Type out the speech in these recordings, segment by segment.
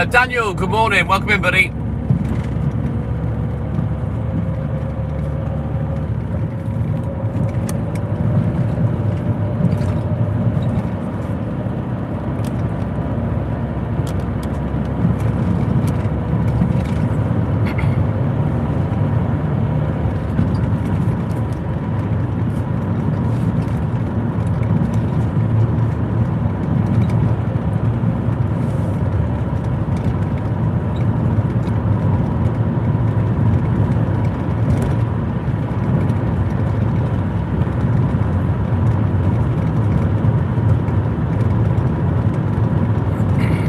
Daniel, good morning. Welcome in, buddy.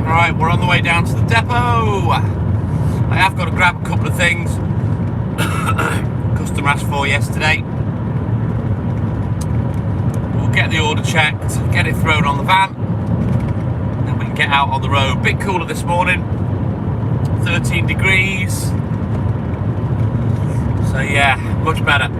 Right, we're on the way down to the depot. I have got to grab a couple of things customer asked for yesterday. We'll get the order checked, get it thrown on the van, then we can get out on the road. Bit cooler this morning, 13 degrees. So yeah, much better.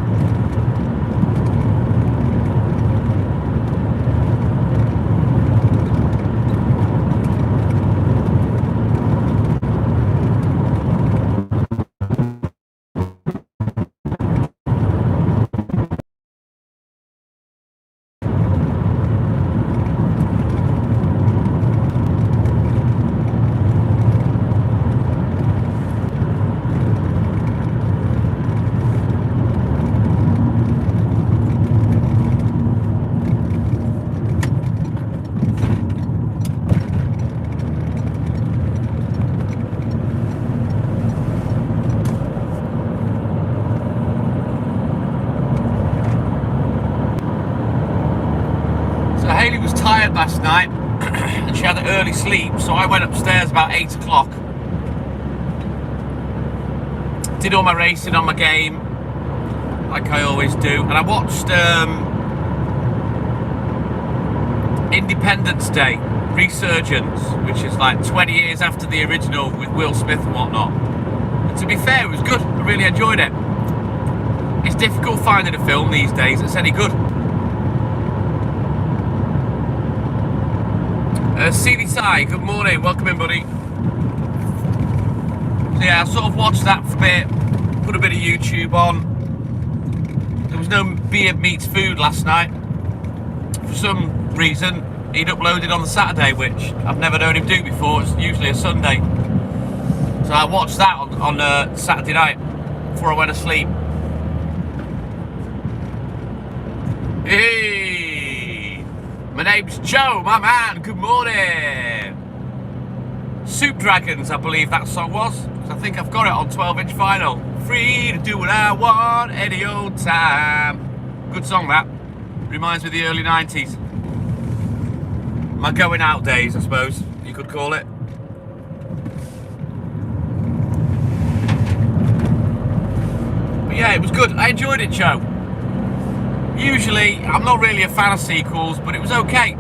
Haley was tired last night and she had an early sleep, so I went upstairs about 8 o'clock. Did all my racing on my game, like I always do, and I watched Independence Day Resurgence, which is like 20 years after the original with Will Smith and whatnot. And to be fair, it was good. I really enjoyed it. It's difficult finding a film these days that's any good. CDSI, good morning, welcome in, buddy. So yeah, I sort of watched that for a bit, put a bit of YouTube on. There was no Beer Meets Food last night. For some reason, he'd uploaded on the Saturday, which I've never known him do before. It's usually a Sunday. So I watched that on Saturday night before I went to sleep. Hey! My name's Joe, my man, good morning. Soup Dragons, I believe that song was. I think I've got it on 12-inch vinyl. Free to do what I want any old time. Good song that. Reminds me of the early 90s. My going out days, I suppose you could call it. But yeah, it was good. I enjoyed it, Joe. Usually, I'm not really a fan of sequels, but it was okay.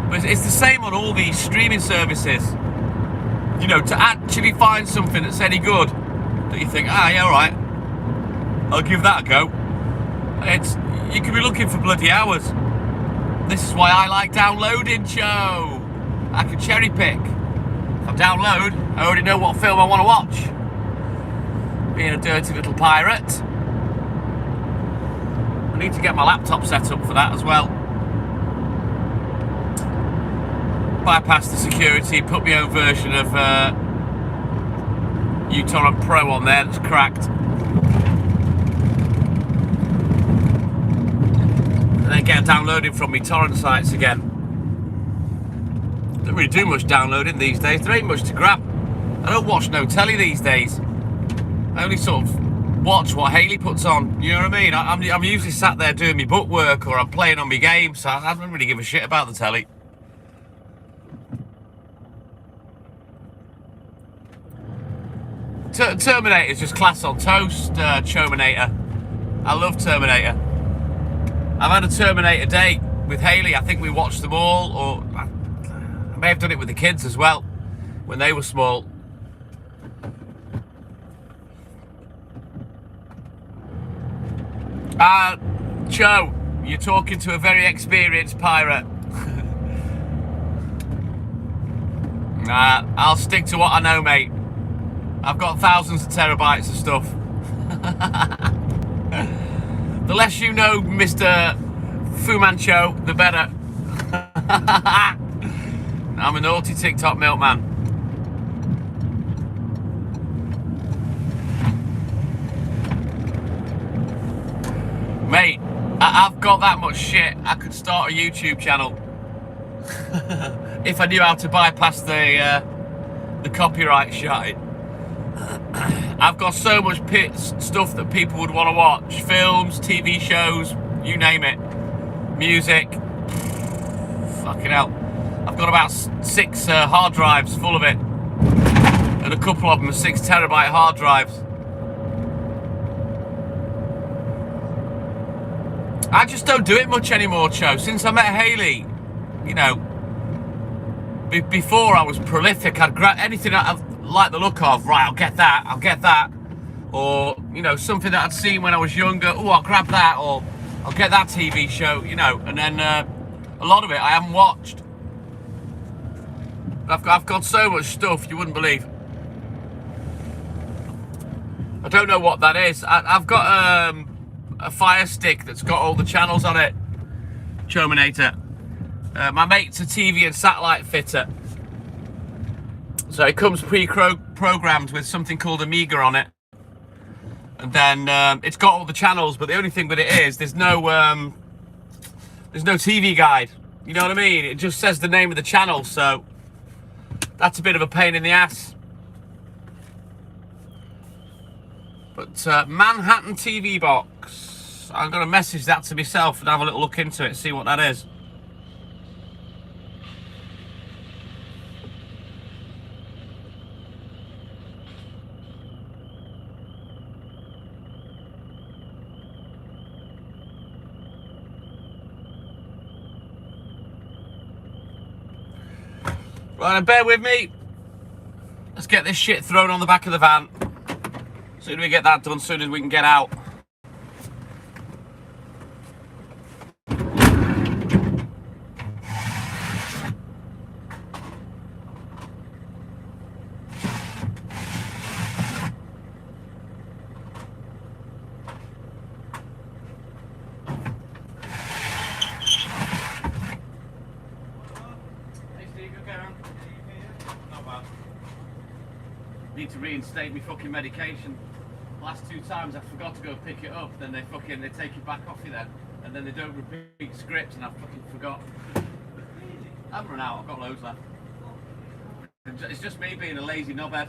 But it's the same on all these streaming services. You know, to actually find something that's any good, that you think, yeah, alright, I'll give that a go. You could be looking for bloody hours. This is why I like downloading, Joe. I can cherry pick. If I download, I already know what film I want to watch. Being a dirty little pirate. I need to get my laptop set up for that as well. Bypass the security, put my own version of uTorrent Pro on there that's cracked. And then get downloading from me torrent sites again. Don't really do much downloading these days. There ain't much to grab. I don't watch no telly these days. I only sort of watch what Haley puts on, you know what I mean? I'm usually sat there doing my book work or I'm playing on my game, so I don't really give a shit about the telly. Terminator's just class on toast, Chominator. I love Terminator. I've had a Terminator date with Haley. I think we watched them all, or I may have done it with the kids as well, when they were small. Joe, you're talking to a very experienced pirate. I'll stick to what I know, mate. I've got thousands of terabytes of stuff. The less you know, Mr. Fu Manchu, the better. I'm a naughty TikTok milkman. Mate, I've got that much shit, I could start a YouTube channel. If I knew how to bypass the copyright shit. I've got so much stuff that people would want to watch. Films, TV shows, you name it. Music. Fucking hell. I've got about 6 hard drives full of it. And a couple of them are 6 terabyte hard drives. I just don't do it much anymore, Cho. Since I met Hayley, you know, before I was prolific, I'd grab anything I like the look of. Right, I'll get that. Or, you know, something that I'd seen when I was younger. Oh, I'll grab that. Or I'll get that TV show, you know. And then a lot of it I haven't watched. But I've got so much stuff you wouldn't believe. I don't know what that is. I've got a Fire Stick that's got all the channels on it. Chominator. My mate's a TV and satellite fitter. So it comes pre-programmed with something called Amiga on it. And then it's got all the channels, but the only thing with it is there's no TV guide. You know what I mean? It just says the name of the channel, so that's a bit of a pain in the ass. But Manhattan TV box. I'm going to message that to myself and have a little look into it, see what that is. Right, bear with me. Let's get this shit thrown on the back of the van. Soon as we get that done, soon as we can get out. Need to reinstate my fucking medication. Last 2 times I forgot to go pick it up, then they take it back off you then, and then they don't repeat scripts, and I fucking forgot. I haven't run out, I've got loads left. It's just me being a lazy knobhead.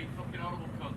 you fucking horrible cunt.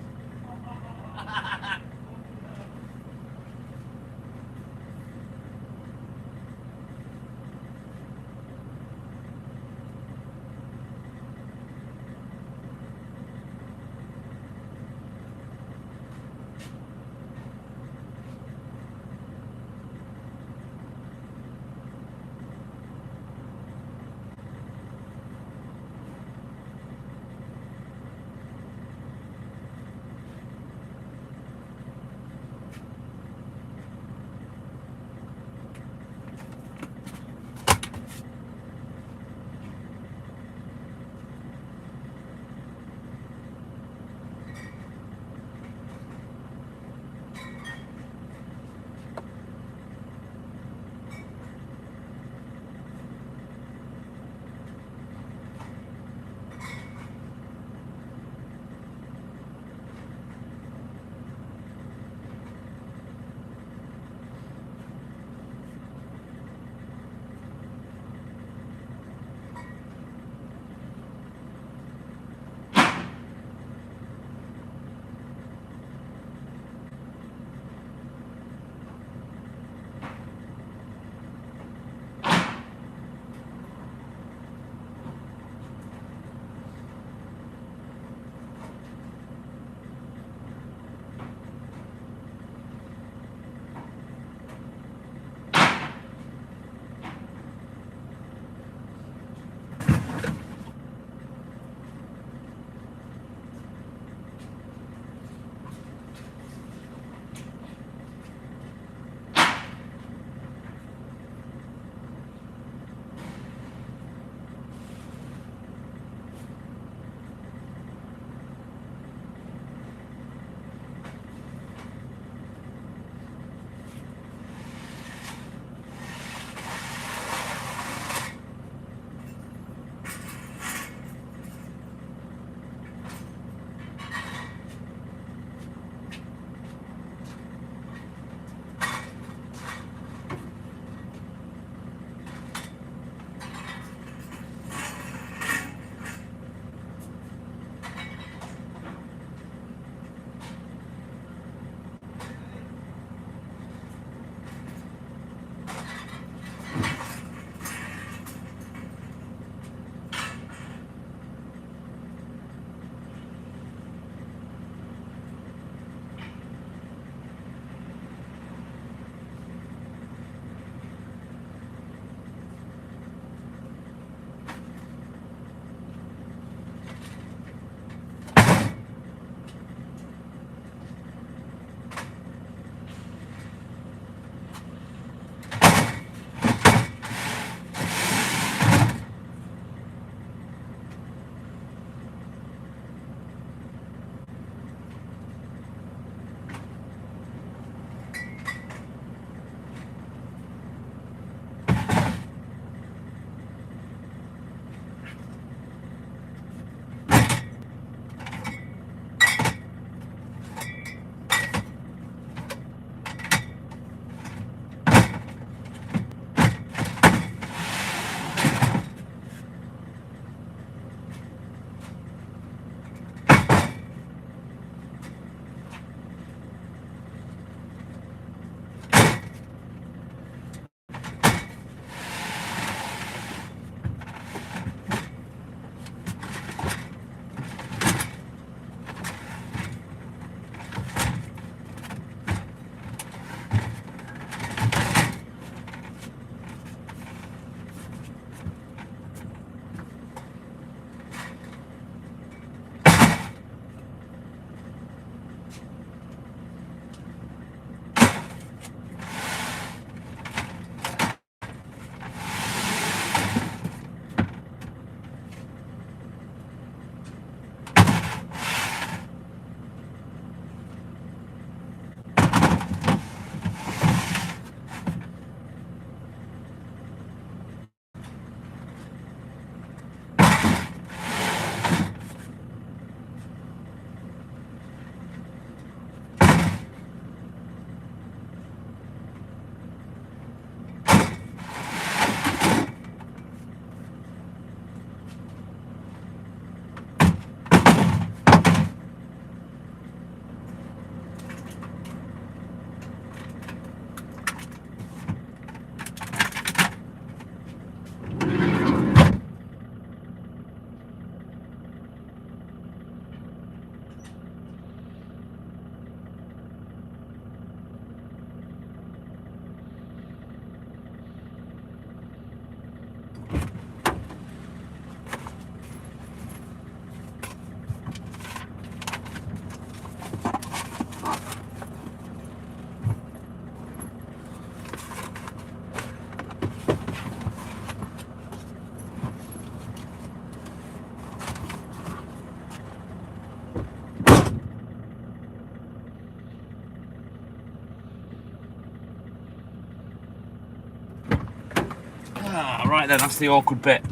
Right then, that's the awkward bit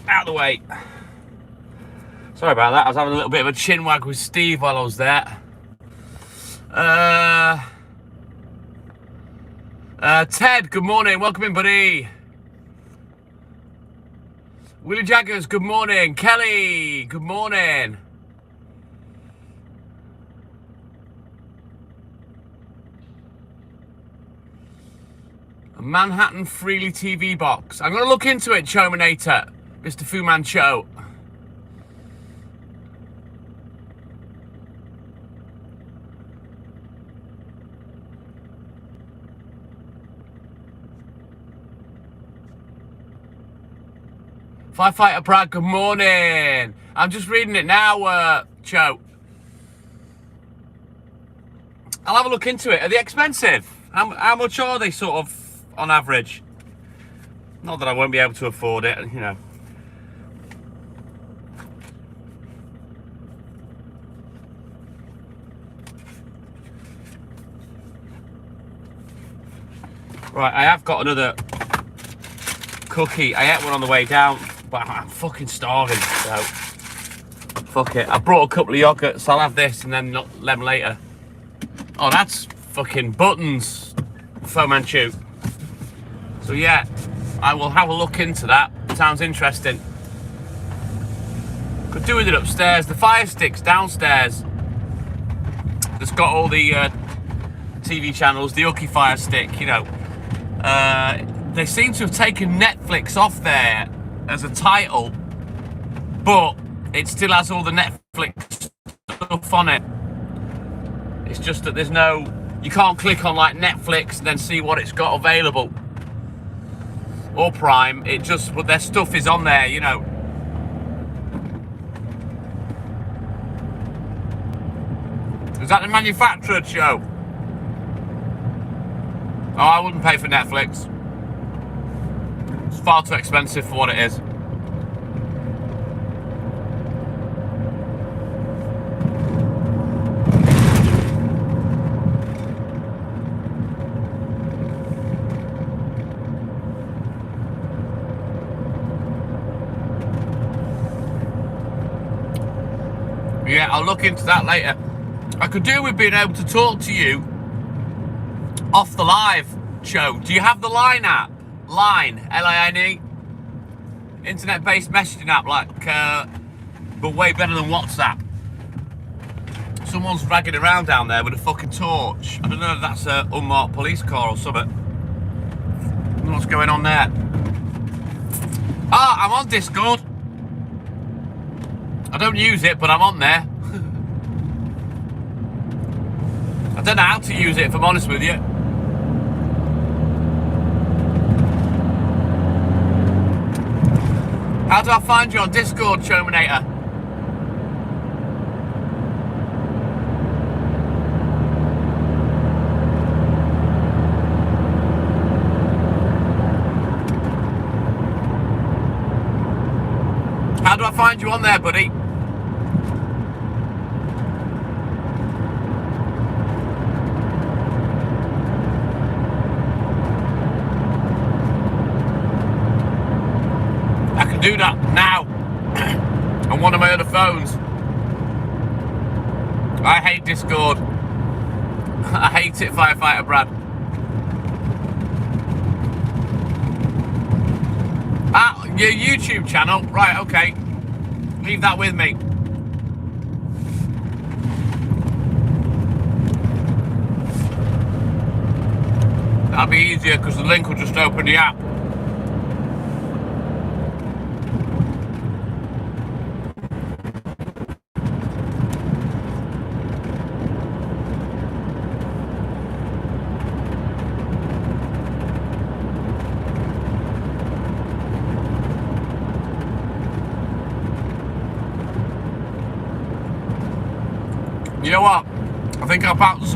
out of the way. Sorry about that. I was having a little bit of a chin wag with Steve while I was there. Ted, good morning. Welcome in, buddy. Willie Jaggers, good morning. Kelly, good morning. A Manhattan Freely TV box. I'm going to look into it, Chominator. Mr. Fu Mancho. Firefighter Brad, good morning. I'm just reading it now, Cho. I'll have a look into it. Are they expensive? How much are they, sort of, on average? Not that I won't be able to afford it, you know. Right, I have got another cookie. I ate one on the way down, but I'm fucking starving, so fuck it. I brought a couple of yogurts. I'll have this and then them later. Oh, that's fucking buttons, Fu Manchu. So yeah, I will have a look into that. Sounds interesting. Could do with it upstairs. The Fire Stick's downstairs. It's got all the TV channels. The Uki Fire Stick, you know. They seem to have taken Netflix off there as a title, but it still has all the Netflix stuff on it. It's just that there's no, you can't click on like Netflix and then see what it's got available. Or Prime, it just, but their stuff is on there, you know. Is that the manufacturer show? Oh, I wouldn't pay for Netflix. It's far too expensive for what it is. Yeah, I'll look into that later. I could do with being able to talk to you off the live show. Do you have the Line app? Line, L-I-N-E. Internet-based messaging app, like, but way better than WhatsApp. Someone's dragging around down there with a fucking torch. I don't know if that's an unmarked police car or something. I don't know what's going on there. Ah, I'm on Discord. I don't use it, but I'm on there. I don't know how to use it, if I'm honest with you. How do I find you on Discord, Chominator? How do I find you on there, buddy? I can do that now on one of my other phones. I hate Discord. I hate it, Firefighter Brad. Ah, your YouTube channel. Right, okay. Leave that with me. That'll be easier because the link will just open the app. You know what? I think I'll bounce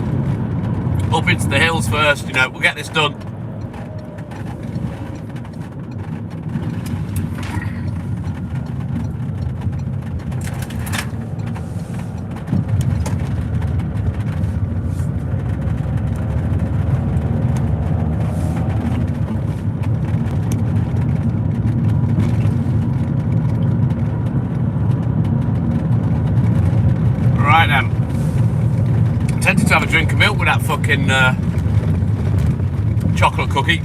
up into the hills first, you know, we'll get this done. Right then. I'm tempted to have a drink of milk with that fucking chocolate cookie.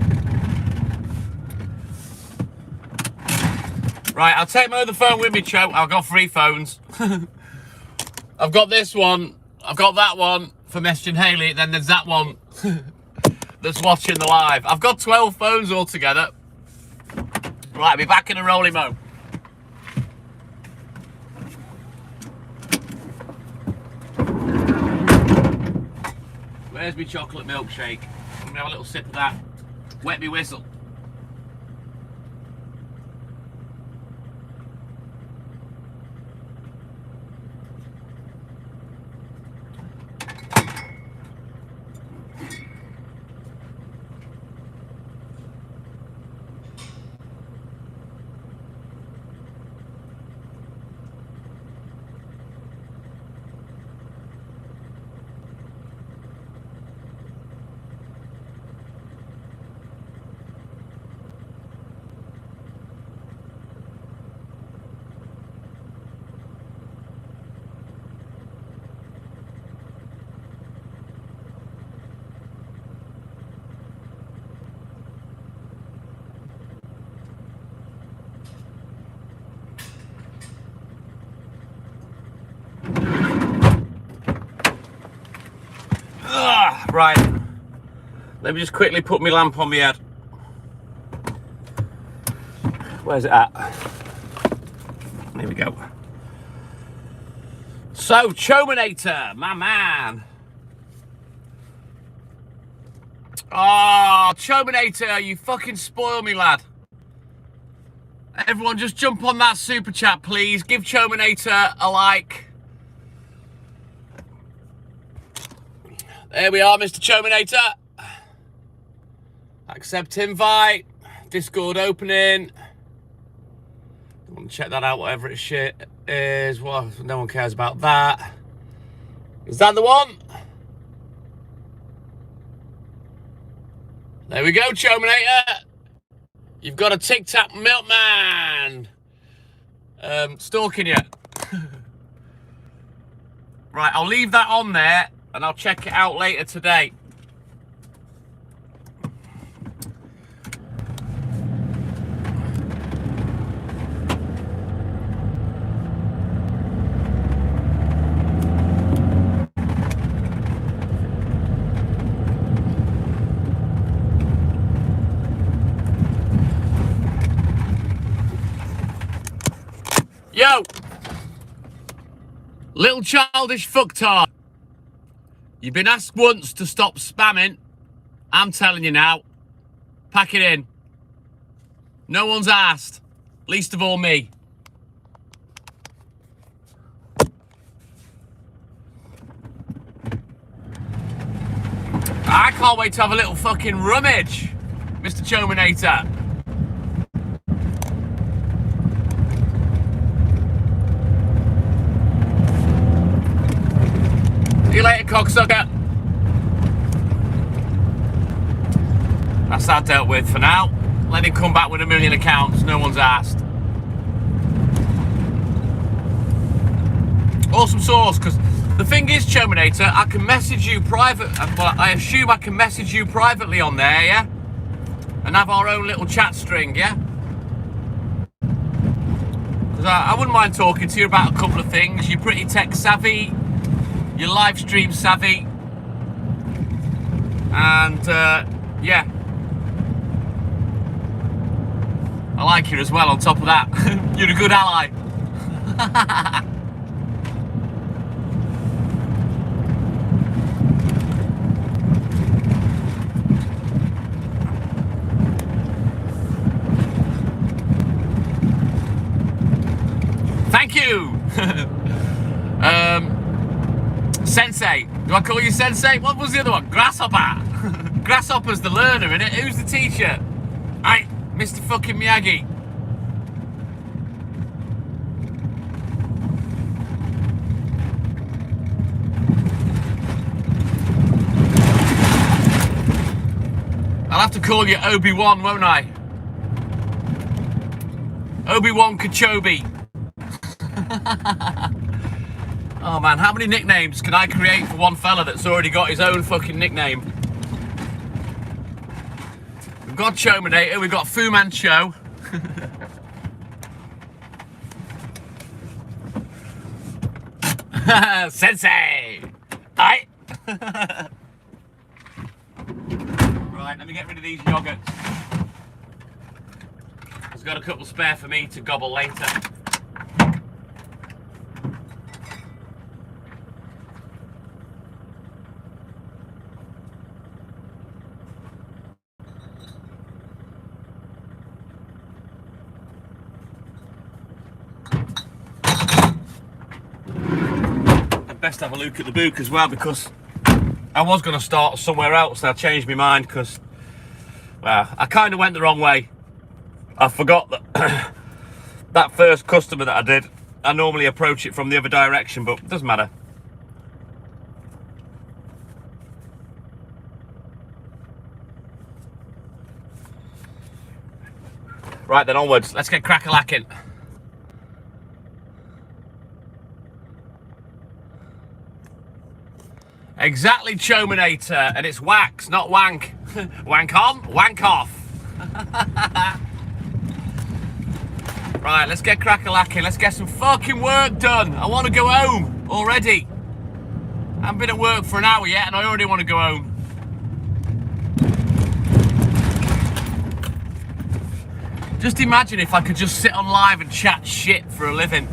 Right, I'll take my other phone with me, Cho. I've got 3 phones. I've got this one. I've got that one for messaging Hayley. Then there's that one that's watching the live. I've got 12 phones altogether. Right, I'll be back in a rolling mo. Where's my chocolate milkshake? I'm gonna have a little sip of that. Wet me whistle. Right, let me just quickly put my lamp on my head. Where's it at? Here we go. So, Chominator, my man. Oh, Chominator, you fucking spoil me, lad. Everyone just jump on that super chat, please. Give Chominator a like. There we are, Mr. Chominator. Accept invite. Discord opening. I want to check that out, whatever it shit is. Well, no one cares about that. Is that the one? There we go, Chominator. You've got a tic-tac milkman. Stalking you. Right, I'll leave that on there. And I'll check it out later today. Yo! Little childish fucktard. You've been asked once to stop spamming. I'm telling you now. Pack it in. No one's asked. Least of all me. I can't wait to have a little fucking rummage, Mr. Chominator. See you later, cocksucker. That's that dealt with for now. Let him come back with 1 million accounts. No one's asked. Awesome sauce, because the thing is, Chominator, I can message you private. Well, I assume I can message you privately on there, yeah? And have our own little chat string, yeah? Because I wouldn't mind talking to you about a couple of things. You're pretty tech savvy. You're live stream savvy. And, yeah. I like you as well, on top of that. You're a good ally. Thank you. Sensei. Do I call you Sensei? What was the other one? Grasshopper. Grasshopper's the learner, innit? Who's the teacher? Alright, Mr. fucking Miyagi. I'll have to call you Obi-Wan, won't I? Obi-Wan Kenobi. Oh man, how many nicknames can I create for one fella that's already got his own fucking nickname? We've got Chominator, we've got Fu Manchu. Sensei! Aye! Right, let me get rid of these yogurts. I've got a couple spare for me to gobble later. Best have a look at the book as well, because I was going to start somewhere else and I changed my mind because, well, I kind of went the wrong way. I forgot that that first customer that I did, I normally approach it from the other direction, but it doesn't matter. Right then, onwards. Let's get crack-a-lacking. Exactly, Chominator, and it's wax, not wank. Wank on, wank off. Right, let's get crack-a-lacking. Let's get some fucking work done. I want to go home already. I haven't been at work for an hour yet, and I already want to go home. Just imagine if I could just sit on live and chat shit for a living.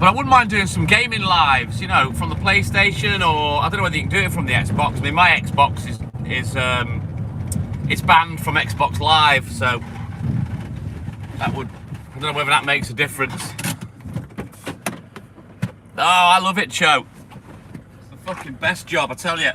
But I wouldn't mind doing some gaming lives, you know, from the PlayStation, or I don't know whether you can do it from the Xbox. I mean, my Xbox is it's banned from Xbox Live, so that would, I don't know whether that makes a difference. Oh, I love it, Cho. It's the fucking best job, I tell you.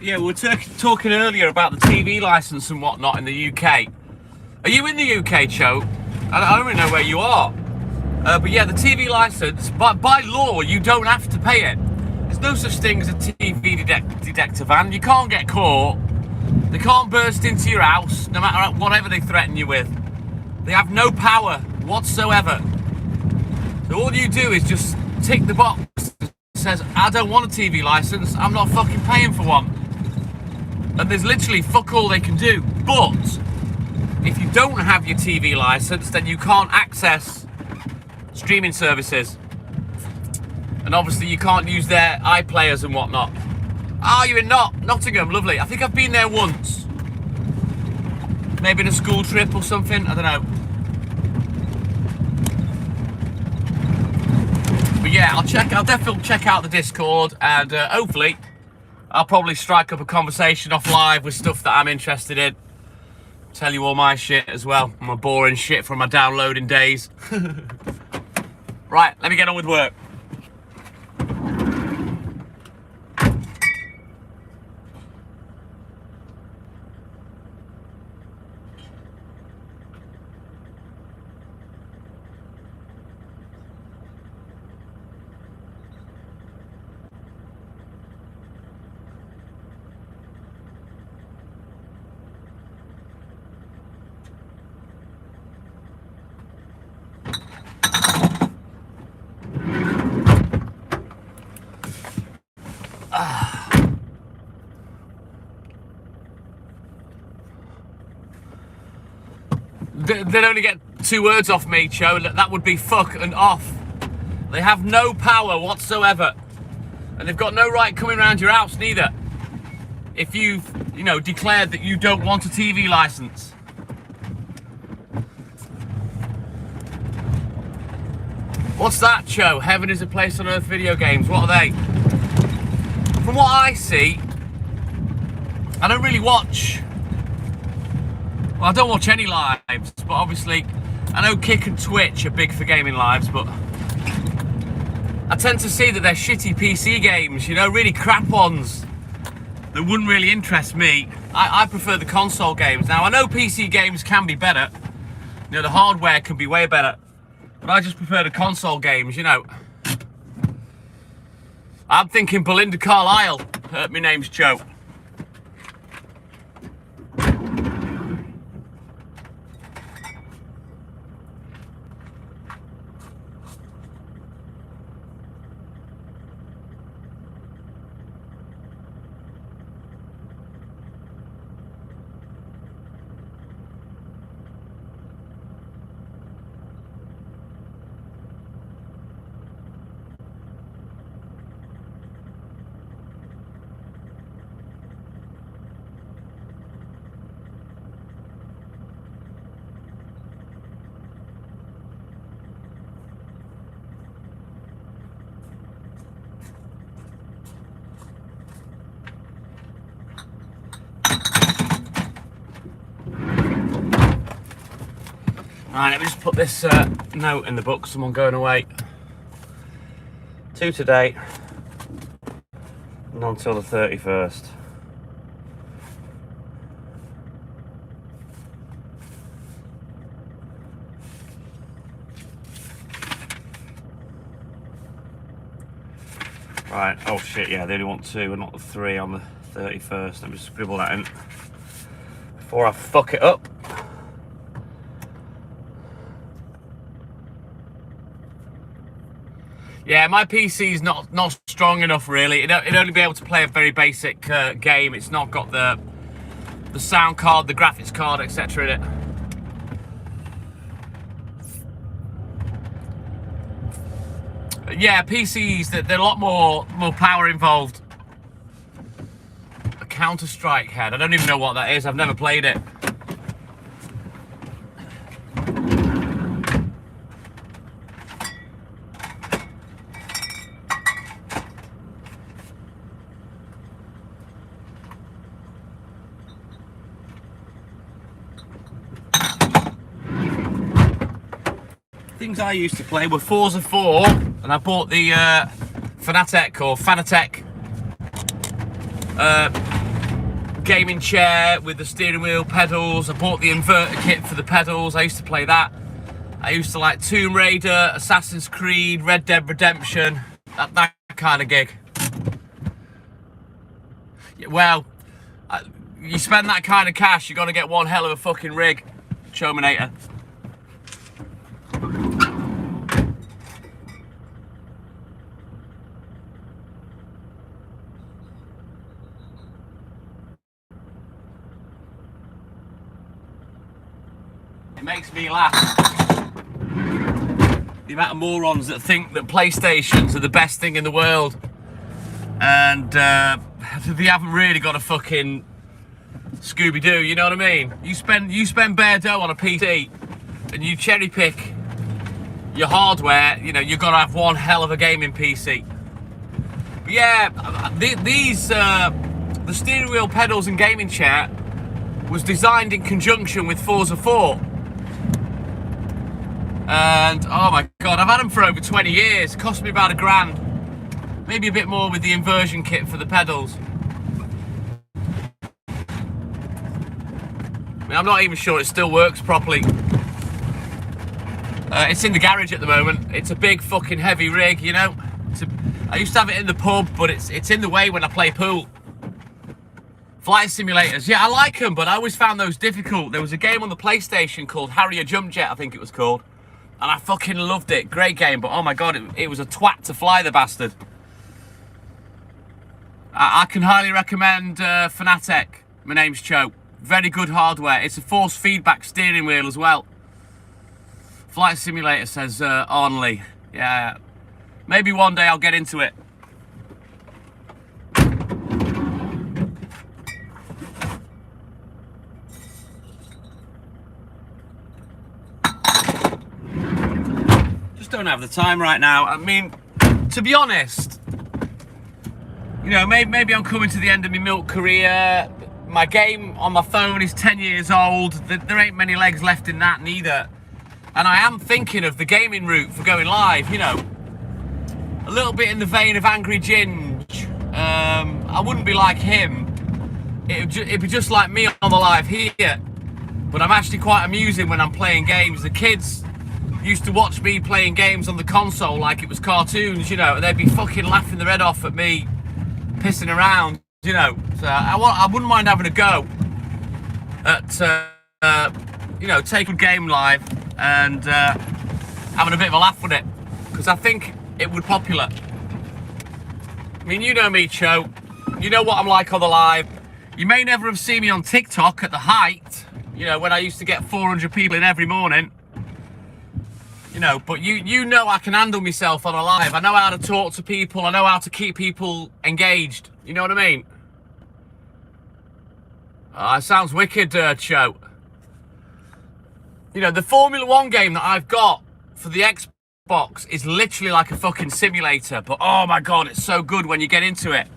Yeah, we were talking earlier about the TV license and whatnot in the UK. Are you in the UK, Cho? I don't really know where you are. But yeah, the TV license, by law, you don't have to pay it. There's no such thing as a TV detector van. You can't get caught. They can't burst into your house, no matter whatever they threaten you with. They have no power whatsoever. So all you do is just tick the box that says, I don't want a TV license, I'm not fucking paying for one. And there's literally fuck all they can do. But if you don't have your TV license, then you can't access streaming services. And obviously you can't use their iPlayers and whatnot. Oh, you're in Nottingham, lovely. I think I've been there once. Maybe in a school trip or something, I don't know. But yeah, I'll definitely check out the Discord, and hopefully I'll probably strike up a conversation off live with stuff that I'm interested in. Tell you all my shit as well, my boring shit from my downloading days. Right, let me get on with work. They'd only get 2 words off me, Cho, and that would be fuck and off. They have no power whatsoever. And they've got no right coming around your house neither. If you've, you know, declared that you don't want a TV license. What's that, Cho? Heaven is a place on earth video games. What are they? From what I see, I don't really watch. Well, I don't watch any lives, but obviously I know Kick and Twitch are big for gaming lives, but I tend to see that they're shitty PC games, you know, really crap ones that wouldn't really interest me. I prefer the console games. Now, I know PC games can be better. You know, the hardware can be way better. But I just prefer the console games, you know. I'm thinking Belinda Carlisle. My name's Joe. Right, let me just put this note in the book. Someone going away. To today, not until the 31st. Right, oh shit, yeah, they only want 2 and not the 3 on the 31st. Let me scribble that in before I fuck it up. Yeah, my PC's not strong enough really. It'd only be able to play a very basic game. It's not got the sound card, the graphics card, etc. in it. Yeah, PCs, they're a lot more power involved. A Counter-Strike head. I don't even know what that is. I've never played it. Things I used to play were Forza 4, and I bought the Fanatec or Fanatec gaming chair with the steering wheel pedals. I bought the inverter kit for the pedals. I used to play that. I used to like Tomb Raider, Assassin's Creed, Red Dead Redemption, that kind of gig. Well, you spend that kind of cash, you're gonna get one hell of a fucking rig, Chominator. It makes me laugh. The amount of morons that think that PlayStations are the best thing in the world, and they haven't really got a fucking Scooby-Doo. You know what I mean? You spend bare dough on a PC, and you cherry pick your hardware. You know, you've got to have one hell of a gaming PC. But yeah, the steering wheel pedals and gaming chair was designed in conjunction with Forza 4. And oh my god, I've had them for over 20 years. Cost me about £1,000, maybe a bit more with the inversion kit for the pedals. I mean, I'm not even sure it still works properly. It's in the garage at the moment. It's a big fucking heavy rig, you know. I used to have it in the pub, but it's in the way when I play pool. Flight simulators, yeah, I like them, but I always found those difficult. There was a game on the PlayStation called Harrier Jump Jet, I think it was called. And I fucking loved it. Great game, but oh my god, it was a twat to fly, the bastard. I can highly recommend Fanatec. My name's Cho. Very good hardware. It's a force feedback steering wheel as well. Flight Simulator says Only. Yeah. Maybe one day I'll get into it. Don't have the time right now. I mean, to be honest, you know, maybe I'm coming to the end of my milk career. My game on my phone is 10 years old. There ain't many legs left in that neither. And I am thinking of the gaming route for going live, you know. a little bit in the vein of Angry Ginge. I wouldn't be like him. It'd be just like me on the live here. But I'm actually quite amusing when I'm playing games. The kids used to watch me playing games on the console like it was cartoons, you know, and they'd be fucking laughing their head off at me pissing around, you know. So I wouldn't mind having a go at, you know, taking game live and having a bit of a laugh with it, because I think it would popular. I mean, you know me, Cho. You know what I'm like on the live. You may never have seen me on TikTok at the height, you know, when I used to get 400 people in every morning. You know, but you know I can handle myself on a live. I know how to talk to people. I know how to keep people engaged. You know what I mean? It sounds wicked, Cho. You know, the Formula 1 game that I've got for the Xbox is literally like a fucking simulator. But oh my God, it's so good when you get into it.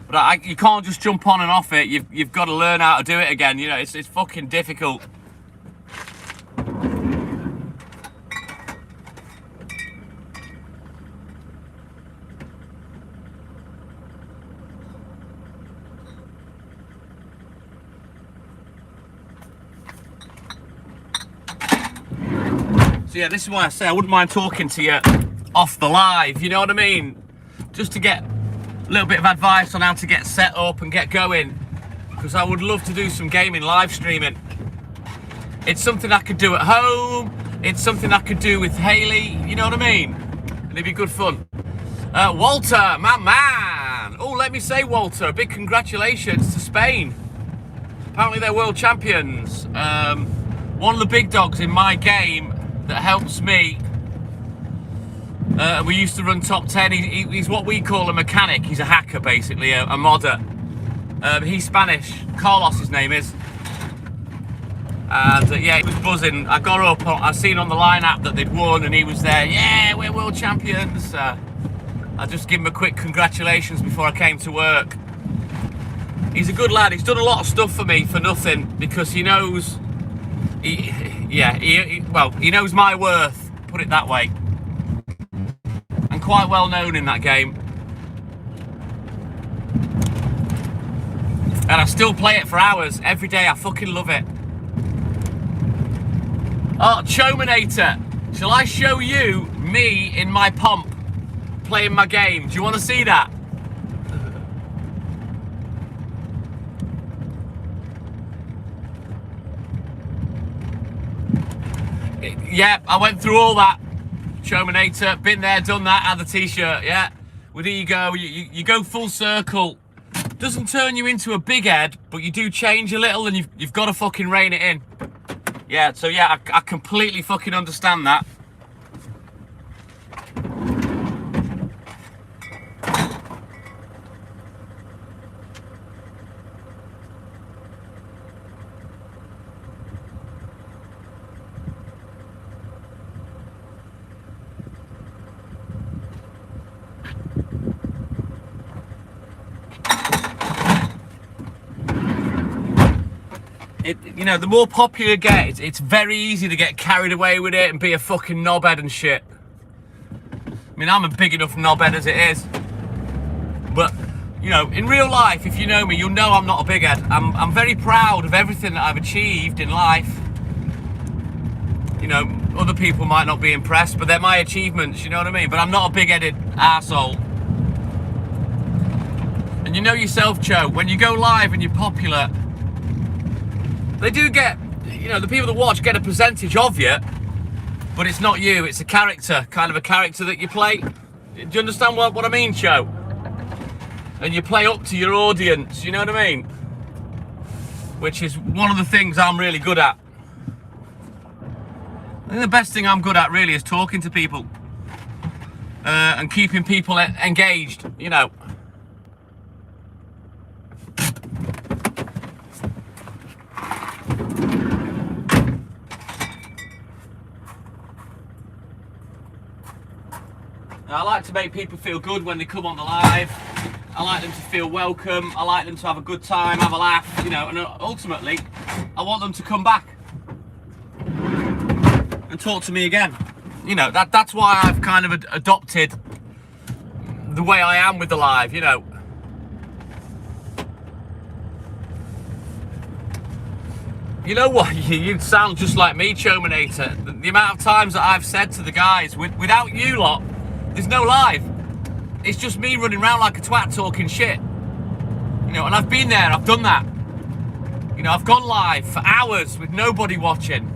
But you can't just jump on and off it. You've got to learn how to do it again. You know, it's fucking difficult. So yeah, this is why I say I wouldn't mind talking to you off the live, you know what I mean? Just to get a little bit of advice on how to get set up and get going, because I would love to do some gaming live streaming. It's something I could do at home, it's something I could do with Haley, you know what I mean? And it'd be good fun. Walter, my man! Oh, let me say, Walter, a big congratulations to Spain. Apparently they're world champions. One of the big dogs in my game that helps me. We used to run top 10. He's what we call a mechanic. He's a hacker, basically, a modder. He's Spanish. Carlos, his name is. And yeah, he was buzzing. I got up, I seen on the line app that they'd won, and he was there. Yeah, we're world champions. I just give him a quick congratulations before I came to work. He's a good lad. He's done a lot of stuff for me for nothing, because he knows. He knows my worth, put it that way. I'm quite well known in that game. And I still play it for hours, every day. I fucking love it. Oh, Chominator, shall I show you me in my pomp playing my game? Do you want to see that? Yeah, I went through all that. Chominator, been there, done that, had the t-shirt, yeah. With ego, you go full circle. Doesn't turn you into a big head, but you do change a little, and you've got to fucking rein it in. Yeah, so yeah, I completely fucking understand that. You know, the more popular it gets, it's very easy to get carried away with it and be a fucking knobhead and shit. I mean, I'm a big enough knobhead as it is. But, you know, in real life, if you know me, you'll know I'm not a big head. I'm very proud of everything that I've achieved in life. You know, other people might not be impressed, but they're my achievements, you know what I mean? But I'm not a big-headed arsehole. And you know yourself, Cho, when you go live and you're popular, they do get, you know, the people that watch get a percentage of you, but it's not you, it's a character, kind of a character that you play. Do you understand what I mean, Cho? And you play up to your audience, you know what I mean? Which is one of the things I'm really good at. I think the best thing I'm good at really is talking to people and keeping people engaged, you know. I like to make people feel good when they come on the live. I like them to feel welcome. I like them to have a good time, have a laugh, you know, and ultimately, I want them to come back and talk to me again. You know, that's why I've kind of adopted the way I am with the live, you know. You know what? You sound just like me, Chominator. The amount of times that I've said to the guys, without you lot, there's no live. It's just me running around like a twat talking shit. You know, and I've been there, I've done that. You know, I've gone live for hours with nobody watching.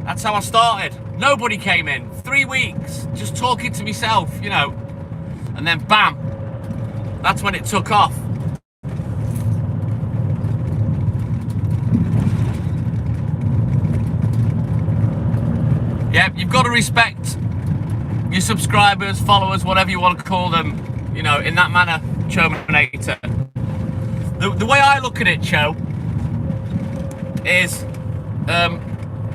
That's how I started. Nobody came in. 3 weeks, just talking to myself, you know. And then bam, that's when it took off. Yeah, you've got to respect your subscribers, followers, whatever you want to call them, you know, in that manner, Chominator. The way I look at it, Cho, is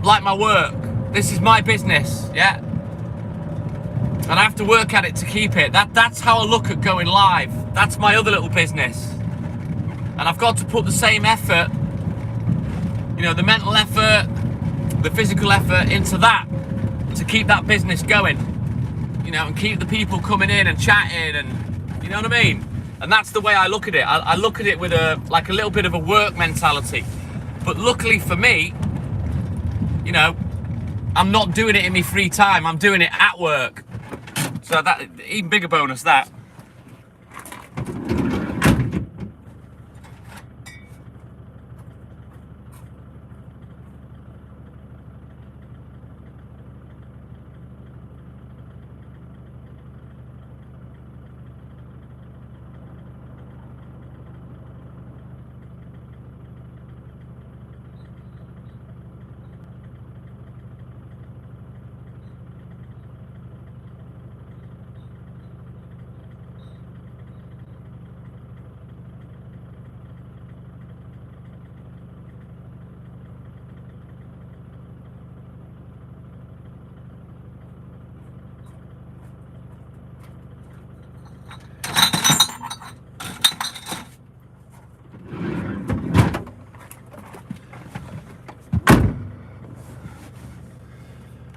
like my work. This is my business, yeah? And I have to work at it to keep it. That's how I look at going live. That's my other little business. And I've got to put the same effort, you know, the mental effort, the physical effort into that to keep that business going, you know, and keep the people coming in and chatting, and you know what I mean. And that's the way I look at it. I look at it with a little bit of a work mentality. But luckily for me, you know, I'm not doing it in my free time. I'm doing it at work. So that even bigger bonus that.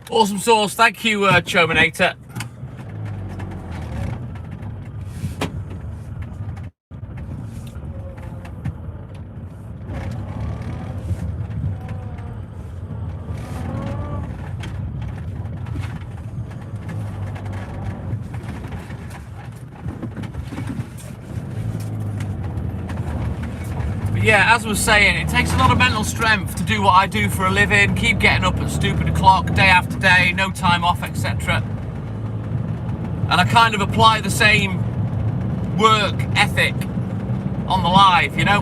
Awesome sauce, thank you, Chominator. Yeah, as I was saying, it takes a lot of mental strength to do what I do for a living, keep getting up at stupid o'clock, day after day, no time off, etc. And I kind of apply the same work ethic on the live, you know?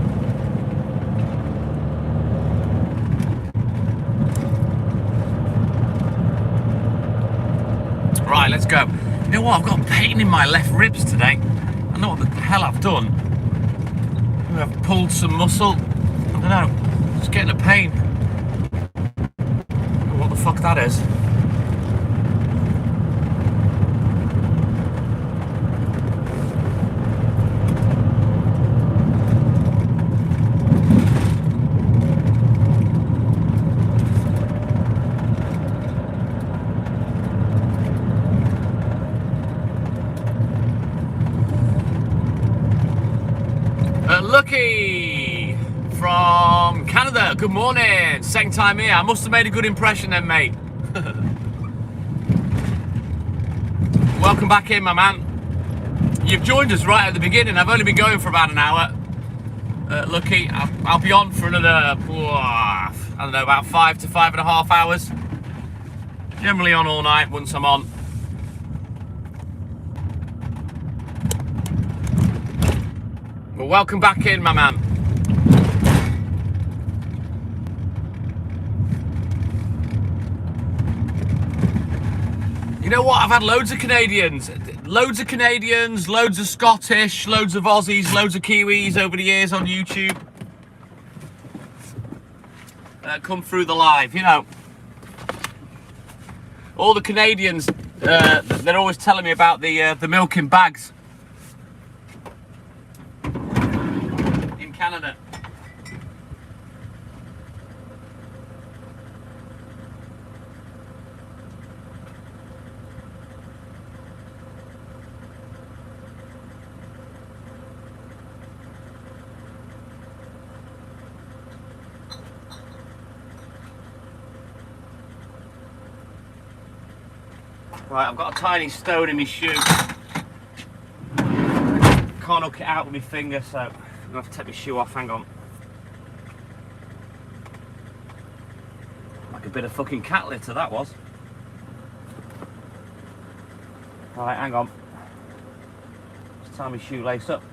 Right, let's go. You know what, I've got pain in my left ribs today. I know what the hell I've done. I've pulled some muscle. I don't know. Just getting a pain. What the fuck that is. Lucky from Canada, good morning. Second time here. I must have made a good impression then, mate. Welcome back in, my man. You've joined us right at the beginning. I've only been going for about an hour. Lucky, I'll be on for another, I don't know, about 5 to 5.5 hours. Generally on all night once I'm on. Well, welcome back in, my man. You know what? I've had loads of Canadians, loads of Scottish, loads of Aussies, loads of Kiwis over the years on YouTube. Come through the live, you know. All the Canadians, they're always telling me about the milk in bags. Canada. Right, I've got a tiny stone in my shoe. Can't hook it out with my finger, so I'm gonna have to take my shoe off. Hang on. Like a bit of fucking cat litter that was. Right, hang on. Just tie my shoelace up.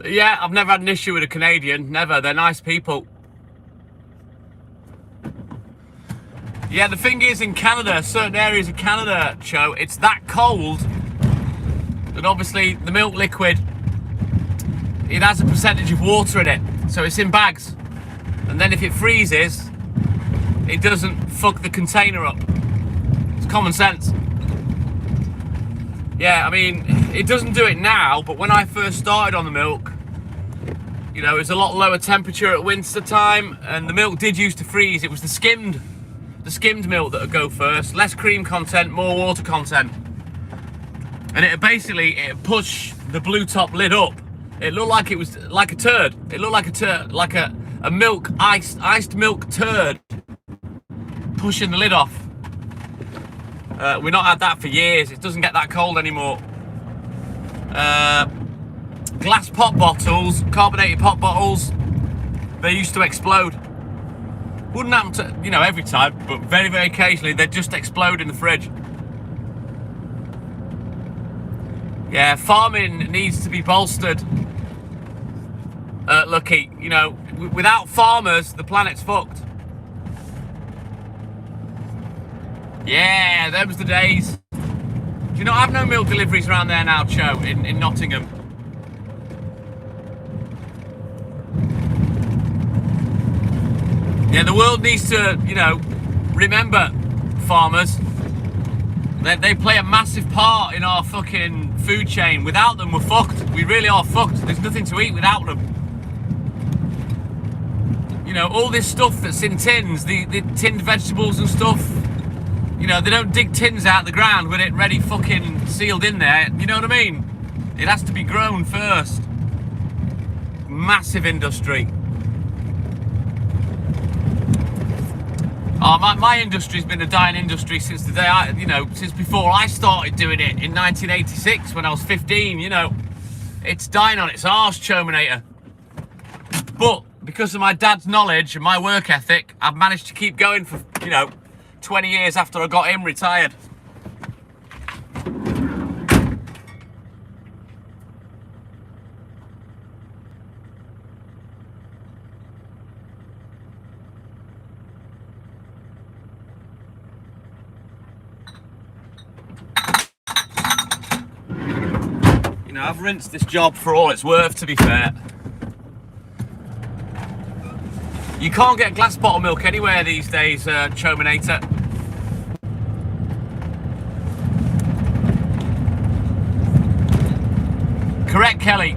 Yeah, I've never had an issue with a Canadian, never. They're nice people. Yeah, the thing is, in Canada, certain areas of Canada, Cho, it's that cold that obviously the milk liquid, it has a percentage of water in it, so it's in bags. And then if it freezes, it doesn't fuck the container up. It's common sense. Yeah, I mean, it doesn't do it now, but when I first started on the milk, you know, it was a lot lower temperature at winter time, and the milk did used to freeze. It was the skimmed milk that would go first. Less cream content, more water content. And it push the blue top lid up. It looked like it was like a turd. It looked like a turd, like a milk, iced milk turd pushing the lid off. We've not had that for years. It doesn't get that cold anymore. Glass pop bottles, carbonated pop bottles, they used to explode. Wouldn't happen to, you know, every time, but very, very occasionally they'd just explode in the fridge. Yeah, farming needs to be bolstered. Lucky, you know, without farmers, the planet's fucked. Yeah, them's the days. Do you not have no milk deliveries around there now, Cho, in Nottingham? Yeah, the world needs to, you know, remember farmers. They play a massive part in our fucking food chain. Without them, we're fucked. We really are fucked. There's nothing to eat without them. You know, all this stuff that's in tins, the tinned vegetables and stuff, you know, they don't dig tins out the ground with it ready fucking sealed in there. You know what I mean? It has to be grown first. Massive industry. Oh, my industry's been a dying industry since the day since before I started doing it in 1986 when I was 15, you know. It's dying on its arse, Chominator. But because of my dad's knowledge and my work ethic, I've managed to keep going for, you know, 20 years after I got him retired. You know, I've rinsed this job for all it's worth, to be fair. You can't get glass bottle milk anywhere these days, Chominator. Correct, Kelly.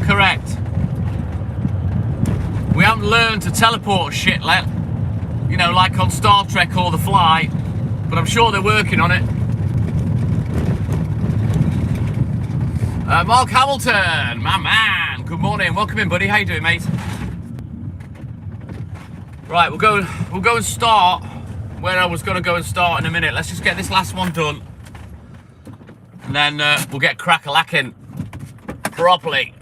Correct. We haven't learned to teleport shit, you know, like on Star Trek or The Fly, but I'm sure they're working on it. Mark Hamilton, my man. Good morning. Welcome in, buddy. How you doing, mate? Right, we'll go and start where I was going to go and start in a minute. Let's just get this last one done, and then we'll get crack-a-lacking properly.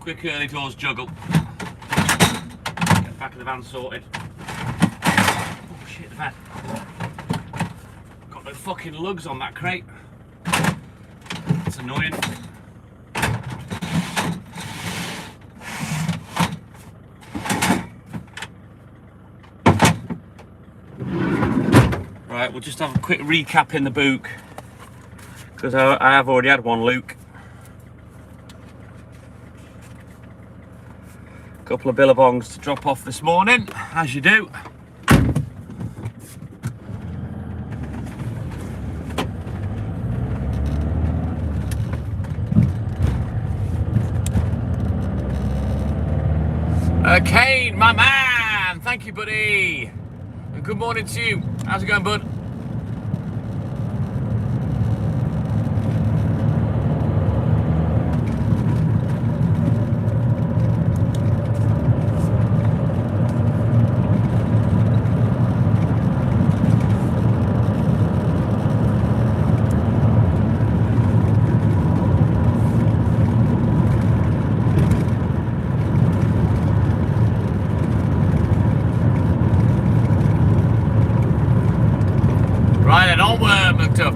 Quick early doors juggle. Get the back of the van sorted. Oh shit, the van. Got no fucking lugs on that crate. That's annoying. Right, we'll just have a quick recap in the book, because I have already had one, Luke. Couple of billabongs to drop off this morning, as you do. Kane, my man, thank you, buddy. And good morning to you. How's it going, bud?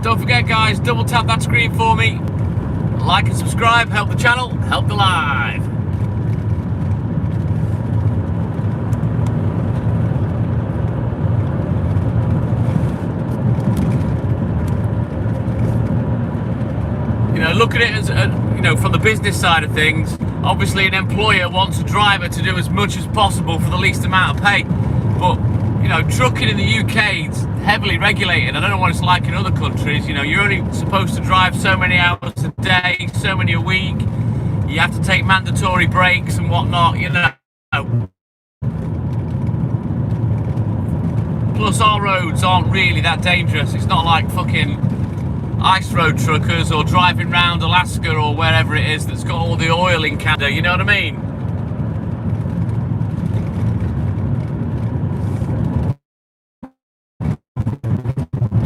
Don't forget, guys, double tap that screen for me. Like and subscribe, help the channel, help the live. You know, look at it as, you know, from the business side of things. Obviously, an employer wants a driver to do as much as possible for the least amount of pay. But, you know, trucking in the UK is heavily regulated. I don't know what it's like in other countries. You know, you're only supposed to drive so many hours a day, so many a week. You have to take mandatory breaks and whatnot, you know. Plus, our roads aren't really that dangerous. It's not like fucking ice road truckers or driving round Alaska or wherever it is that's got all the oil in Canada, you know what I mean?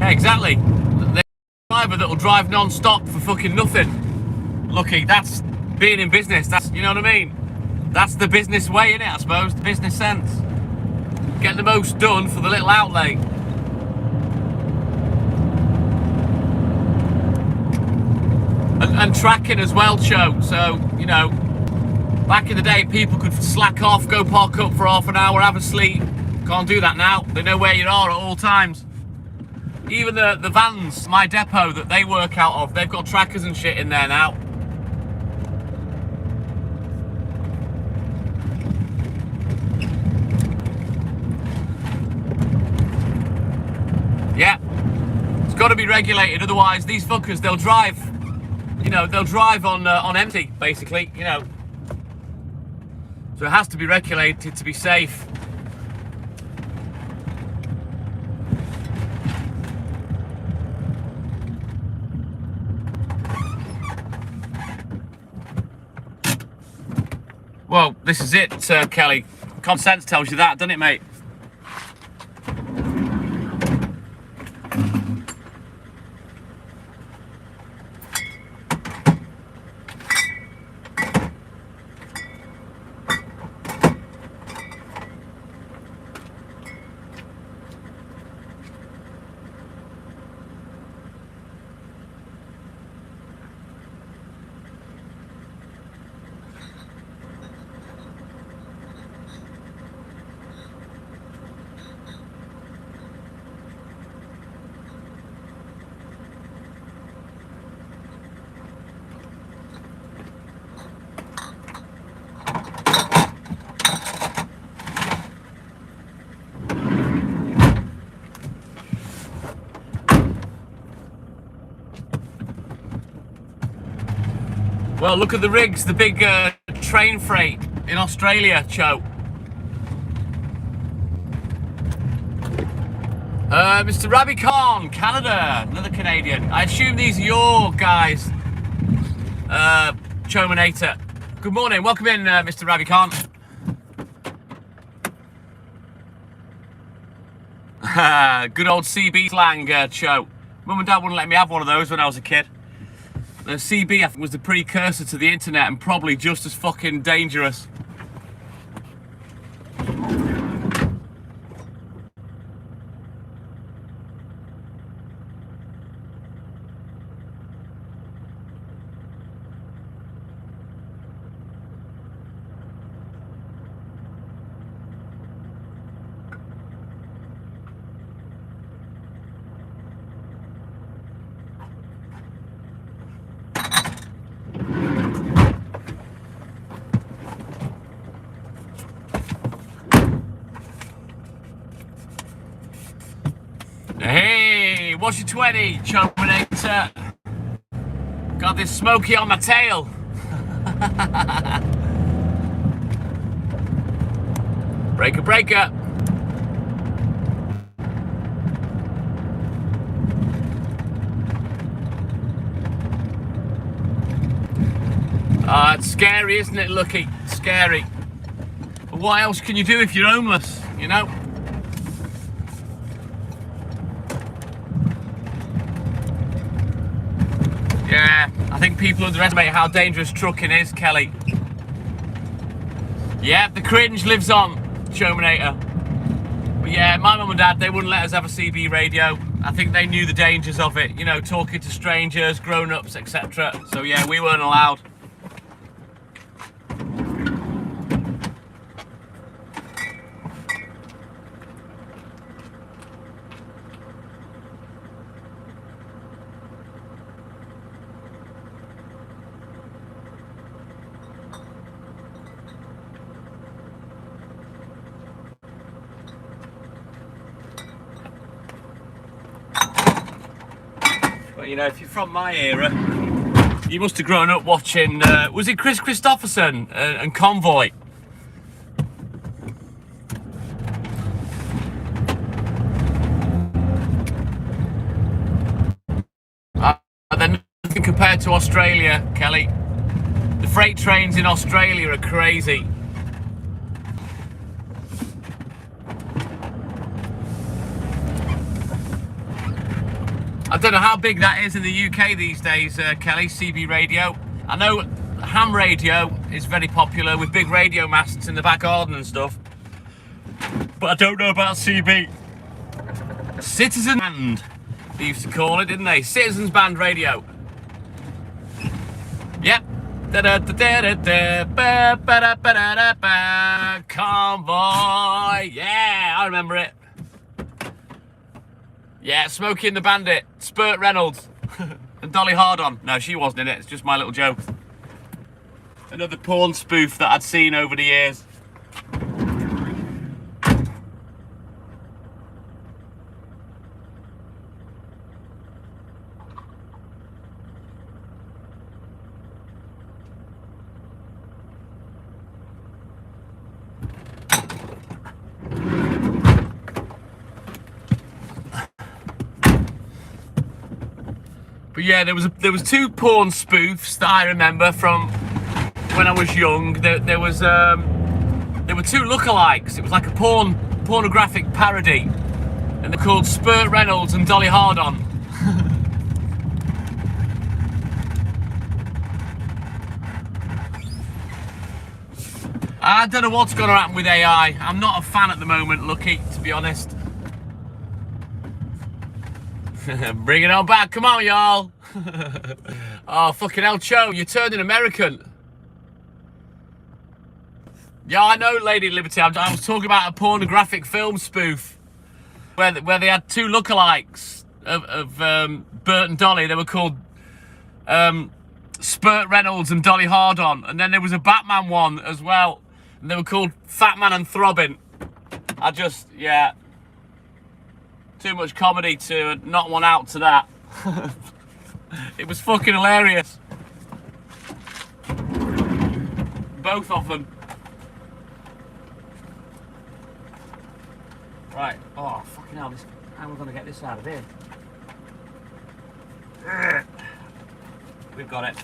Exactly. The driver that'll drive non-stop for fucking nothing. Lucky, that's being in business. That's, you know what I mean? That's the business way, innit, I suppose, the business sense. Get the most done for the little outlay. And tracking as well, Cho. So, you know, back in the day, people could slack off, go park up for half an hour, have a sleep. Can't do that now. They know where you are at all times. Even the vans, my depot that they work out of, they've got trackers and shit in there now. Yeah, it's got to be regulated, otherwise these fuckers, they'll drive, you know, they'll drive on empty, basically, you know. So it has to be regulated to be safe. Well, this is it, Kelly. Common sense tells you that, doesn't it, mate? Well, look at the rigs, the big train freight in Australia, Cho. Mr. Ravi Khan, Canada, another Canadian. I assume these are your guys, Chominator. Good morning, welcome in, Mr. Ravi Khan. Good old CB slang, Cho. Mum and Dad wouldn't let me have one of those when I was a kid. The CB, I think, was the precursor to the internet and probably just as fucking dangerous. what's your 20? Chominator. Got this smoky on my tail. Breaker, breaker. It's scary, isn't it, Lucky? Scary. But what else can you do if you're homeless, you know? Yeah, I think people underestimate how dangerous trucking is, Kelly. Yeah, the cringe lives on, Chominator. But yeah, my mum and dad, they wouldn't let us have a CB radio. I think they knew the dangers of it, you know, talking to strangers, grown-ups, etc. So yeah, we weren't allowed. But you know, if you're from my era, you must have grown up watching, was it Chris Christopherson and Convoy? They're nothing compared to Australia, Kelly. The freight trains in Australia are crazy. I don't know how big that is in the UK these days, Kelly, CB radio. I know ham radio is very popular with big radio masts in the back garden and stuff. But I don't know about CB. Citizen Band, they used to call it, didn't they? Citizens Band radio. Yep. Convoy. Yeah, I remember it. Yeah, Smokey and the Bandit, Spurt Reynolds, and Dolly Hardon. No, she wasn't in it, it's just my little joke. Another porn spoof that I'd seen over the years. But yeah, there was two porn spoofs that I remember from when I was young. There were two lookalikes. It was like a pornographic parody, and they're called Spurt Reynolds and Dolly Hardon. I don't know what's going to happen with AI. I'm not a fan at the moment, Lucky, to be honest. Bring it on back, come on, y'all. Oh, fucking hell, Cho, you're turning American. Yeah, I know, Lady Liberty. I was talking about a pornographic film spoof where they had two lookalikes of Bert and Dolly. They were called Spurt Reynolds and Dolly Hardon. And then there was a Batman one as well. And they were called Fat Man and Throbbing. Yeah. Too much comedy to not want out to that. It was fucking hilarious. Both of them. Right. Oh, fucking hell. How am I going to get this out of here? We've got it.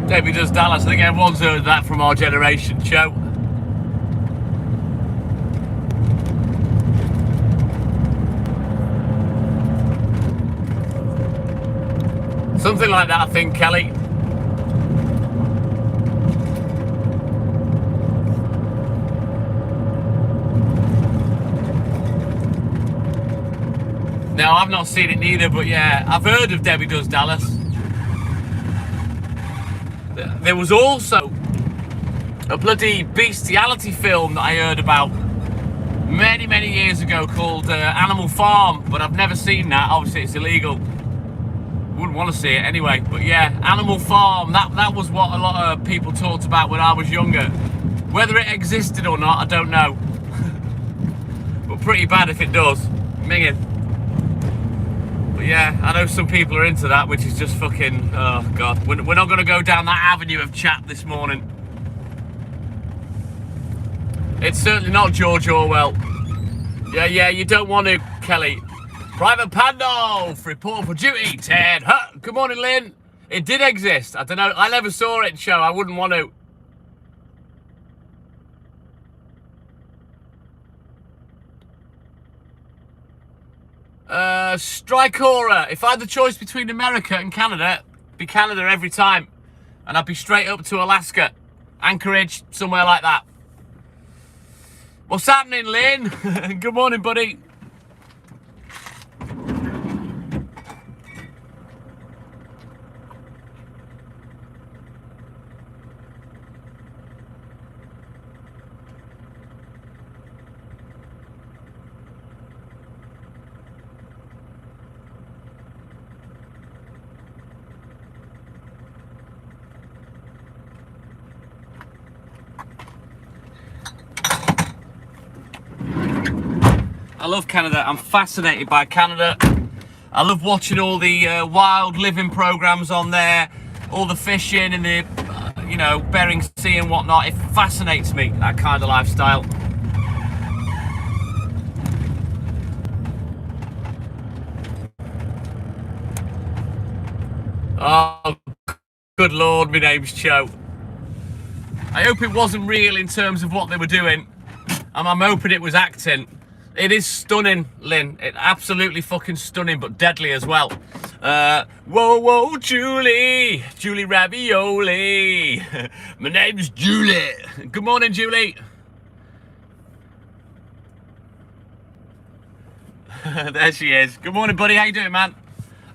David does Dallas. I think everyone's heard that from our generation, Joe. Something like that, I think, Kelly. No, I've not seen it neither, but yeah, I've heard of Debbie Does Dallas. There was also a bloody bestiality film that I heard about many, many years ago called Animal Farm, but I've never seen that. Obviously, it's illegal. Wouldn't want to see it anyway, but yeah, Animal Farm, that was what a lot of people talked about when I was younger. Whether it existed or not, I don't know. But pretty bad if it does. Minging. But yeah, I know some people are into that, which is just fucking, oh God. We're not going to go down that avenue of chat this morning. It's certainly not George Orwell. Yeah, you don't want to, Kelly. Private Pandolf, report for duty, Ted. Huh. Good morning, Lynn. It did exist. I don't know. I never saw it, show. I wouldn't want to. Strikora. If I had the choice between America and Canada, it'd be Canada every time. And I'd be straight up to Alaska. Anchorage, somewhere like that. What's happening, Lynn? Good morning, buddy. I love Canada. I'm fascinated by Canada. I love watching all the wild living programs on there, all the fishing in the, you know, Bering Sea and whatnot. It fascinates me, that kind of lifestyle. Oh, good Lord, my name's Cho. I hope it wasn't real in terms of what they were doing. I'm hoping it was acting. It is stunning, Lynn. It absolutely fucking stunning, but deadly as well. Whoa, Julie. Julie Ravioli. My name's Julie. Good morning, Julie. There she is. Good morning, buddy. How you doing, man?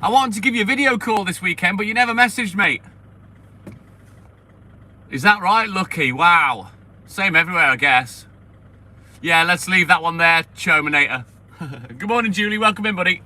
I wanted to give you a video call this weekend, but you never messaged me. Is that right? Lucky. Wow. Same everywhere, I guess. Yeah, let's leave that one there, Chominator. Good morning, Julie. Welcome in, buddy.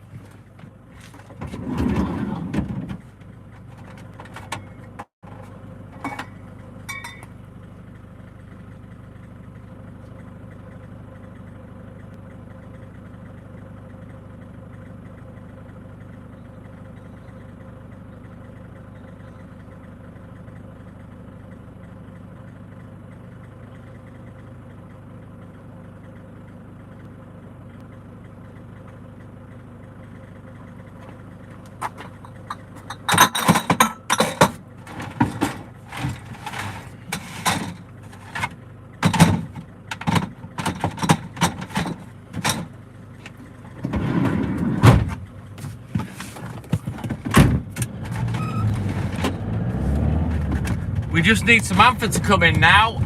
We just need Samantha to come in now.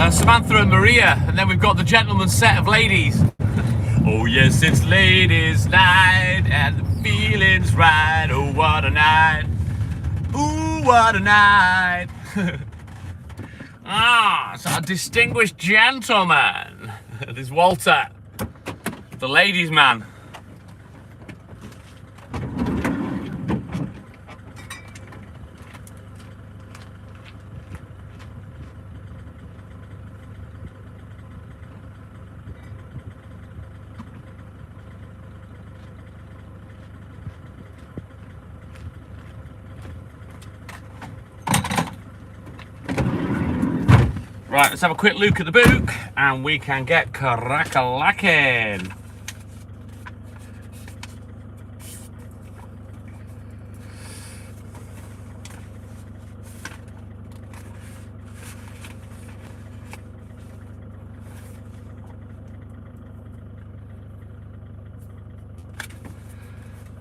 Samantha and Maria, and then we've got the gentleman's set of ladies. Oh yes, it's ladies' night, and the feeling's right. Oh, what a night. Ooh, what a night. It's a distinguished gentleman. There's Walter, the ladies' man. Right, let's have a quick look at the book and we can get crack-a-lacking.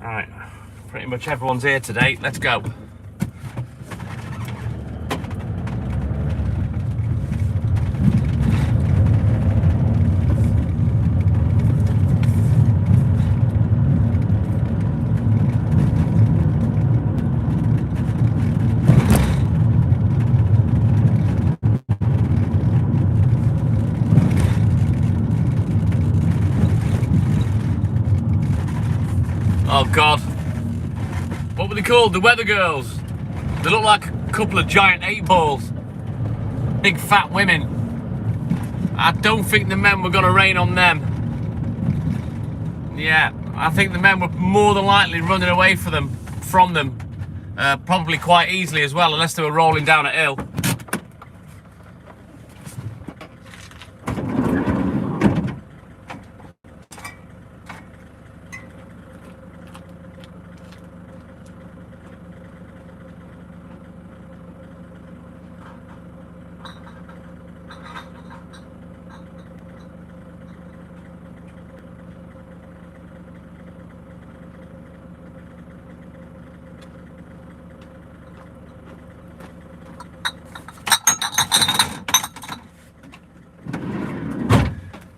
Right, pretty much everyone's here today. Let's go. Oh God, what were they called? The weather girls. They look like a couple of giant 8-balls. Big fat women. I don't think the men were going to rain on them. Yeah, I think the men were more than likely running away from them. Probably quite easily as well, unless they were rolling down a hill.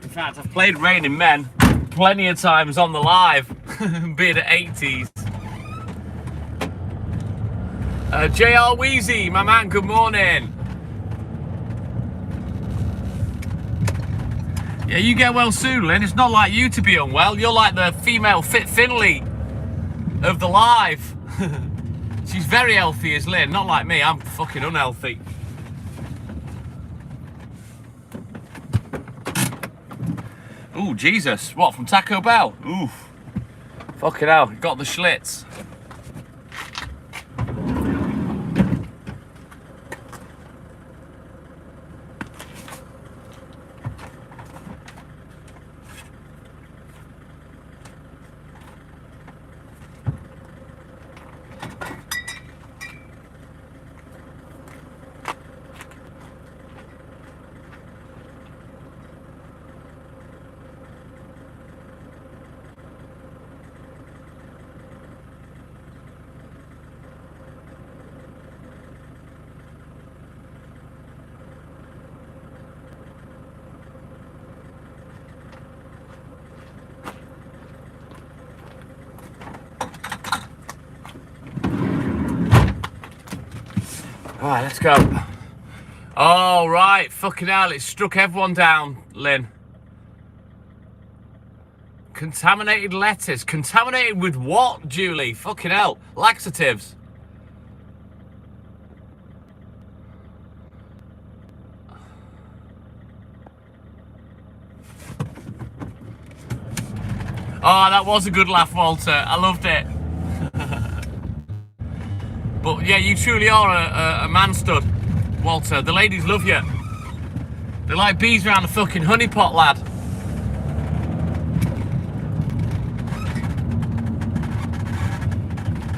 In fact, I've played Raining Men plenty of times on the live, being at 80s. JR Wheezy, my man, good morning. Yeah, you get well soon, Lynn. It's not like you to be unwell. You're like the female Fit Finley of the live. She's very healthy as Lynn, not like me. I'm fucking unhealthy. Ooh, Jesus. What, from Taco Bell? Oof. Fucking hell, got the Schlitz. Alright, let's go. Oh, right. Fucking hell, it struck everyone down, Lynn. Contaminated lettuce. Contaminated with what, Julie? Fucking hell. Laxatives. Oh, that was a good laugh, Walter. I loved it. But yeah, you truly are a man stud, Walter. The ladies love you. They're like bees around a fucking honeypot, lad.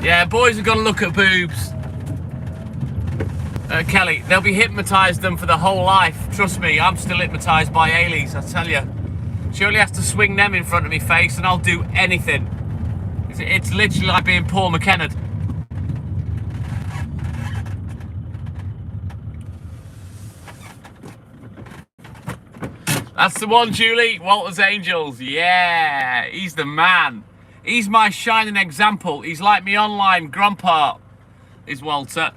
Yeah, boys are gonna look at boobs. Kelly, they'll be hypnotised them for their whole life. Trust me, I'm still hypnotised by Ailey's, I tell you. She only has to swing them in front of me face and I'll do anything. It's literally like being Paul McKenna. That's the one, Julie. Walter's Angels. Yeah, he's the man. He's my shining example. He's like me online grandpa, is Walter.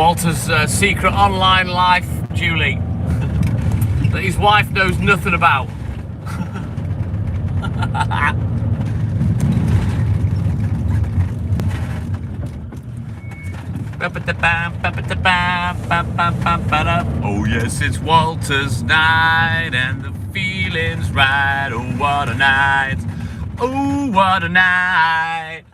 Walter's secret online life, Julie, that his wife knows nothing about. Oh yes, it's Walter's night and the feeling's right. Oh what a night, oh what a night.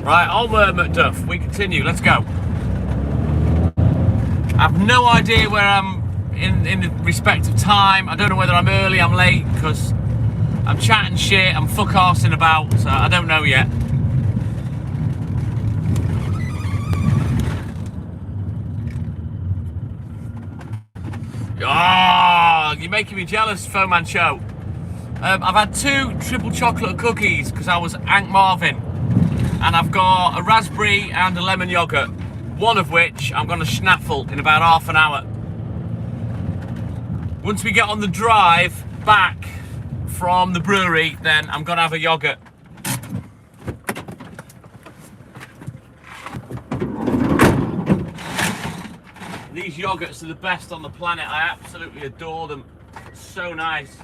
Right, onward Macduff, we continue, let's go. I've no idea where I'm in respect of time. I don't know whether I'm early, I'm late, because I'm chatting shit, I'm fuck-arsing about, so I don't know yet. Ah, you're making me jealous, Foeman Show. I've had 2 triple chocolate cookies because I was Aunt Marvin, and I've got a raspberry and a lemon yogurt, one of which I'm going to schnaffle in about half an hour. Once we get on the drive back from the brewery, then I'm going to have a yogurt. These yogurts are the best on the planet. I absolutely adore them. So nice.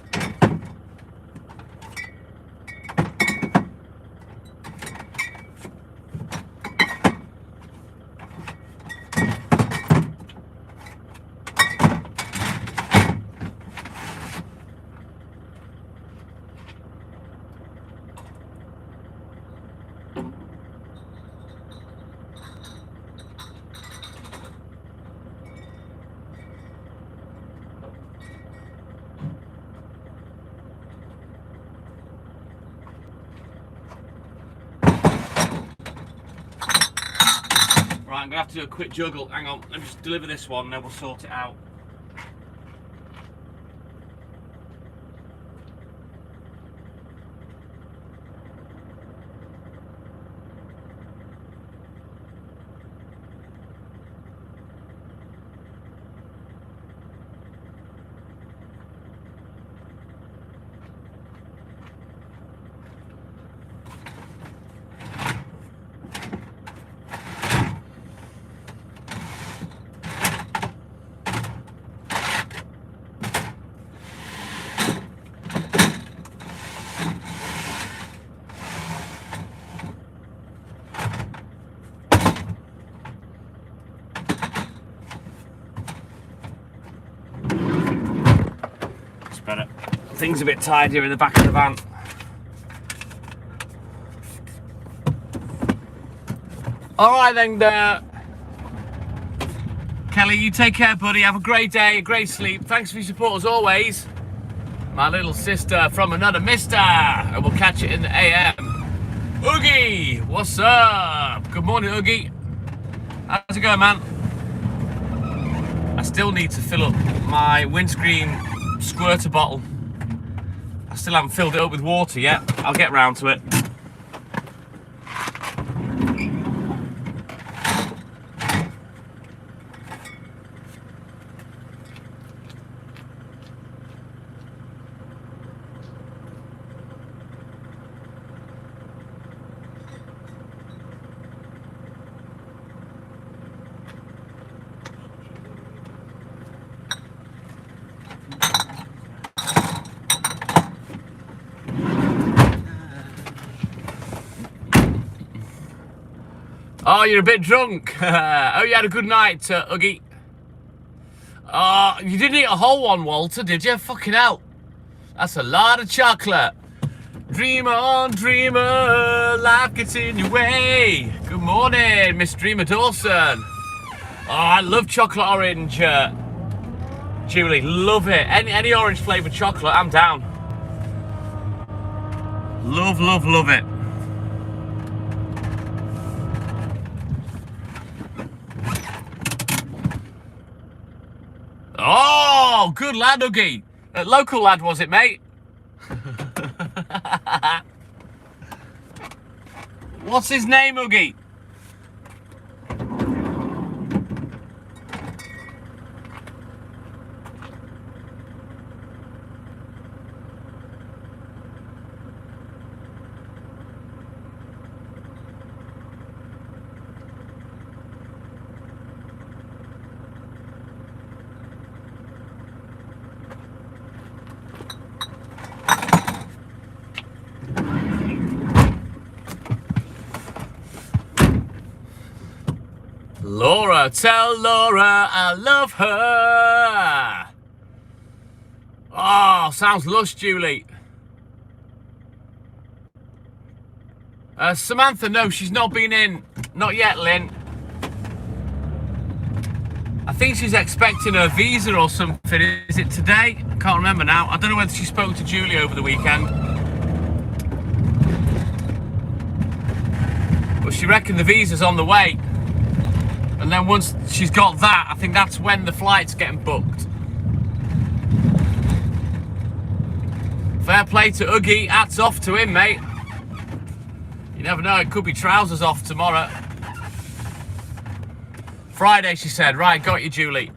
Right, I'm going to have to do a quick juggle. Hang on, let me just deliver this one and then we'll sort it out. Better. Things a bit tidier in the back of the van. Alright then, Kelly, you take care, buddy. Have a great day, a great sleep. Thanks for your support as always. My little sister from another mister. And we'll catch you in the AM. Oogie, what's up? Good morning, Oogie. How's it going, man? I still need to fill up my windscreen squirter bottle. I still haven't filled it up with water yet. I'll get round to it. Oh, you're a bit drunk. Oh, you had a good night, Uggy. You didn't eat a whole one, Walter, did you? Fucking hell. That's a lot of chocolate. Dream on, dreamer, life gets in your way. Good morning, Miss Dreamer Dawson. Oh, I love chocolate orange, Julie, love it. Any orange flavoured chocolate, I'm down. Love, love, love it. Oh, good lad, Huggy. Local lad, was it, mate? What's his name, Huggy? Laura, tell Laura I love her. Oh, sounds lush, Julie. Samantha, no, she's not been in. Not yet, Lynn. I think she's expecting her visa or something. Is it today? I can't remember now. I don't know whether she spoke to Julie over the weekend. But she reckoned the visa's on the way. And then once she's got that, I think that's when the flight's getting booked. Fair play to Huggy. Hats off to him, mate. You never know, it could be trousers off tomorrow. Friday, she said. Right, got you, Julie.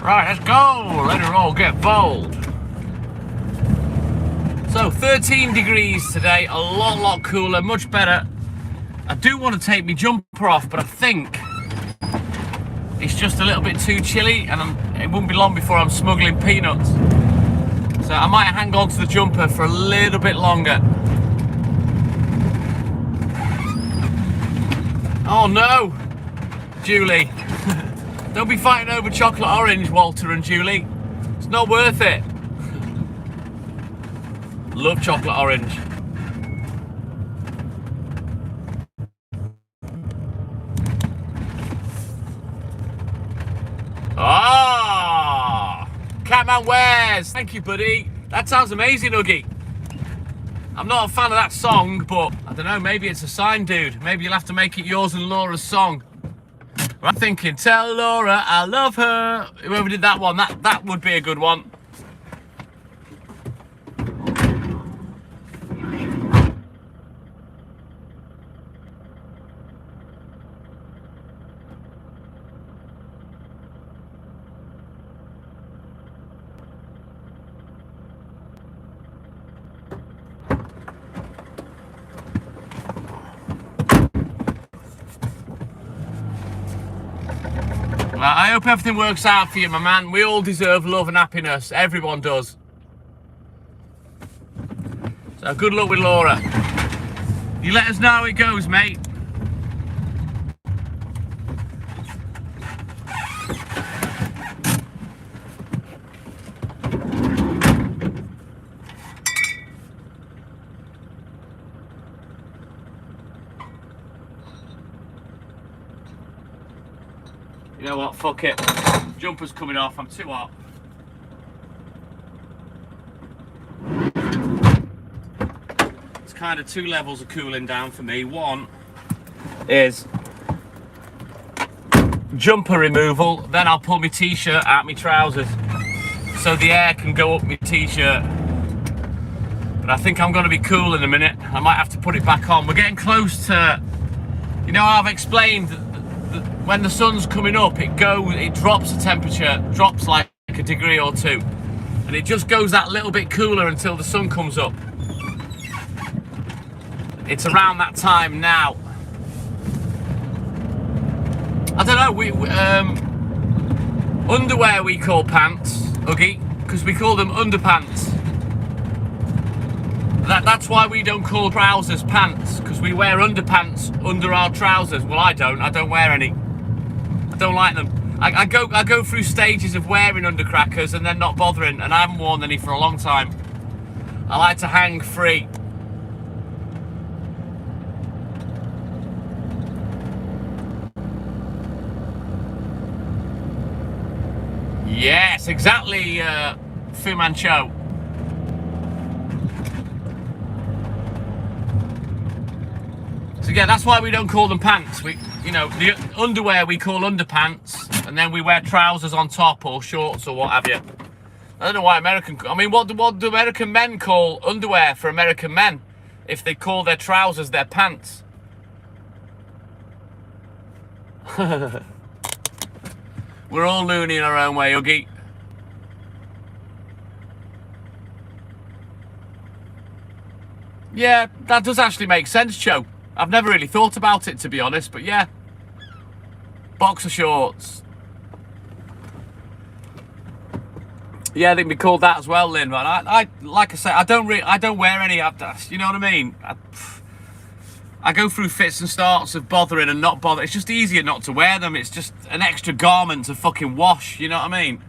Right, let's go. Let her all get bold. So 13 degrees today, a lot cooler, much better. I do want to take my jumper off, but I think it's just a little bit too chilly, and it won't be long before I'm smuggling peanuts. So I might hang on to the jumper for a little bit longer. Oh no, Julie. Don't be fighting over chocolate orange, Walter and Julie. It's not worth it. Love chocolate orange. Ah, Catman Wears. Thank you, buddy. That sounds amazing, Huggy. I'm not a fan of that song, but I don't know, maybe it's a sign, dude. Maybe you'll have to make it yours and Laura's song. I'm thinking, tell Laura I love her. Whoever did that one, that would be a good one. I hope everything works out for you, my man. We all deserve love and happiness. Everyone does. So good luck with Laura. You let us know how it goes, mate. You know what, fuck it. Jumper's coming off, I'm too hot. It's kind of two levels of cooling down for me. One is jumper removal, then I'll pull my t-shirt out my trousers so the air can go up my t-shirt. But I think I'm going to be cool in a minute. I might have to put it back on. We're getting close to, you know, I've explained when the sun's coming up, it drops the temperature, drops like a degree or two, and it just goes that little bit cooler until the sun comes up. It's around that time now. I don't know, underwear we call pants, Huggy, because we call them underpants. That's why we don't call trousers pants, because we wear underpants under our trousers. Well, I don't wear any. I don't like them. I go through stages of wearing undercrackers and then not bothering, and I haven't worn any for a long time. I like to hang free. Yes, exactly, Fu Manchu. So yeah, that's why we don't call them pants. We, you know, the underwear we call underpants, and then we wear trousers on top or shorts or what have you. I don't know why what do American men call underwear for American men if they call their trousers their pants? We're all loony in our own way, Huggy. Yeah, that does actually make sense, Joe. I've never really thought about it, to be honest, but yeah. Boxer shorts. Yeah, they can be called that as well, Lynn. But I like I say, I don't wear any. You know what I mean? I go through fits and starts of bothering and not bothering. It's just easier not to wear them. It's just an extra garment to fucking wash. You know what I mean?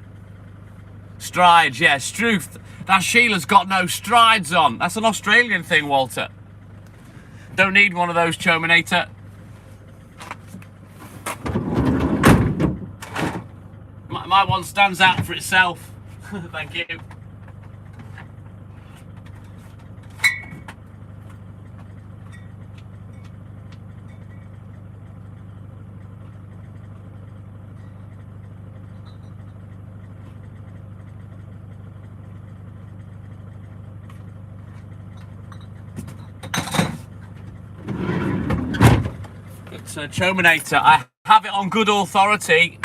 Strides, yeah, Struth. That Sheila's got no strides on. That's an Australian thing, Walter. Don't need one of those, Chominator. My one stands out for itself. Thank you. Chominator, I have it on good authority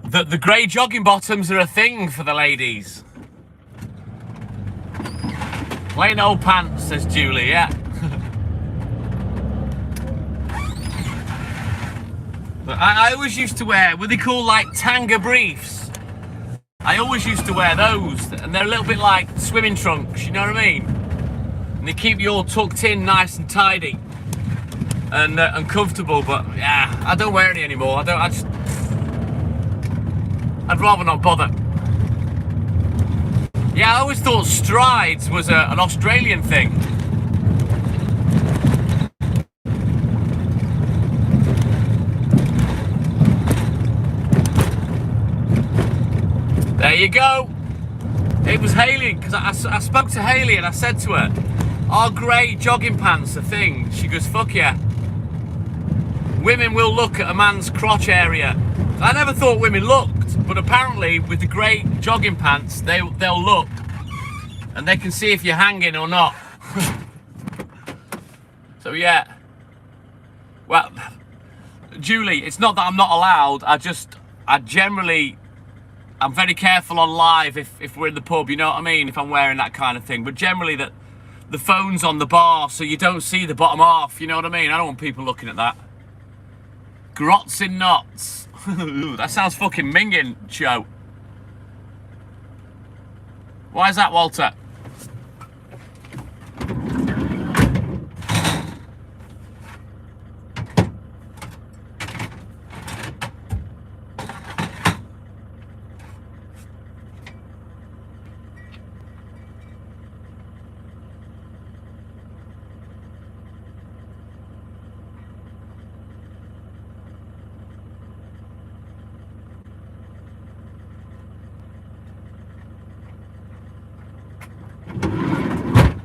that the grey jogging bottoms are a thing for the ladies. Plain old pants, says Julie, yeah. But I always used to wear, what they call like tanga briefs. I always used to wear those, and they're a little bit like swimming trunks, you know what I mean? And they keep you all tucked in nice and tidy. And comfortable, but yeah, I don't wear any anymore. I'd rather not bother. Yeah, I always thought strides was an Australian thing. There you go. It was Hayley, because I spoke to Hayley and I said to her, are grey jogging pants a thing? She goes, fuck yeah. Women will look at a man's crotch area. I never thought women looked, but apparently with the grey jogging pants, they'll look. And they can see if you're hanging or not. So yeah. Well, Julie, it's not that I'm not allowed, I'm very careful on live if we're in the pub, you know what I mean? If I'm wearing that kind of thing. But generally the phone's on the bar, so you don't see the bottom half, you know what I mean? I don't want people looking at that. Grots in knots. That sounds fucking minging, Joe. Why is that, Walter?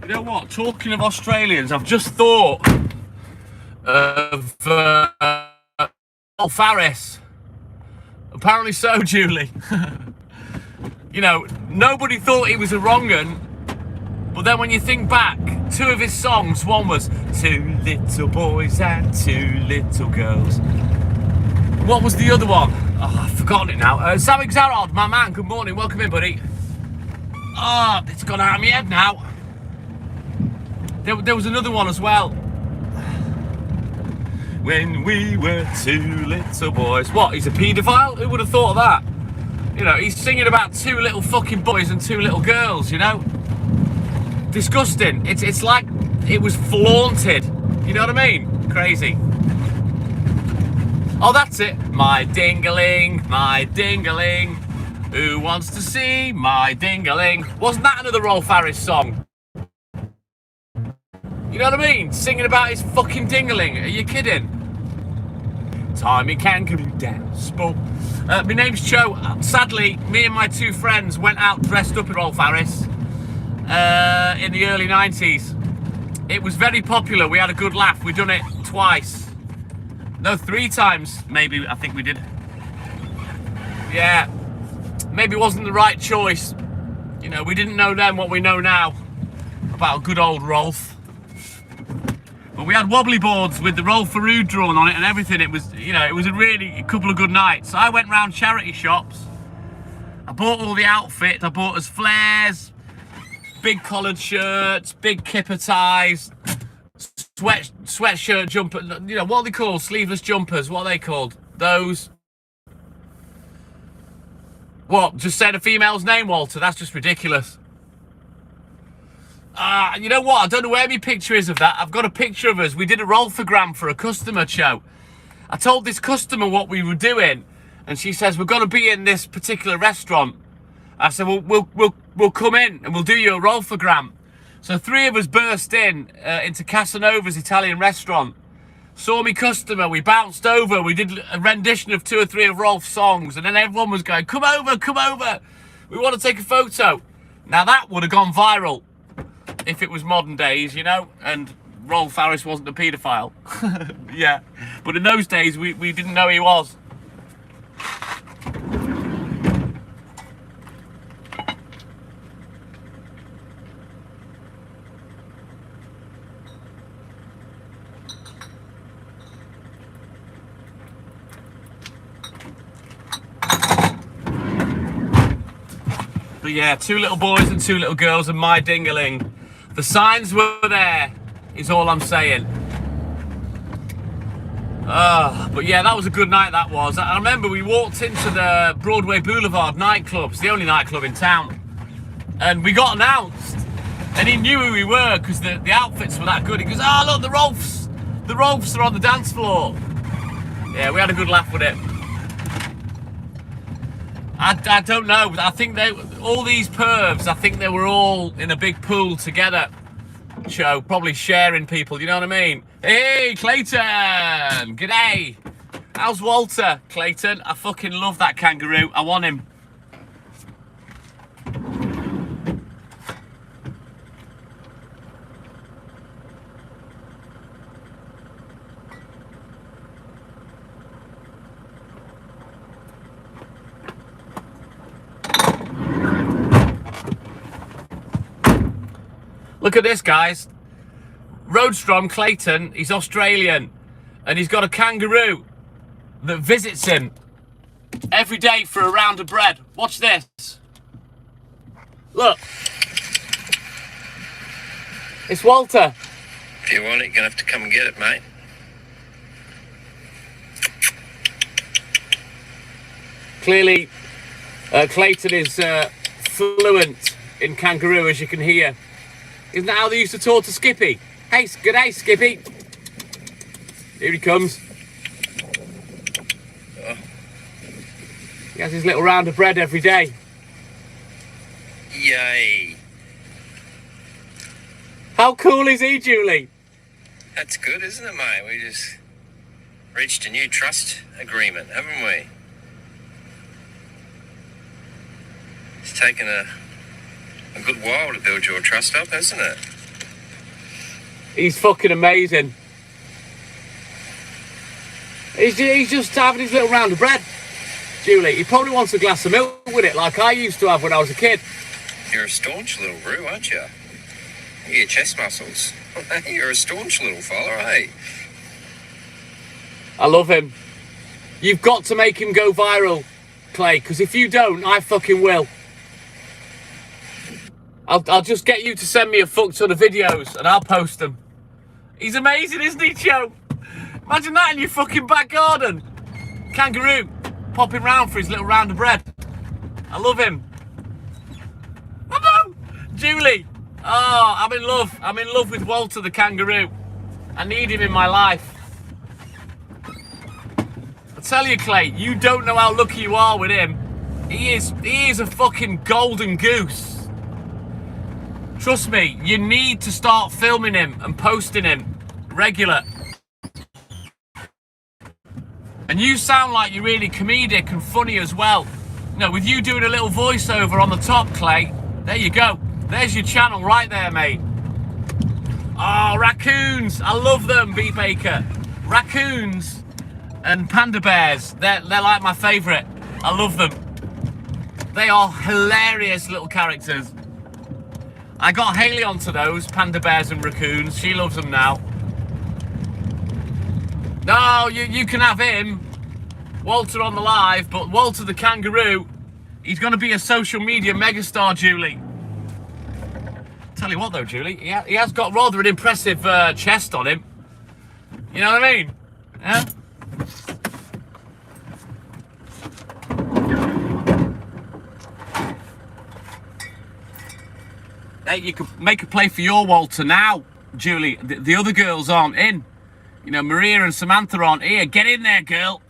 You know what? Talking of Australians, I've just thought of Paul Farris. Apparently so, Julie. You know, nobody thought he was a wrong un, but then when you think back, two of his songs, one was Two Little Boys and Two Little Girls. What was the other one? Oh, I've forgotten it now. Sammy Xarod, my man, good morning, welcome in, buddy. Oh, it's gone out of my head now. There was another one as well. When we were two little boys. What, he's a paedophile? Who would have thought of that? You know, he's singing about 2 little fucking boys and 2 little girls, you know? Disgusting. It's like it was flaunted. You know what I mean? Crazy. Oh, that's it. My ding-a-ling, my ding-a-ling. Who wants to see my ding-a-ling? Wasn't that another Rolf Harris song? You know what I mean? Singing about his fucking ding-a-ling. Are you kidding? Timey kangaroo dance. My name's Joe. Sadly, me and my 2 friends went out dressed up in Rolf Harris in the early 90s. It was very popular. We had a good laugh. We've done it twice. No, 3 times, maybe, I think we did. Yeah. Maybe it wasn't the right choice. You know, we didn't know then what we know now about good old Rolf. But we had wobbly boards with the Rolf Farood drawn on it and everything. It was, you know, it was a couple of good nights. I went round charity shops. I bought all the outfits. I bought us flares, big collared shirts, big kipper ties, sweatshirt jumper, you know, what are they called? Sleeveless jumpers, what are they called? Those. What, just said a female's name, Walter? That's just ridiculous. You know what? I don't know where my picture is of that. I've got a picture of us. We did a Rolfogram for a customer show. I told this customer what we were doing, and she says, we're going to be in this particular restaurant. I said, well, we'll come in and we'll do you a Rolfogram. So 3 of us burst into Casanova's Italian restaurant. Saw me customer, we bounced over, we did a rendition of 2 or 3 of Rolf's songs, and then everyone was going, come over, we want to take a photo. Now that would have gone viral if it was modern days, you know, and Rolf Harris wasn't a paedophile. Yeah, but in those days, we didn't know he was. But yeah, 2 little boys and 2 little girls and my ding-a-ling. The signs were there, is all I'm saying. But yeah, that was a good night, that was. I remember we walked into the Broadway Boulevard nightclub. It's the only nightclub in town. And we got announced. And he knew who we were because the outfits were that good. He goes, oh, look, the Rolfs are on the dance floor. Yeah, we had a good laugh with it. I don't know. I think all these pervs, I think they were all in a big pool together. Show, probably sharing people, you know what I mean? Hey, Clayton! G'day! How's Walter, Clayton? I fucking love that kangaroo. I want him. Look at this, guys. Roadstrom Clayton, he's Australian, and he's got a kangaroo that visits him every day for a round of bread. Watch this. Look. It's Walter. If you want it, you're going to have to come and get it, mate. Clearly, Clayton is fluent in kangaroo, as you can hear. Isn't that how they used to talk to Skippy? Hey, good day, Skippy. Here he comes. Oh. He has his little round of bread every day. Yay. How cool is he, Julie? That's good, isn't it, mate? We just reached a new trust agreement, haven't we? It's taken a good while to build your trust up, hasn't it? He's fucking amazing. He's just having his little round of bread, Julie. He probably wants a glass of milk with it, like I used to have when I was a kid. You're a staunch little brew, aren't you? Your chest muscles. You're a staunch little fella, eh? I love him. You've got to make him go viral, Clay, because if you don't, I fucking will. I'll just get you to send me a fuck ton of videos and I'll post them. He's amazing, isn't he, Joe? Imagine that in your fucking back garden. Kangaroo popping round for his little round of bread. I love him. Oh, no! Julie. Oh, I'm in love. I'm in love with Walter the kangaroo. I need him in my life. I tell you, Clay, you don't know how lucky you are with him. He is a fucking golden goose. Trust me, you need to start filming him and posting him regular. And you sound like you're really comedic and funny as well. You know, with you doing a little voiceover on the top, Clay, there you go. There's your channel right there, mate. Oh, raccoons. I love them, B Baker. Raccoons and panda bears. They're like my favourite. I love them. They are hilarious little characters. I got Haley onto those, panda bears and raccoons. She loves them now. No, you can have him. Walter on the live, but Walter the kangaroo, he's going to be a social media megastar, Julie. Tell you what though, Julie, he has got rather an impressive chest on him. You know what I mean? Yeah? Hey, you can make a play for your Walter now, Julie. The other girls aren't in. You know, Maria and Samantha aren't here. Get in there, girl.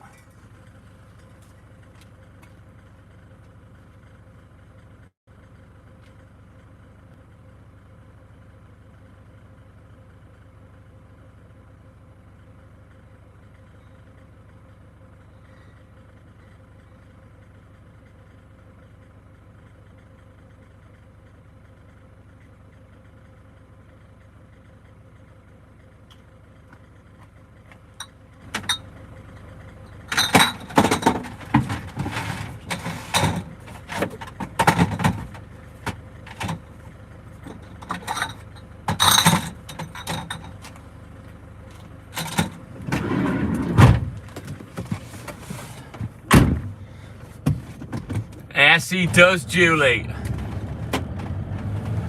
Yes, he does, Julie.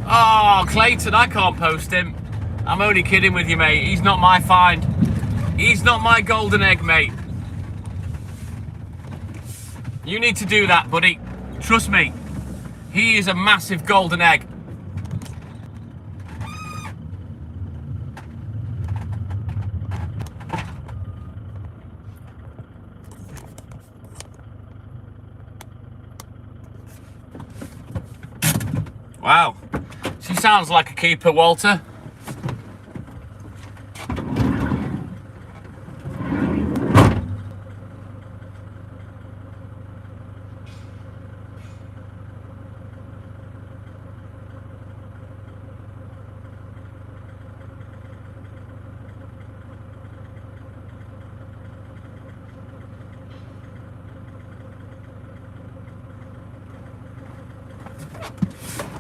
Oh, Clayton, I can't post him. I'm only kidding with you, mate. He's not my find. He's not my golden egg, mate. You need to do that, buddy. Trust me. He is a massive golden egg. Wow, she sounds like a keeper, Walter.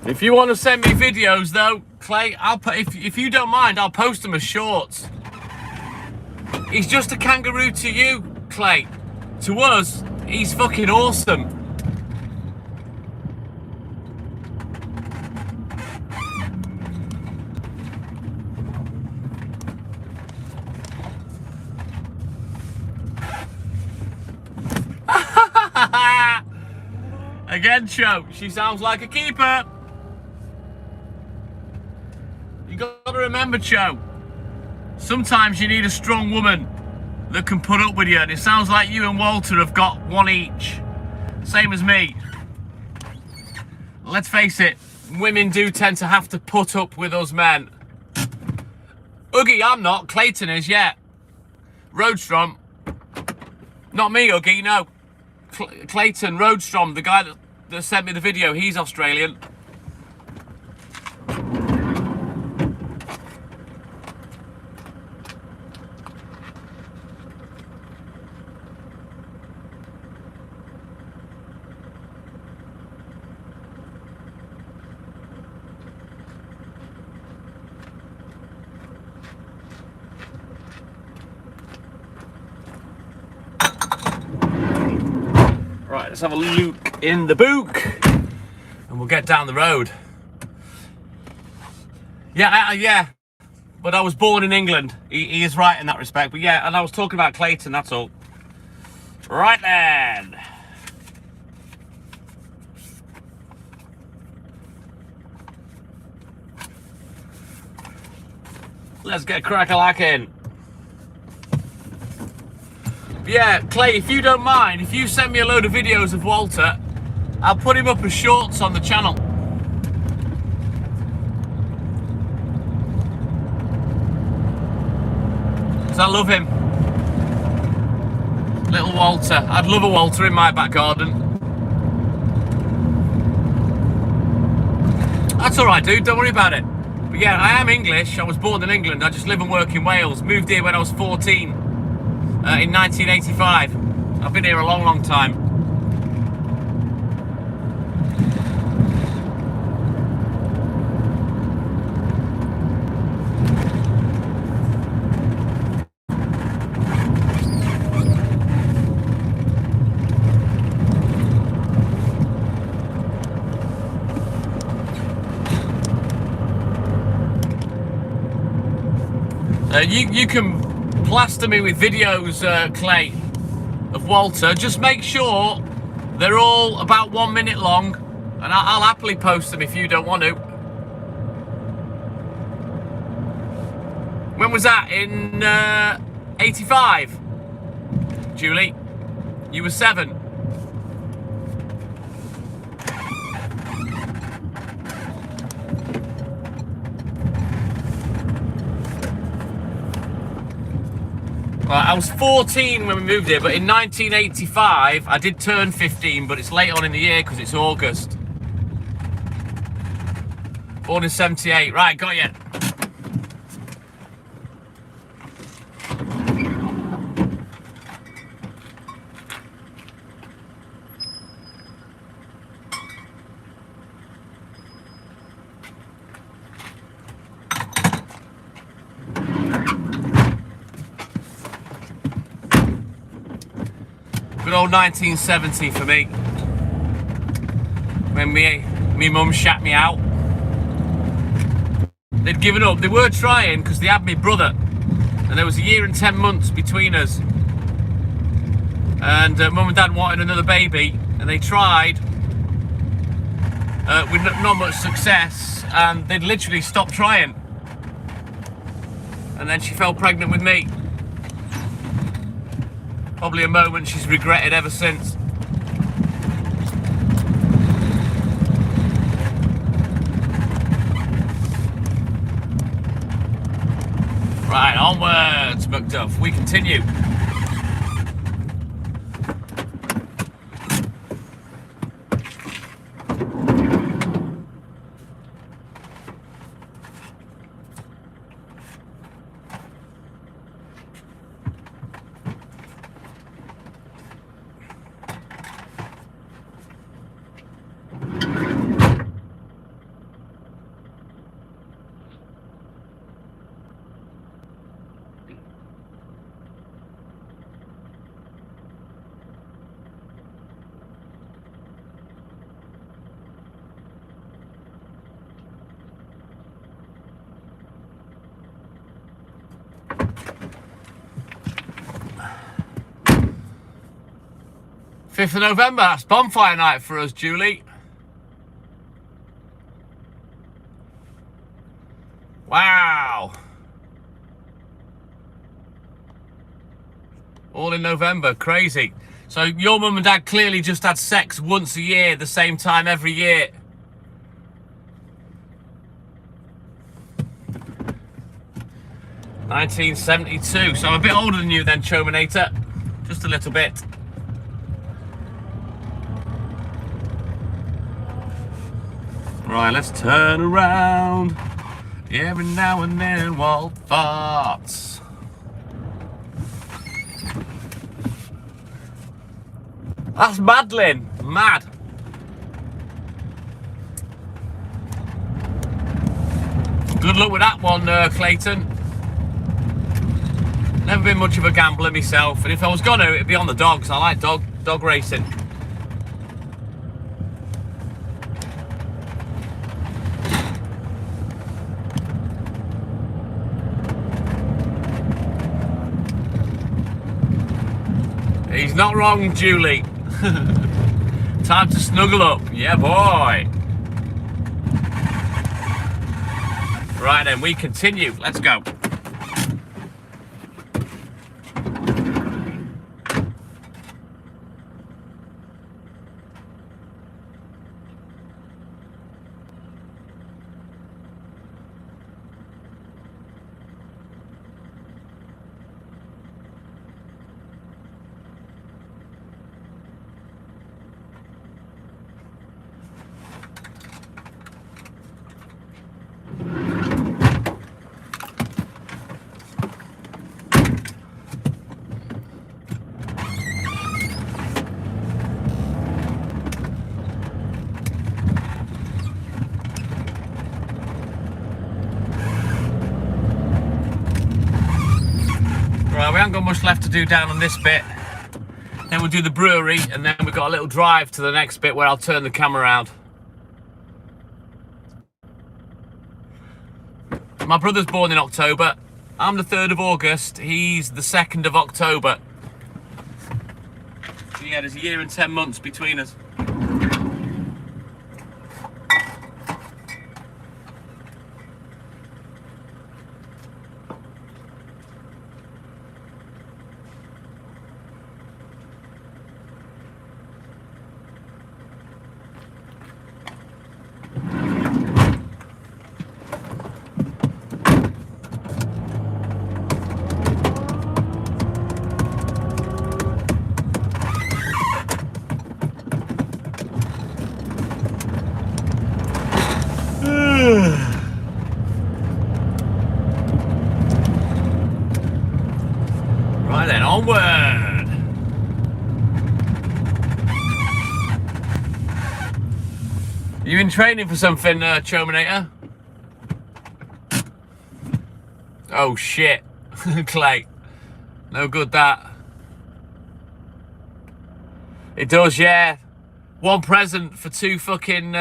If you want to send me videos, though, Clay, I'll put. If you don't mind, I'll post them as shorts. He's just a kangaroo to you, Clay. To us, he's fucking awesome. Again, Cho, she sounds like a keeper. You got to remember, Cho, sometimes you need a strong woman that can put up with you, and it sounds like you and Walter have got one each. Same as me. Let's face it, women do tend to have to put up with us men. Oogie, I'm not. Clayton is, yeah. Roadstrom. Not me, Oogie, no. Clayton Roadstrom, the guy that sent me the video, he's Australian. Right, let's have a look in the book and we'll get down the road. Yeah, but I was born in England. He is right in that respect. But yeah, and I was talking about Clayton, that's all. Right then. Let's get crack-a-lacking. Yeah, Clay, if you don't mind, if you send me a load of videos of Walter, I'll put him up as shorts on the channel. Because I love him. Little Walter. I'd love a Walter in my back garden. That's alright, dude, don't worry about it. But yeah, I am English. I was born in England. I just live and work in Wales. Moved here when I was 14 in 1985. I've been here a long, long time. You can plaster me with videos, Clay, of Walter. Just make sure they're all about 1 minute long, and I'll happily post them if you don't want to. When was that? In 85? Julie, you were 7. Right, I was 14 when we moved here, but in 1985, I did turn 15, but it's late on in the year because it's August. Born in 78. Right, got you. Good old 1970 for me. When me mum shat me out. They'd given up. They were trying because they had me brother. And there was a year and 10 months between us. And mum and dad wanted another baby. And they tried with not much success. And they'd literally stopped trying. And then she fell pregnant with me. Probably a moment she's regretted ever since. Right, onwards, Macduff. We continue. Fifth of November, that's bonfire night for us, Julie. Wow. All in November, crazy. So your mum and dad clearly just had sex once a year, the same time every year. (1972), so I'm a bit older than you then, Chominator. Just a little bit. Right, let's turn around. Every now and then, Walt farts. That's Madeline. Mad. Good luck with that one, Clayton. Never been much of a gambler myself, and if I was gonna, it'd be on the dogs. I like dog racing. He's not wrong, Julie. Time to snuggle up. Yeah, boy. Right then, we continue. Let's go. left to do down on this bit. Then we'll do the brewery, and then we've got a little drive to the next bit where I'll turn the camera around. My brother's born in October. I'm the 3rd of August. He's the 2nd of October. So yeah, there's a year and 10 months between us. Right then, onward! You in training for something, Chominator? Oh shit, Clay. No good that. It does, yeah. One present for 2 fucking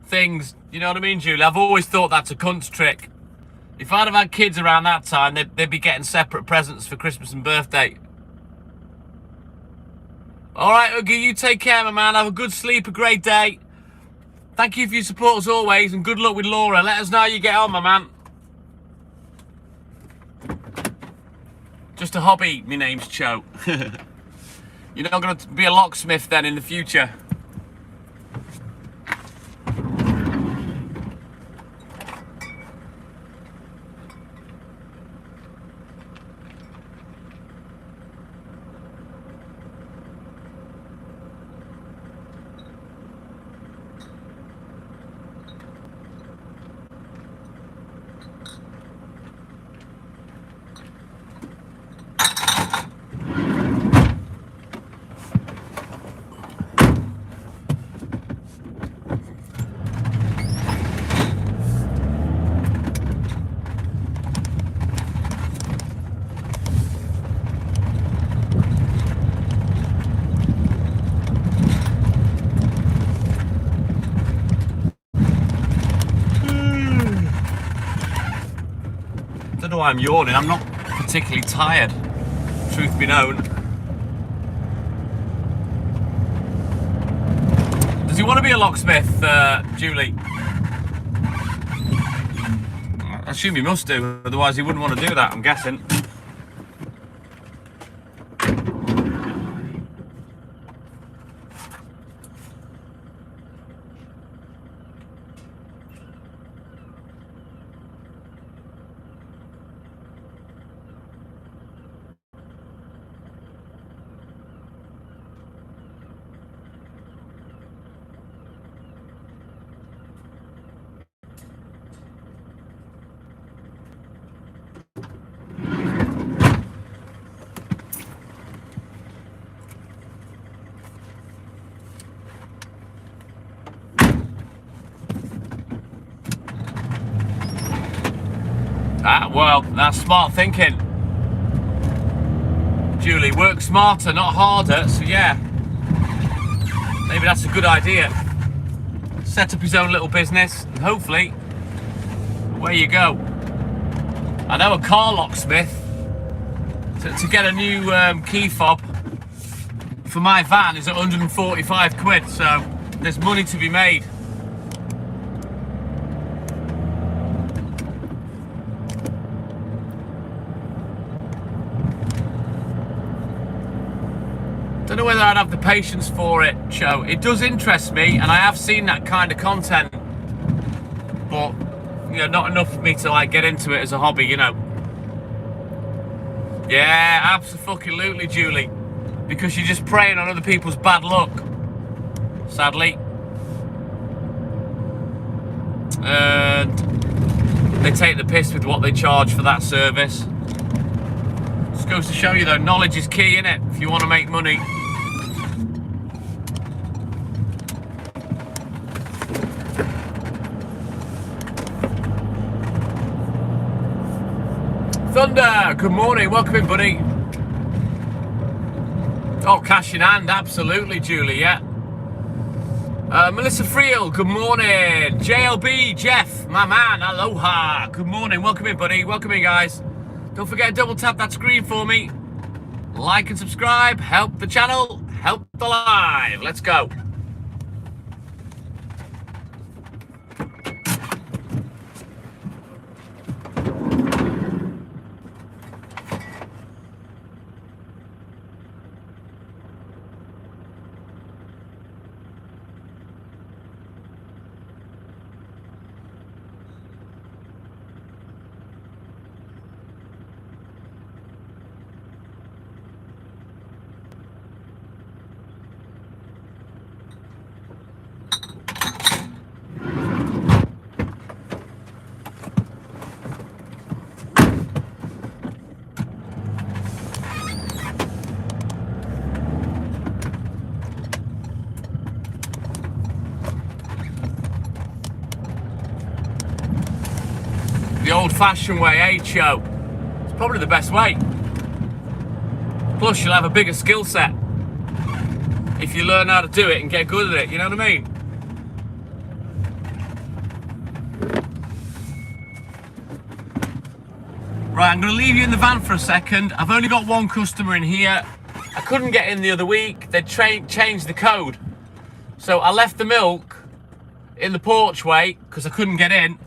things. You know what I mean, Julie? I've always thought that's a cunt's trick. If I'd have had kids around that time, they'd be getting separate presents for Christmas and birthday. All right, Oogie, you take care, my man. Have a good sleep, a great day. Thank you for your support as always, and good luck with Laura. Let us know how you get on, my man. Just a hobby, my name's Cho. You're not going to be a locksmith then in the future. I don't know why I'm yawning. I'm not particularly tired, truth be known. Does he want to be a locksmith, Julie? I assume he must do, otherwise he wouldn't want to do that, I'm guessing. Ah, well, that's smart thinking. Julie, work smarter, not harder, so yeah. Maybe that's a good idea. Set up his own little business, and hopefully, away you go. I know a car locksmith. To get a new key fob for my van is 145 quid, so there's money to be made. Don't know whether I'd have the patience for it, Cho. It does interest me, and I have seen that kind of content, but you know, not enough for me to like get into it as a hobby, you know. Yeah, absolutely, Julie, because you're just preying on other people's bad luck, sadly. And they take the piss with what they charge for that service. Just goes to show you, though, knowledge is key, innit? If you want to make money. Thunder, good morning. Welcome in, buddy. Oh, cash in hand, absolutely, Julie, yeah. Melissa Friel, good morning. JLB, Jeff, my man, aloha. Good morning, welcome in, buddy. Welcome in, guys. Don't forget to double tap that screen for me. Like and subscribe, help the channel, help the live. Let's go. The old-fashioned way, eh, Cho? It's probably the best way. Plus, you'll have a bigger skill set if you learn how to do it and get good at it, you know what I mean? Right, I'm going to leave you in the van for a second. I've only got one customer in here. I couldn't get in the other week. They changed the code. So I left the milk in the porchway because I couldn't get in.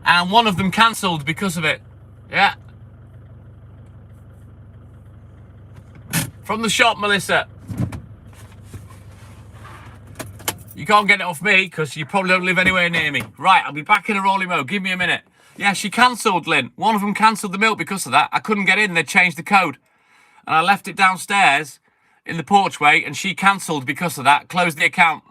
And one of them cancelled because of it. Yeah. From the shop, Melissa. You can't get it off me because you probably don't live anywhere near me. Right, I'll be back in a rolling mode. Give me a minute. Yeah, she cancelled, Lynn. One of them cancelled the milk because of that. I couldn't get in. They changed the code. And I left it downstairs in the porchway and she cancelled because of that. Closed the account.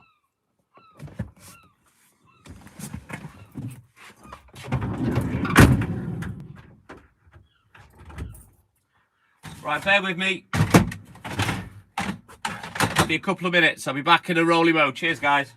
Right, bear with me. Be a couple of minutes. I'll be back in a rolling mode. Cheers, guys.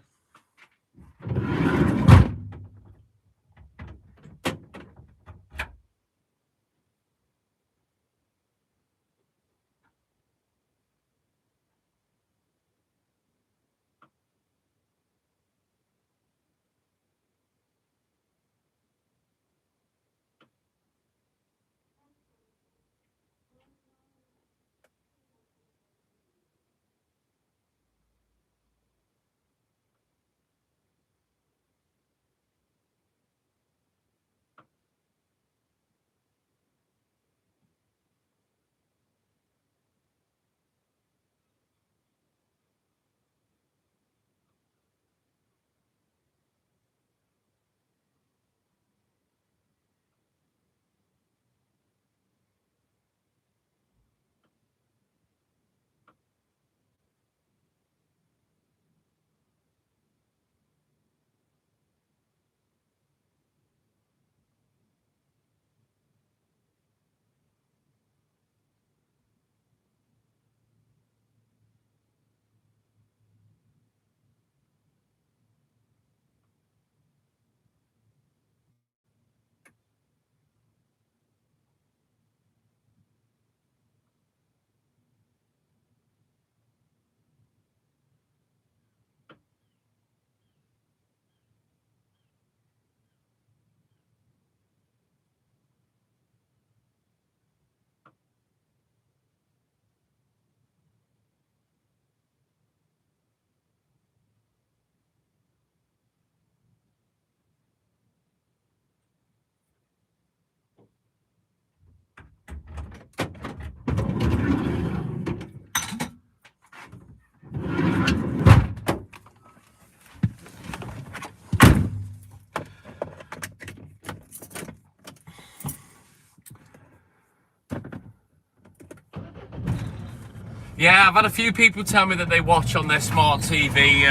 Yeah, I've had a few people tell me that they watch on their smart TV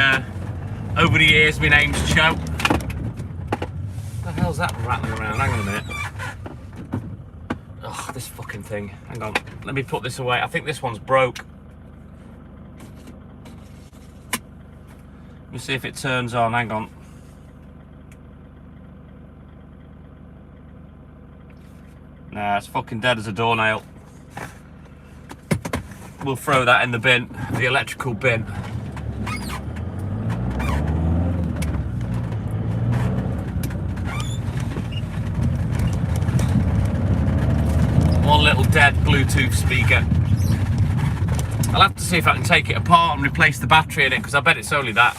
over the years. My name's Cho. What the hell's that rattling around? Hang on a minute. Oh, this fucking thing. Hang on. Let me put this away. I think this one's broke. Let me see if it turns on. Hang on. Nah, it's fucking dead as a doornail. We'll throw that in the bin, the electrical bin. One little dead Bluetooth speaker. I'll have to see if I can take it apart and replace the battery in it, because I bet it's only that.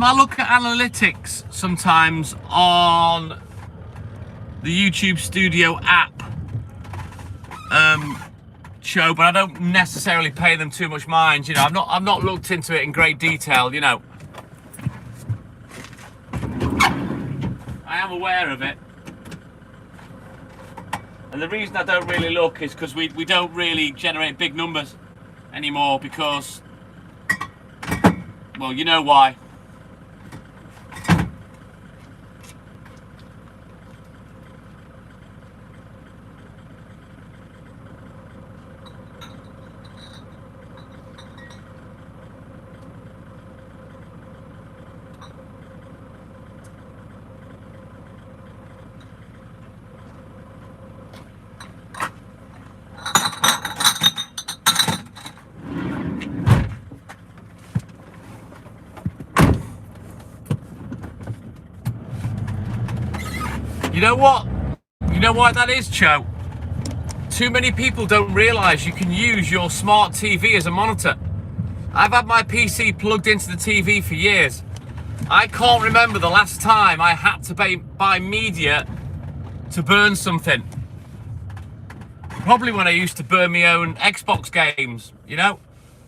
I look at analytics sometimes on the YouTube Studio app show, but I don't necessarily pay them too much mind. You know, I've not looked into it in great detail. You know, I am aware of it, and the reason I don't really look is because we don't really generate big numbers anymore, because, well, you know why. You know what? You know why that is, Cho? Too many people don't realise you can use your smart TV as a monitor. I've had my PC plugged into the TV for years. I can't remember the last time I had to buy media to burn something. Probably when I used to burn my own Xbox games, you know?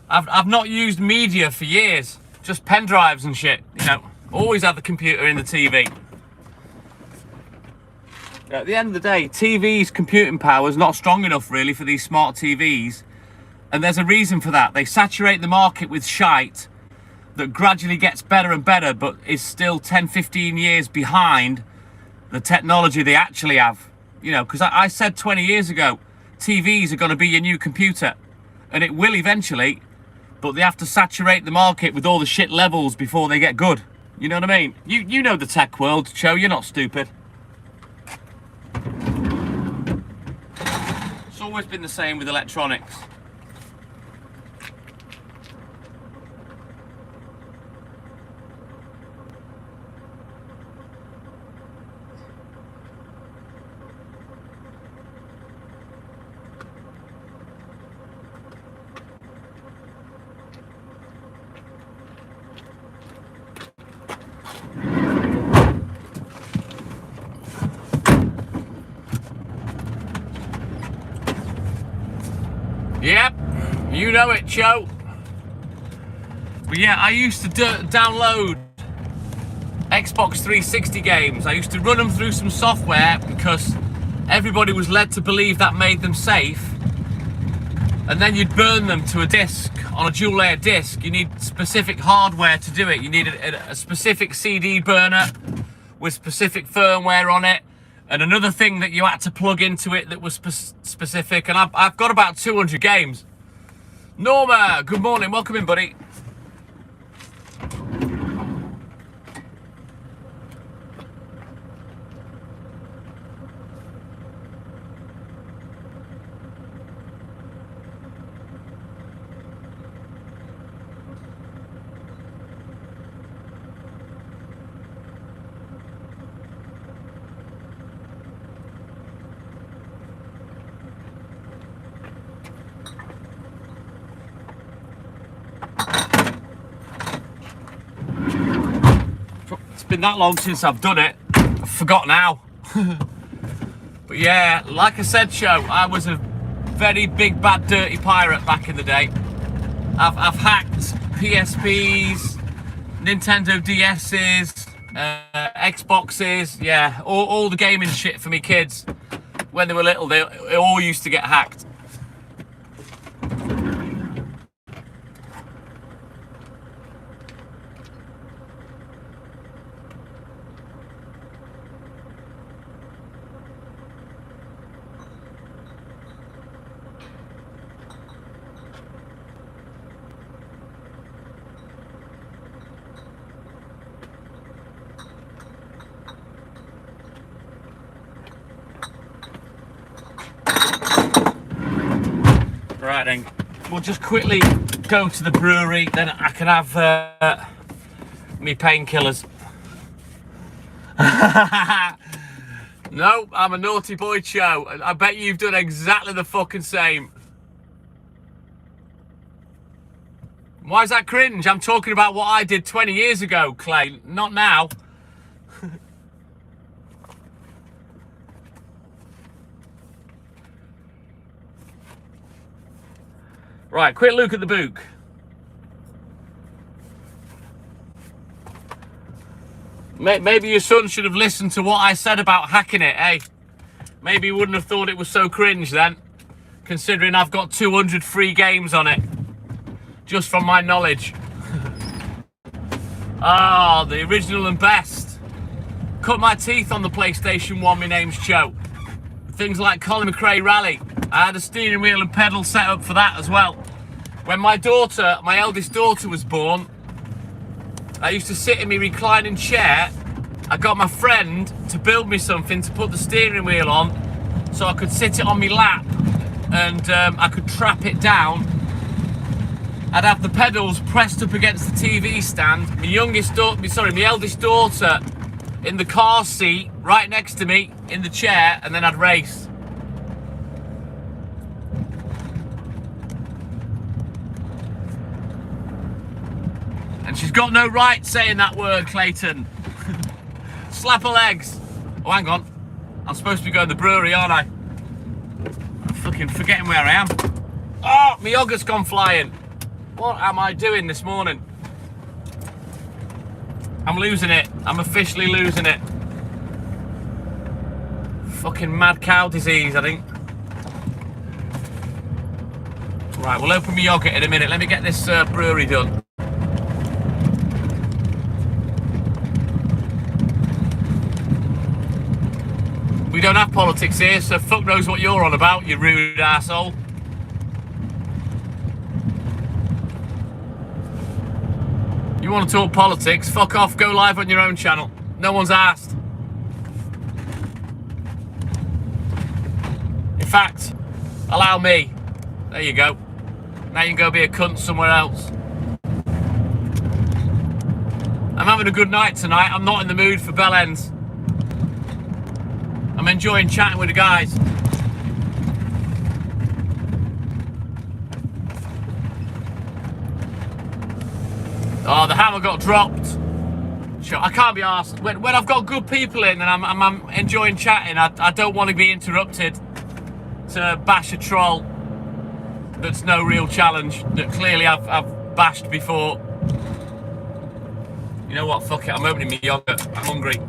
I've not used media for years. Just pen drives and shit, you know? Always had the computer in the TV. At the end of the day, TV's computing power is not strong enough really for these smart TVs, and there's a reason for that. They saturate the market with shite that gradually gets better and better, but is still 10-15 years behind the technology they actually have. You know, because I said 20 years ago, TVs are going to be your new computer, and it will eventually, but they have to saturate the market with all the shit levels before they get good. You know what I mean? You know the tech world, Cho, you're not stupid. It's always been the same with electronics. Yep, you know it, Cho. But yeah, I used to download Xbox 360 games. I used to run them through some software because everybody was led to believe that made them safe. And then you'd burn them to a disc, on a dual layer disc. You need specific hardware to do it. You need a specific CD burner with specific firmware on it. And another thing that you had to plug into it that was specific. And I've got about 200 games. Norma, good morning. Welcome in, buddy. It's been that long since I've done it. I forgot now. But yeah, like I said, Cho, I was a very big, bad, dirty pirate back in the day. I've hacked PSPs, Nintendo DS's, Xboxes, yeah, all the gaming shit for me kids. When they were little, they all used to get hacked. Right then, we'll just quickly go to the brewery, then I can have me painkillers. No, I'm a naughty boy, Cho. I bet you've done exactly the fucking same. Why is that cringe? I'm talking about what I did 20 years ago, Clay, not now. Right, quick look at the book. Maybe your son should have listened to what I said about hacking it, eh? Maybe he wouldn't have thought it was so cringe then, considering I've got 200 free games on it, just from my knowledge. Ah, the original and best. Cut my teeth on the PlayStation 1, my name's Joe. Things like Colin McRae Rally. I had a steering wheel and pedal set up for that as well. When my eldest daughter was born, I used to sit in my reclining chair. I got my friend to build me something to put the steering wheel on so I could sit it on my lap and I could trap it down. I'd have the pedals pressed up against the TV stand. My eldest daughter in the car seat right next to me in the chair, and then I'd race. And she's got no right saying that word, Clayton. Slap her legs. Oh, hang on. I'm supposed to be going to the brewery, aren't I? I'm fucking forgetting where I am. Oh, my yogurt's gone flying. What am I doing this morning? I'm losing it. I'm officially losing it. Fucking mad cow disease, I think. Right, we'll open my yogurt in a minute. Let me get this brewery done. We don't have politics here, so fuck knows what you're on about, you rude arsehole. You want to talk politics? Fuck off, go live on your own channel. No one's asked. In fact, allow me. There you go. Now you can go be a cunt somewhere else. I'm having a good night tonight. I'm not in the mood for bell ends. I'm enjoying chatting with the guys. Oh, the hammer got dropped. Sure, I can't be asked. When I've got good people in and I'm enjoying chatting, I don't want to be interrupted to bash a troll that's no real challenge, that clearly I've bashed before. You know what, fuck it, I'm opening my yogurt. I'm hungry.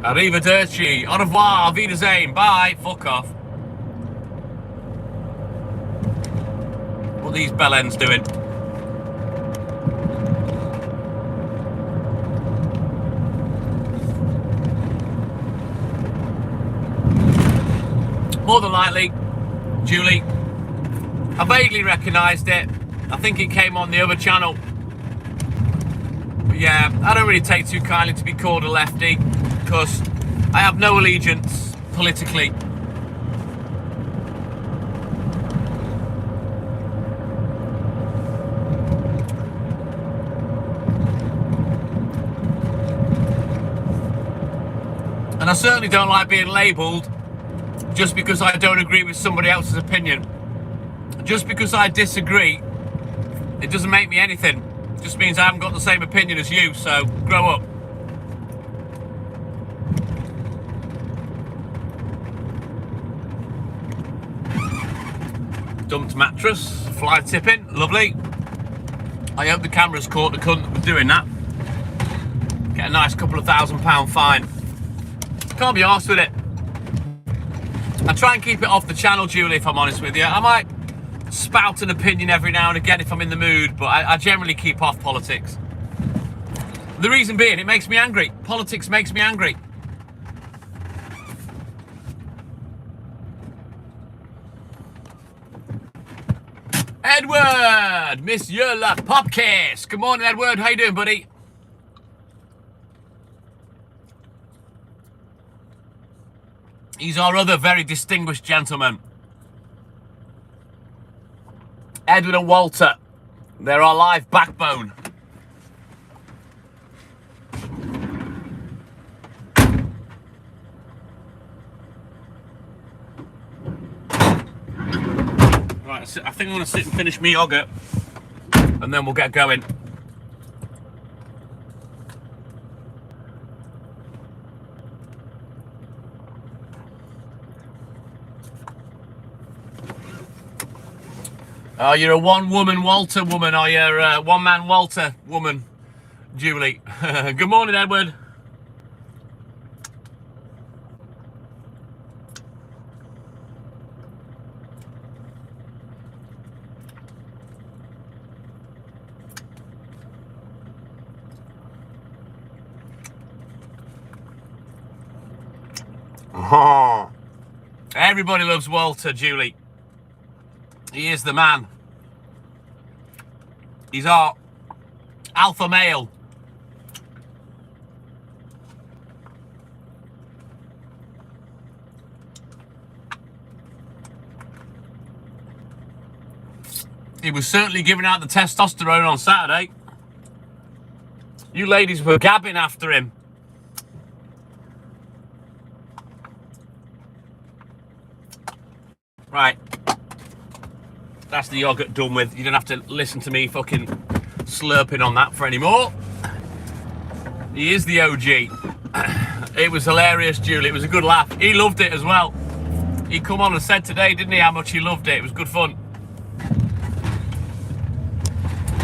Arrivederci, au revoir, auf Wiedersehen, bye, fuck off. What are these bell ends doing? More than likely, Julie. I vaguely recognised it. I think it came on the other channel. But yeah, I don't really take too kindly to be called a lefty, because I have no allegiance politically. And I certainly don't like being labelled just because I don't agree with somebody else's opinion. Just because I disagree, it doesn't make me anything. It just means I haven't got the same opinion as you, so grow up. Dumped mattress, fly tipping, lovely. I hope the cameras caught the cunt that was doing that. Get a nice couple of £1,000 fine. Can't be arsed with it. I try and keep it off the channel, Julie, if I'm honest with you. I might spout an opinion every now and again if I'm in the mood, but I generally keep off politics. The reason being, it makes me angry. Politics makes me angry. Edward, Monsieur La Popcase. Good morning, Edward. How you doing, buddy? He's our other very distinguished gentleman. Edward and Walter. They're our live backbone. Right, I think I'm going to sit and finish my yogurt, and then we'll get going. Oh, you're a one-woman Walter woman, or you're a one-man Walter woman, Julie. Good morning, Edward. Oh. Everybody loves Walter, Julie. He is the man. He's our alpha male. He was certainly giving out the testosterone on Saturday. You ladies were gabbing after him. Right. That's the yogurt done with. You don't have to listen to me fucking slurping on that for any more. He is the OG. It was hilarious, Julie. It was a good laugh. He loved it as well. He come on and said today, didn't he, how much he loved it. It was good fun.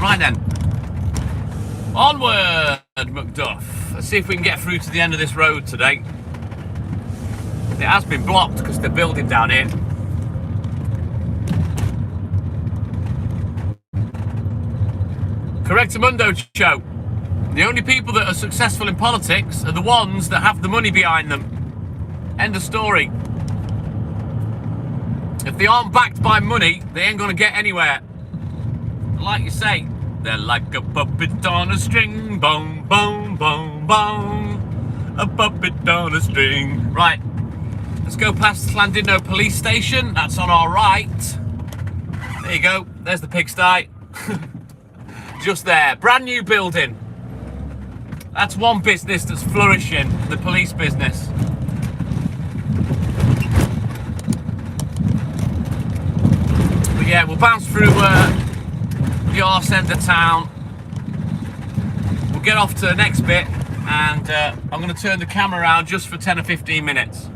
Right then. Onward, Macduff. Let's see if we can get through to the end of this road today. It has been blocked because they're building down here. Correctamundo show. The only people that are successful in politics are the ones that have the money behind them. End of story. If they aren't backed by money, they ain't gonna get anywhere. Like you say, they're like a puppet on a string. Boom, boom, boom, boom. A puppet on a string. Right. Let's go past Llandudno police station. That's on our right. There you go. There's the pigsty. Just there. Brand new building. That's one business that's flourishing, the police business. But yeah, we'll bounce through the arse end of town. We'll get off to the next bit, and I'm going to turn the camera around just for 10 or 15 minutes.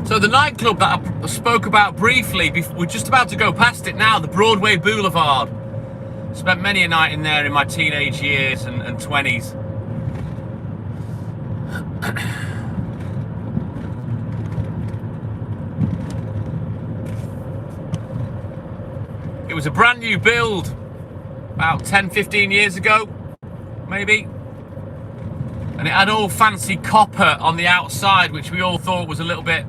So the nightclub that I spoke about briefly, we're just about to go past it now, the Broadway Boulevard. Spent many a night in there in my teenage years and 20s. It was a brand new build about 10, 15 years ago, maybe. And it had all fancy copper on the outside, which we all thought was a little bit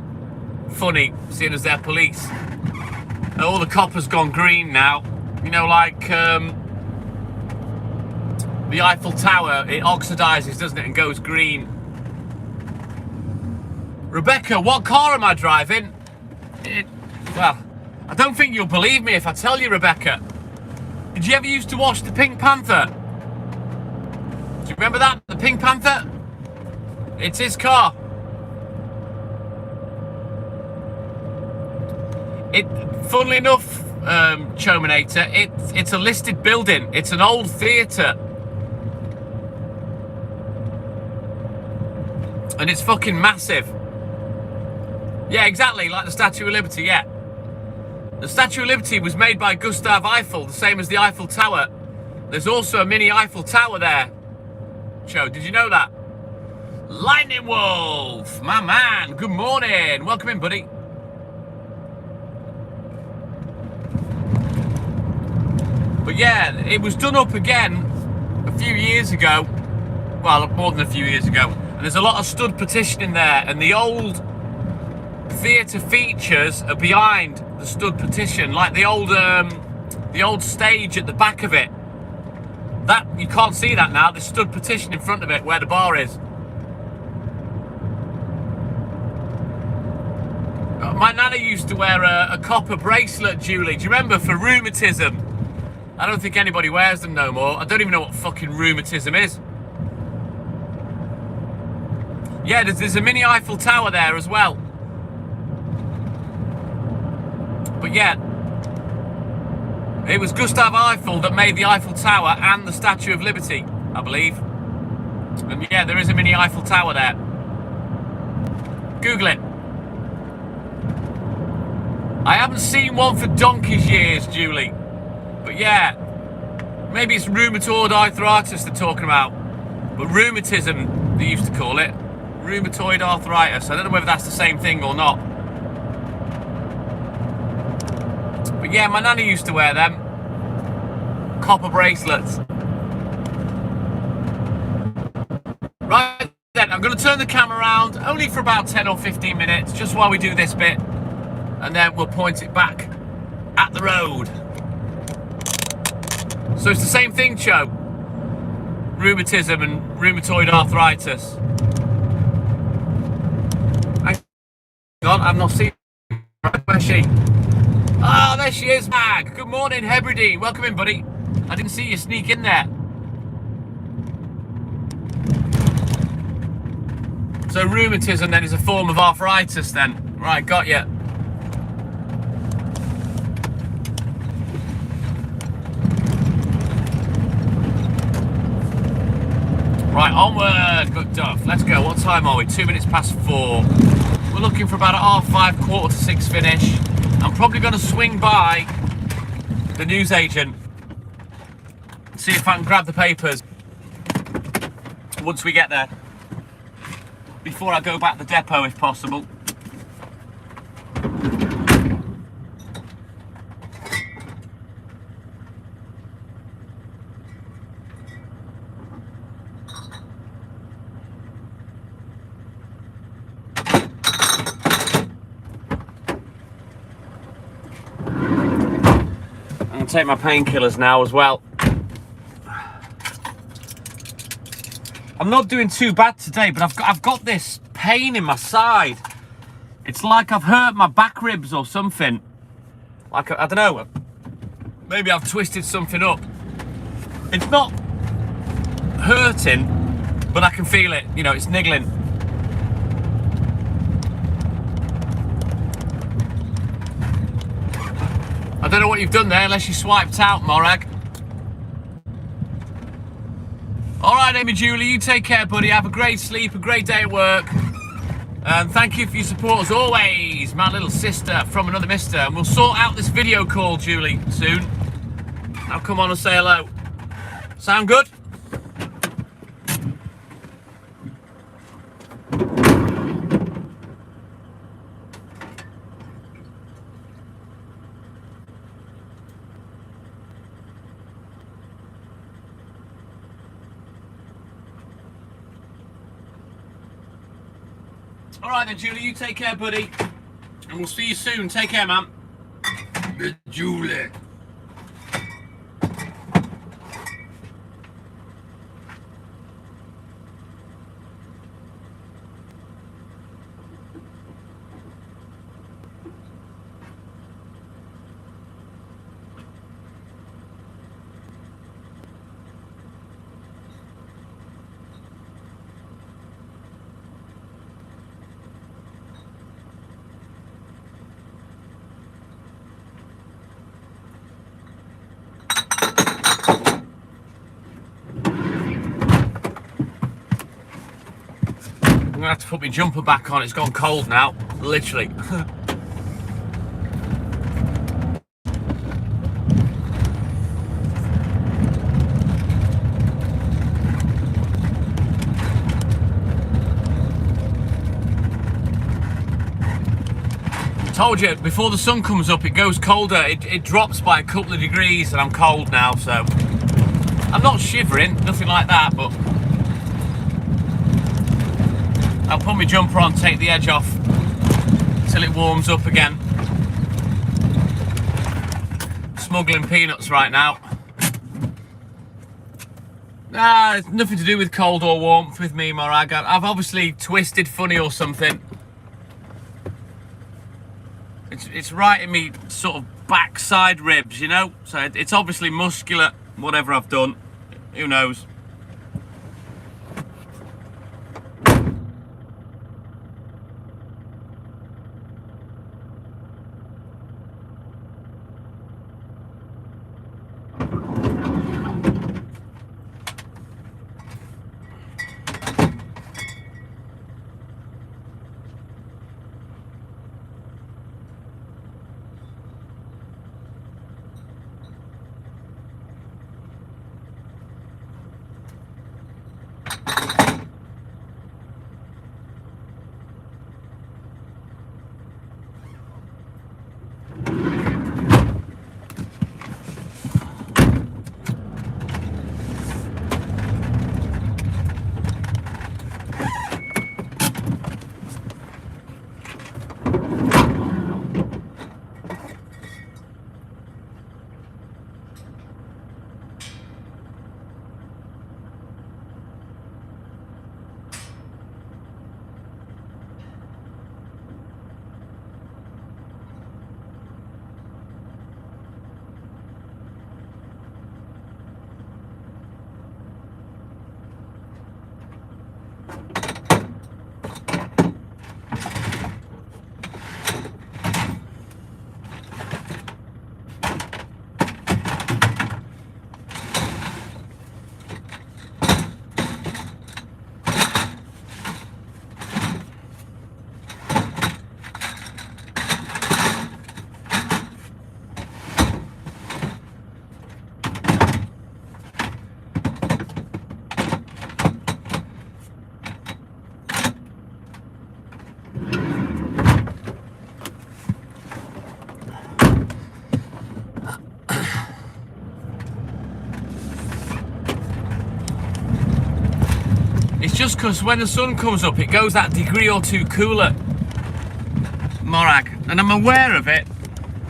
funny, seeing as they're police. And all the copper's gone green now. You know, like the Eiffel Tower, it oxidizes, doesn't it, and goes green. Rebecca, what car am I driving? Well, I don't think you'll believe me if I tell you, Rebecca. Did you ever used to watch the Pink Panther? Do you remember that? The Pink Panther? It's his car. Funnily enough, Chominator, it's a listed building. It's an old theatre. And it's fucking massive. Yeah, exactly, like the Statue of Liberty, yeah. The Statue of Liberty was made by Gustav Eiffel, the same as the Eiffel Tower. There's also a mini Eiffel Tower there. Cho, did you know that? Lightning Wolf, my man, good morning. Welcome in, buddy. But yeah, it was done up again a few years ago. Well, more than a few years ago. And there's a lot of stud petitioning there, and the old theatre features are behind the stud petition, like the old stage at the back of it. That you can't see that now. There's stud petition in front of it where the bar is. My nana used to wear a copper bracelet, Julie. Do you remember, for rheumatism? I don't think anybody wears them no more. I don't even know what fucking rheumatism is. Yeah, there's a mini Eiffel Tower there as well. But yeah, it was Gustav Eiffel that made the Eiffel Tower and the Statue of Liberty, I believe. And yeah, there is a mini Eiffel Tower there. Google it. I haven't seen one for donkey's years, Julie. But yeah, maybe it's rheumatoid arthritis they're talking about. But rheumatism, they used to call it. Rheumatoid arthritis. I don't know whether that's the same thing or not. But yeah, my nanny used to wear them. Copper bracelets. Right then, I'm going to turn the camera around only for about 10 or 15 minutes, just while we do this bit. And then we'll point it back at the road. So it's the same thing, Cho. Rheumatism and rheumatoid arthritis. God, I've not seen her. Where's she? Ah, there she is, Mag. Good morning, Hebridean. Welcome in, buddy. I didn't see you sneak in there. So rheumatism then is a form of arthritis then. Right, got you. Right, onward, good stuff. Let's go. What time are we? 2 minutes past 4. We're looking for about a 5:30, 5:45 finish. I'm probably going to swing by the newsagent, see if I can grab the papers once we get there, before I go back to the depot if possible. Take my painkillers now as well. I'm not doing too bad today, but I've got this pain in my side. It's like I've hurt my back ribs or something. Like I don't know. Maybe I've twisted something up. It's not hurting, but I can feel it. You know, it's niggling. I don't know what you've done there, unless you swiped out, Morag. All right, Amy Julie, you take care, buddy. Have a great sleep, a great day at work. And thank you for your support as always, my little sister from another mister. And we'll sort out this video call, Julie, soon. Now come on and say hello. Sound good? All right then, Julie, you take care, buddy. And we'll see you soon. Take care, man. Julie. I'm gonna have to put my jumper back on. It's gone cold now, literally. Told you, before the sun comes up, it goes colder. It drops by a couple of degrees, and I'm cold now, so I'm not shivering, nothing like that, but I'll put my jumper on, take the edge off till it warms up again. Smuggling peanuts right now. It's nothing to do with cold or warmth with me, Morag. I've obviously twisted funny or something. It's right in me sort of backside ribs, you know? So it's obviously muscular, whatever I've done. Who knows? It's just because when the sun comes up, it goes that degree or two cooler, Morag, and I'm aware of it.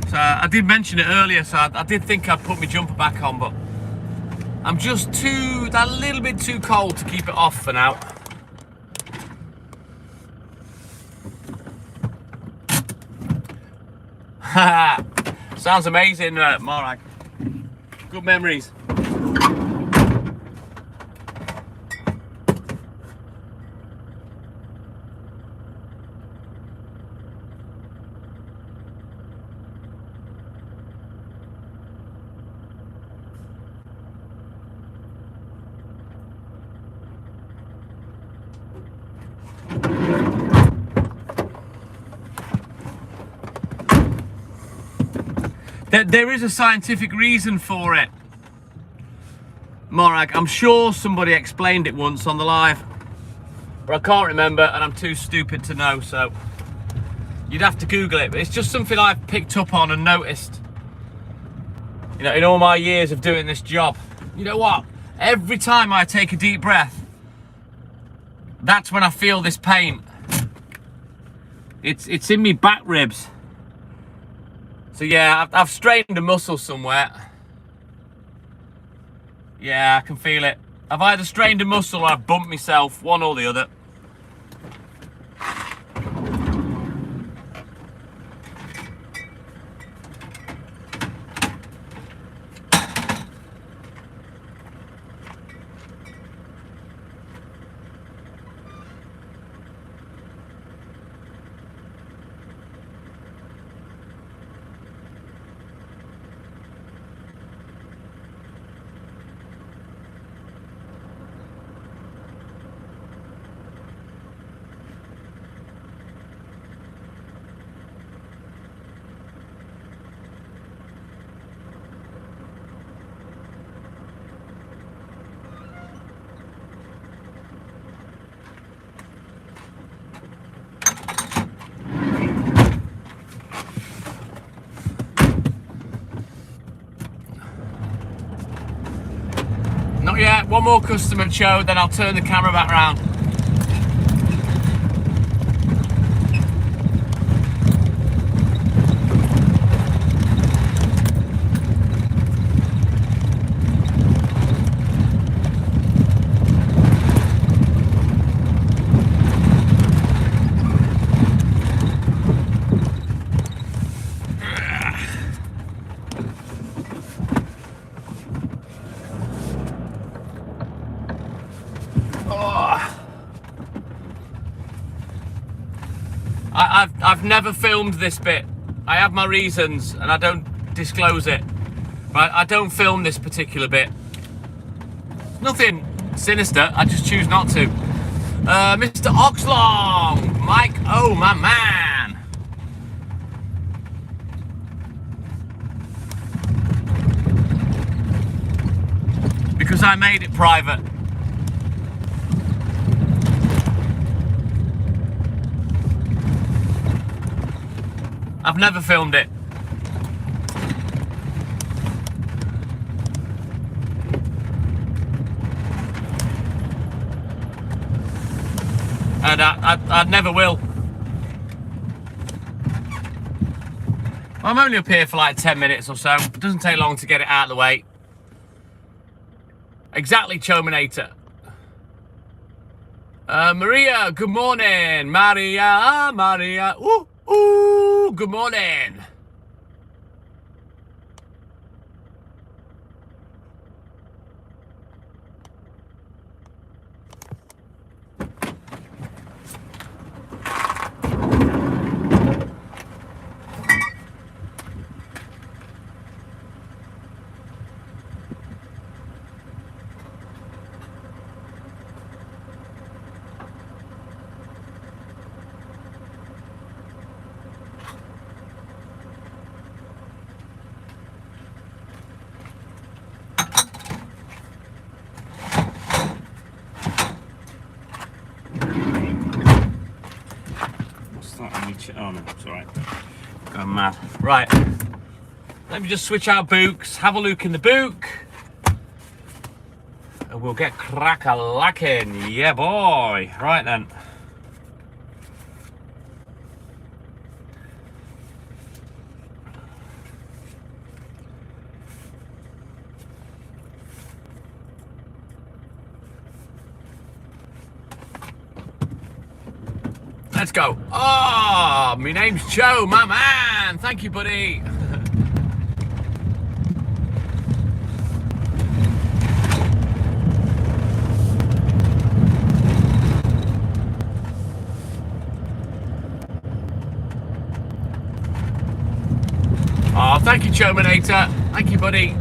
So I did mention it earlier, so I did think I'd put my jumper back on, but I'm just that little bit too cold to keep it off for now. Sounds amazing, Morag. Good memories. There is a scientific reason for it, Morag. I'm sure somebody explained it once on the live, but I can't remember and I'm too stupid to know, so you'd have to Google it. But it's just something I've picked up on and noticed, you know, in all my years of doing this job. You know what? Every time I take a deep breath, that's when I feel this pain. It's in me back ribs. So yeah, I've strained a muscle somewhere. Yeah, I can feel it. I've either strained a muscle or I've bumped myself, one or the other. One more customer, Cho, then I'll turn the camera back round. I've never filmed this bit. I have my reasons and I don't disclose it. But I don't film this particular bit. Nothing sinister, I just choose not to. Mr. Oxlong, Mike, oh my man. Because I made it private. I've never filmed it. And I never will. I'm only up here for like 10 minutes or so. It doesn't take long to get it out of the way. Exactly, Chominator. Maria, good morning. Maria. Ooh, good morning. Oh no, it's alright. Going mad. Right. Let me just switch out books, have a look in the book. And we'll get crack-a-lacking. Yeah, boy. Right then. Let's go. Oh, my name's Joe, my man. Thank you, buddy. Oh, thank you, Chominator. Thank you, buddy.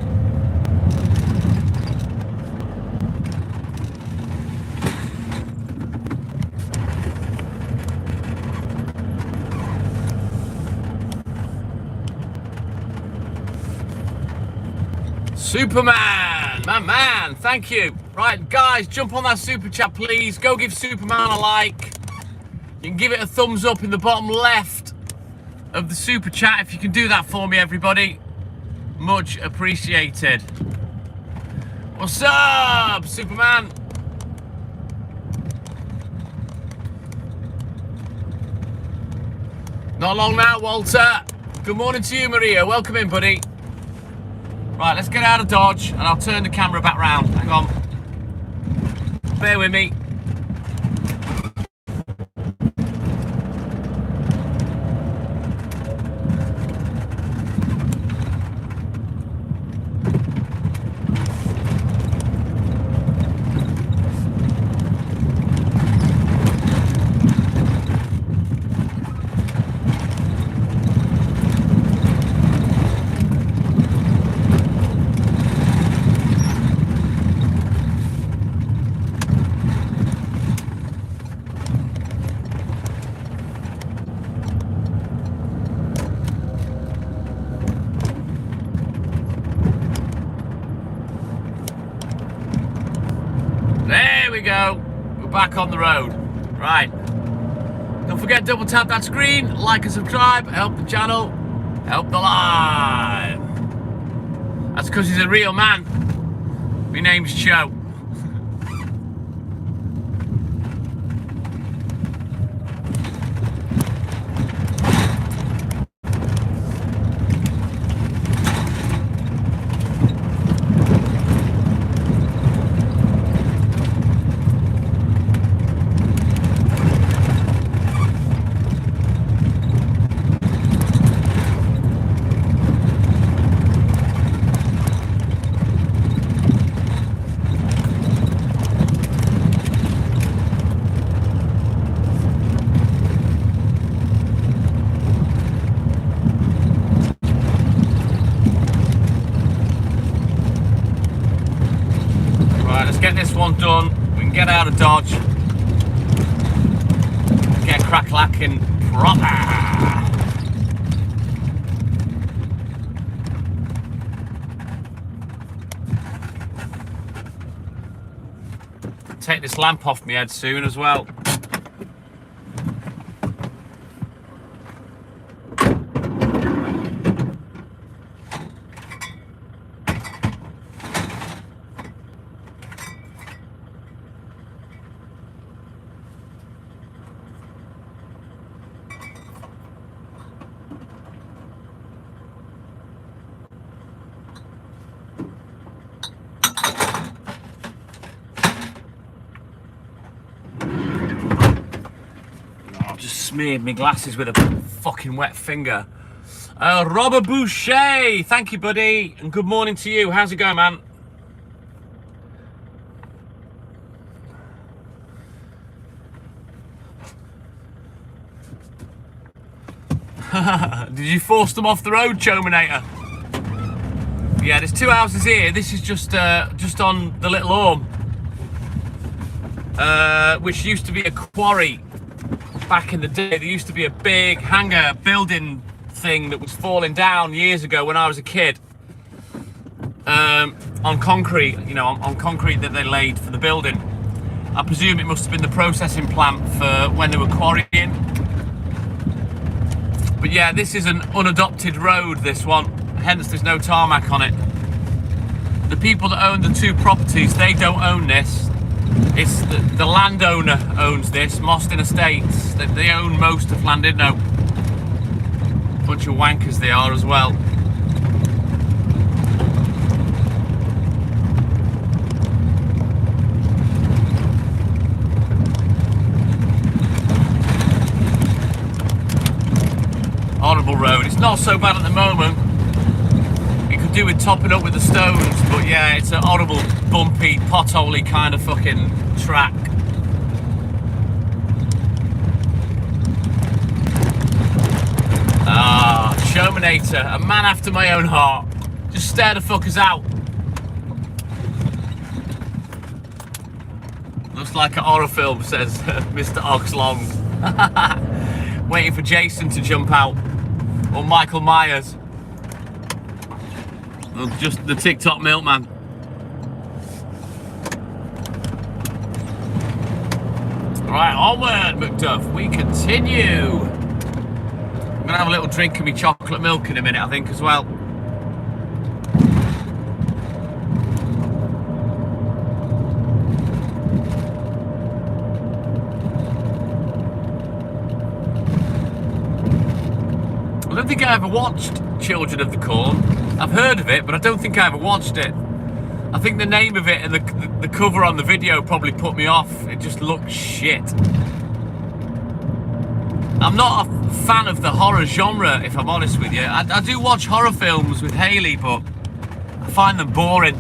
Superman, my man, thank you. Right, guys, jump on that super chat, please. Go give Superman a like. You can give it a thumbs up in the bottom left of the super chat if you can do that for me, everybody. Much appreciated. What's up, Superman? Not long now, Walter. Good morning to you, Maria. Welcome in, buddy. Right, let's get out of Dodge and I'll turn the camera back round. Hang on. Bear with me. Go. We're back on the road. Right. Don't forget, double tap that screen, like and subscribe, help the channel, help the live. That's because he's a real man. My name's Joe. this one done. We can get out of Dodge. Get crack-lacking proper. Take this lamp off my head soon as well. Smeared my glasses with a fucking wet finger. Robert Boucher, thank you, buddy, and good morning to you. How's it going, man? Did you force them off the road, Chominator? Yeah, there's 2 houses here. This is just on the Little Orme, which used to be a quarry. Back in the day, there used to be a big hangar building thing that was falling down years ago when I was a kid. On concrete, you know, on concrete that they laid for the building. I presume it must have been the processing plant for when they were quarrying. But yeah, this is an unadopted road, this one. Hence, there's no tarmac on it. The people that own the 2 properties, they don't own this. It's the landowner owns this, Mostyn Estates. They own most of Llandudno. Bunch of wankers they are as well. Horrible road. It's not so bad at the moment. You could do with topping up with the stones, but yeah, it's a horrible, bumpy, potholey kind of fucking track. Ah, Chominator, a man after my own heart. Just stare the fuckers out. Looks like a horror film, says Mr. Oxlong. Waiting for Jason to jump out. Or Michael Myers. Or just the TikTok milkman. Right, onward, McDuff. We continue. I'm gonna have a little drink of my chocolate milk in a minute, I think, as well. I don't think I ever watched Children of the Corn. I've heard of it, but I don't think I ever watched it. I think the name of it and the cover on the video probably put me off. It just looked shit. I'm not a fan of the horror genre, if I'm honest with you. I do watch horror films with Hayley, but I find them boring.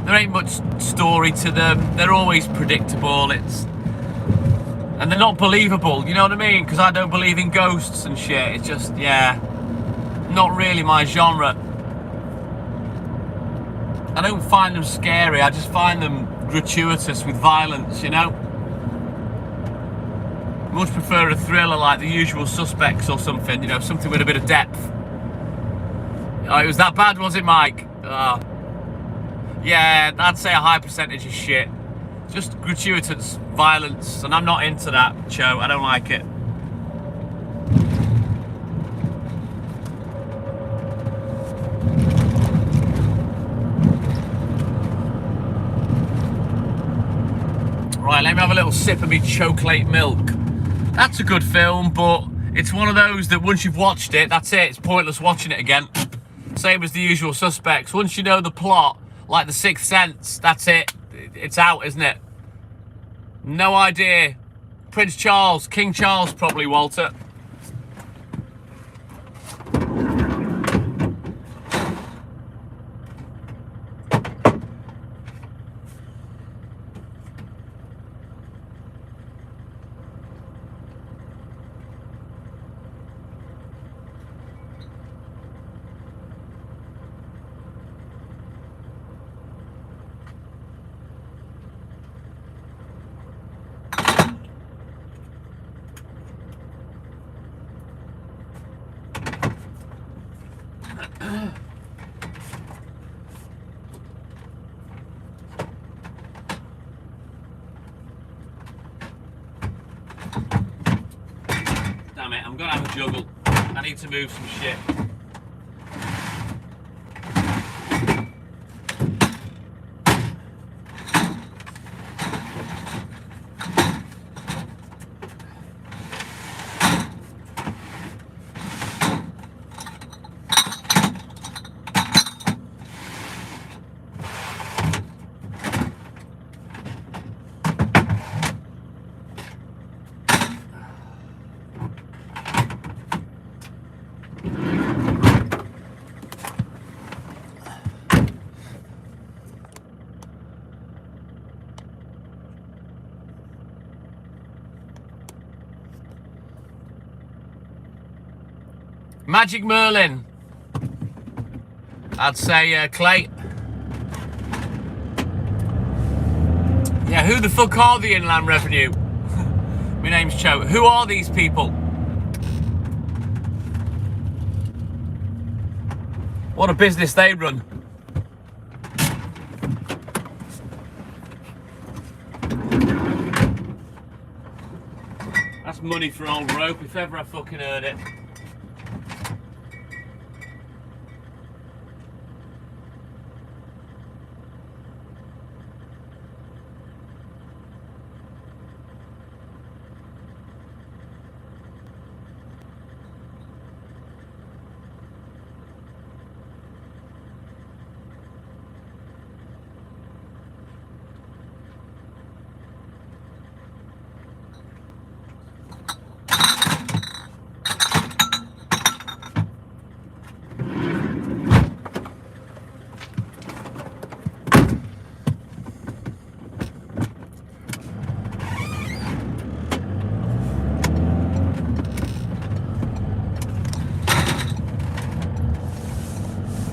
There ain't much story to them. They're always predictable. And they're not believable, you know what I mean? Because I don't believe in ghosts and shit. It's just, yeah, not really my genre. I don't find them scary, I just find them gratuitous with violence, you know? Much prefer a thriller like The Usual Suspects or something, you know, something with a bit of depth. Oh, it was that bad, was it, Mike? Yeah, I'd say a high percentage of shit. Just gratuitous violence, and I'm not into that, Cho. I don't like it. Right, let me have a little sip of me chocolate milk. That's a good film, but it's one of those that once you've watched it, that's it. It's pointless watching it again. Same as The Usual Suspects. Once you know the plot, like The Sixth Sense, that's it. It's out, isn't it? No idea. Prince Charles, King Charles probably, Walter. damn it. I'm going to have a juggle. I need to move some shit. Magic Merlin. I'd say Clay. Yeah, who the fuck are the Inland Revenue? My name's Cho. Who are these people? What a business they run. That's money for old rope, if ever I fucking heard it.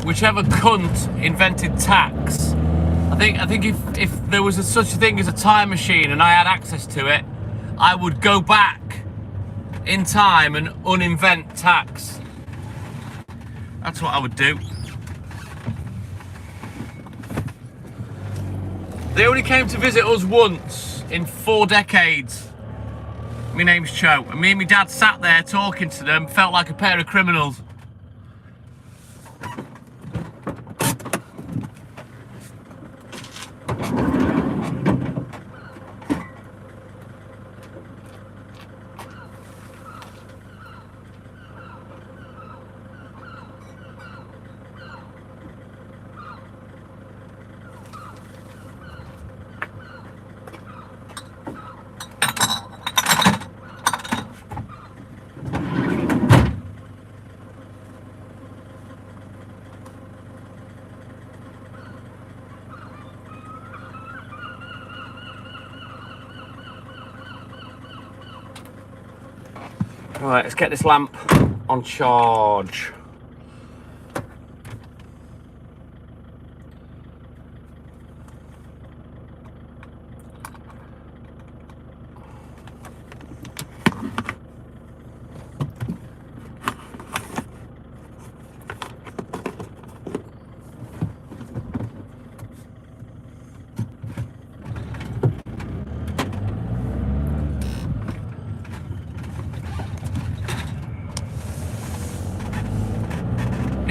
Whichever cunt invented tax, I think if there was such a thing as a time machine and I had access to it, I would go back in time and uninvent tax. That's what I would do. They only came to visit us once in 4 decades. My name's Cho, and me and my dad sat there talking to them, felt like a pair of criminals. Right, let's get this lamp on charge.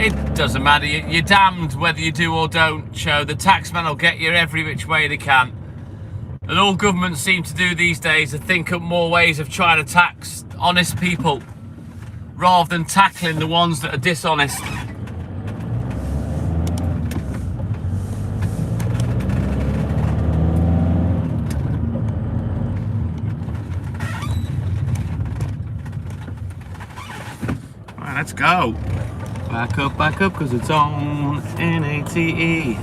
It doesn't matter, you're damned whether you do or don't, Cho. The taxman will get you every which way they can. And all governments seem to do these days is think up more ways of trying to tax honest people, rather than tackling the ones that are dishonest. Right, let's go. Back up, because it's on NATE.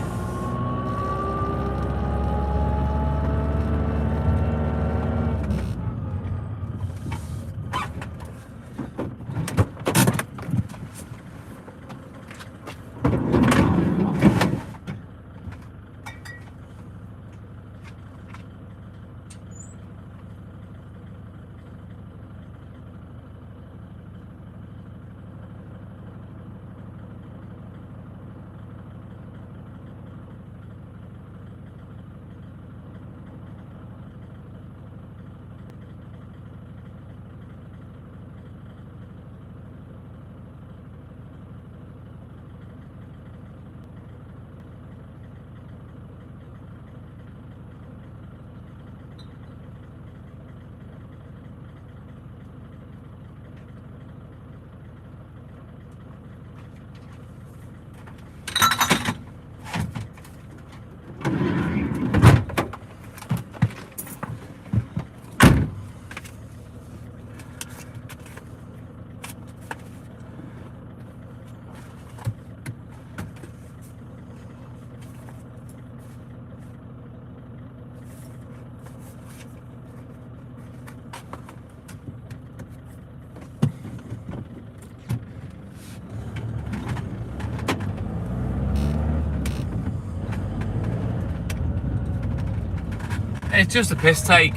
It's just a piss take,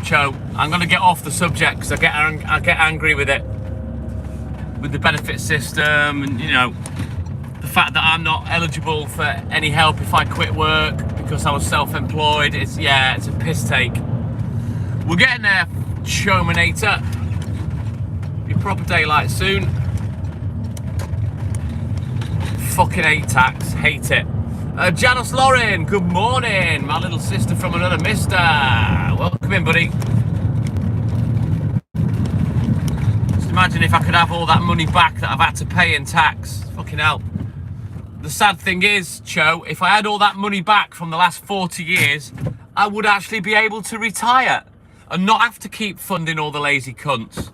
Cho. I'm going to get off the subject because I get angry with it, with the benefit system, and you know, the fact that I'm not eligible for any help if I quit work because I was self-employed. It's a piss take. We're getting there, Chominator. Be proper daylight soon. Fucking hate tax, hate it. Janice Lauren, good morning. My little sister from another mister. Welcome in, buddy. Just imagine if I could have all that money back that I've had to pay in tax. Fucking hell. The sad thing is, Cho, if I had all that money back from the last 40 years, I would actually be able to retire and not have to keep funding all the lazy cunts.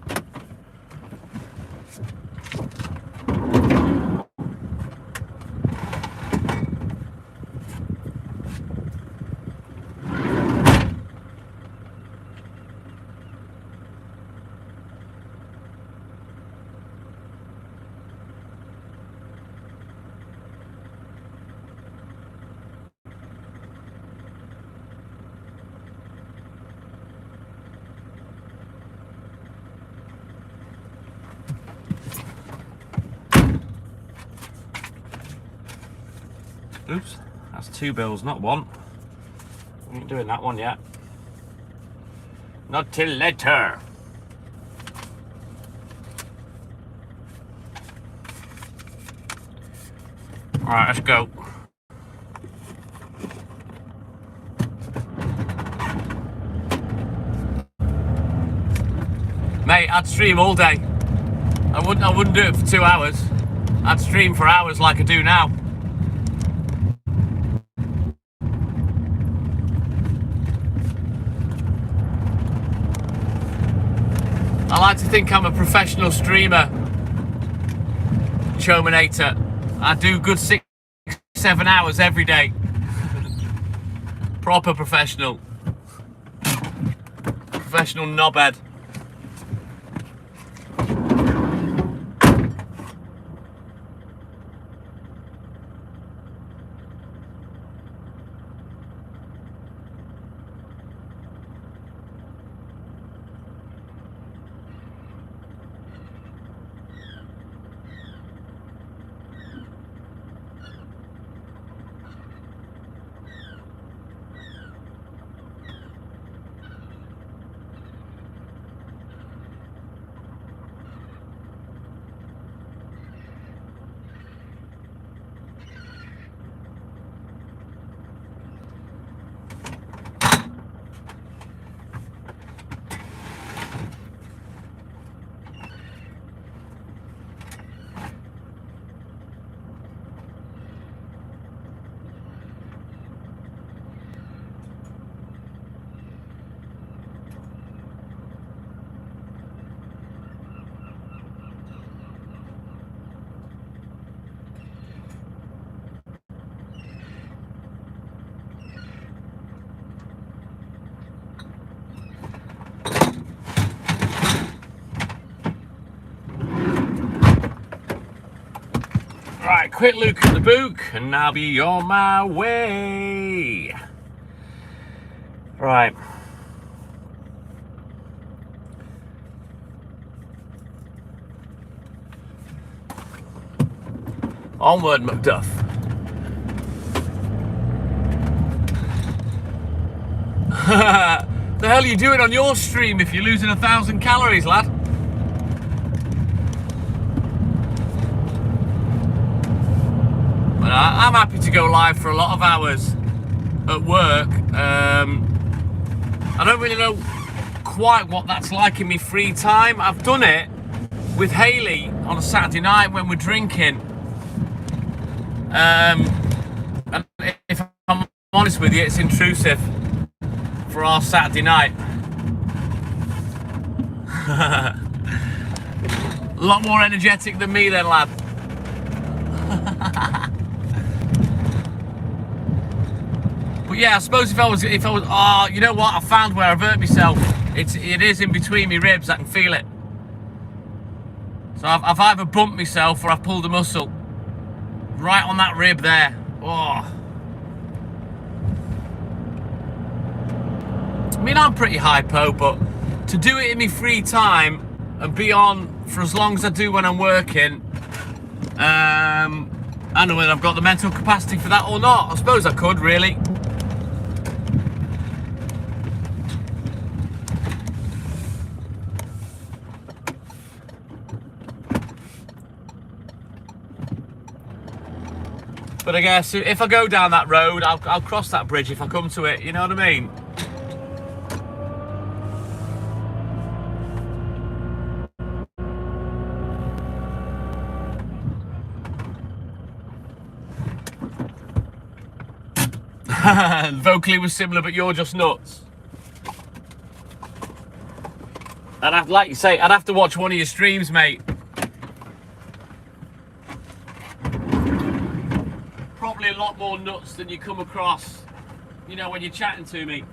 Oops, that's 2 bills, not 1. I ain't doing that one yet. Not till later. Alright, let's go. Mate, I'd stream all day. I wouldn't do it for 2 hours. I'd stream for hours like I do now. I like to think I'm a professional streamer, Chominator. I do good 6-7 hours every day. Proper professional. Professional knobhead. Right, quick look at the book, and I'll be on my way. Right. Onward, Macduff. The hell are you doing on your stream if you're losing 1,000 calories, lad? But I'm happy to go live for a lot of hours at work. I don't really know quite what that's like in my free time. I've done it with Hayley on a Saturday night when we're drinking. And if I'm honest with you, it's intrusive for our Saturday night. A lot more energetic than me then, lad. But yeah, I suppose if I was, oh, you know what? I found where I've hurt myself. It is in between my ribs. I can feel it. So I've either bumped myself or I've pulled a muscle. Right on that rib there. Oh. mean, I'm pretty hypo, but to do it in my free time and be on for as long as I do when I'm working, I don't know whether I've got the mental capacity for that or not. I suppose I could, really. But I guess if I go down that road, I'll cross that bridge if I come to it, you know what I mean? Vocally was similar, but you're just nuts. I'd have, like you say, I'd have to watch one of your streams, mate. Probably a lot more nuts than you come across, you know, when you're chatting to me.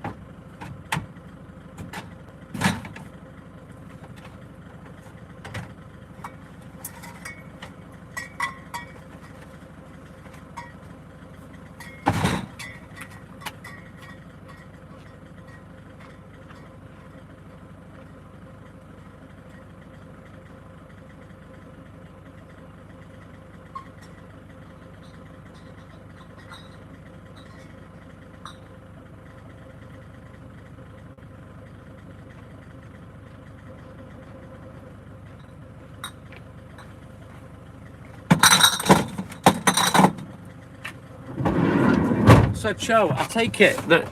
So, Cho, I take it that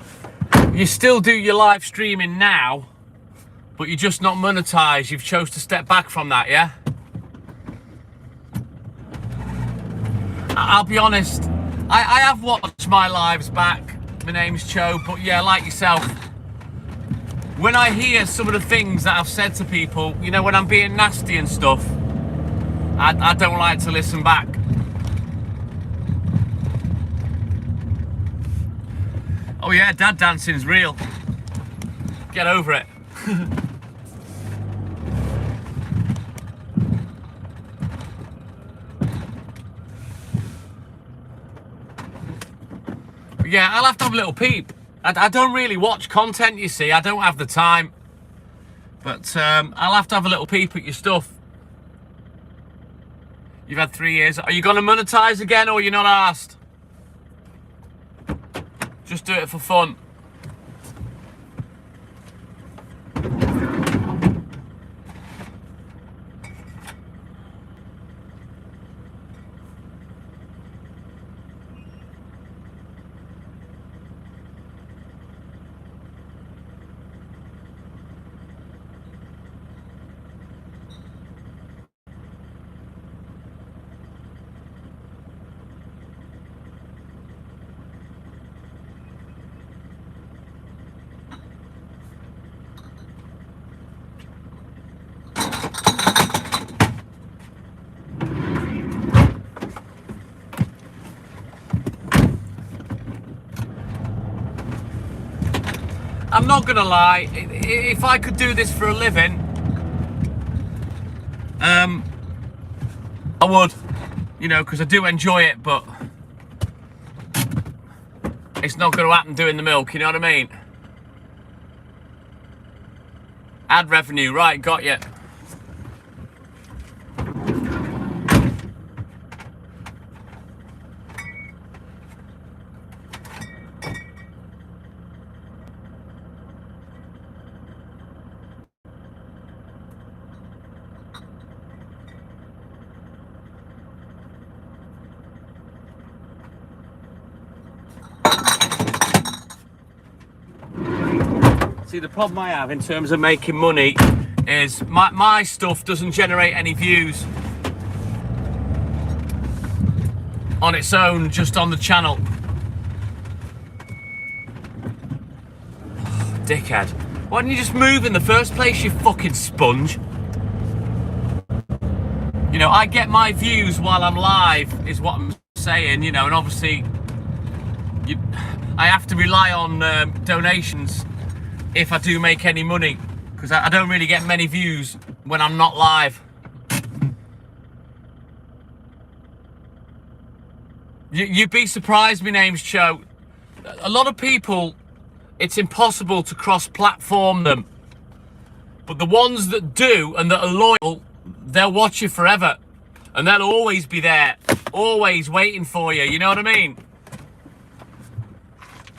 you still do your live streaming now, but you're just not monetized. You've chose to step back from that, yeah? I'll be honest, I have watched my lives back. My name's Cho, but yeah, like yourself, when I hear some of the things that I've said to people, you know, when I'm being nasty and stuff, I don't like to listen back. Oh yeah, dad dancing's real. Get over it. But yeah, I'll have to have a little peep. I don't really watch content, you see. I don't have the time. But I'll have to have a little peep at your stuff. You've had 3 years. Are you going to monetize again, or you're not asked? Just do it for fun. I'm not gonna lie, if I could do this for a living, I would, you know, because I do enjoy it, but it's not gonna happen doing the milk, you know what I mean? Ad revenue, right, got you. See, the problem I have in terms of making money is my stuff doesn't generate any views on its own, just on the channel. Oh, dickhead. Why didn't you just move in the first place, you fucking sponge? You know, I get my views while I'm live, is what I'm saying, you know, and obviously I have to rely on donations if I do make any money, because I don't really get many views when I'm not live. You'd be surprised, my name's Cho. A lot of people it's impossible to cross-platform them. But the ones that do and that are loyal, they'll watch you forever. And they'll always be there, always waiting for you, you know what I mean?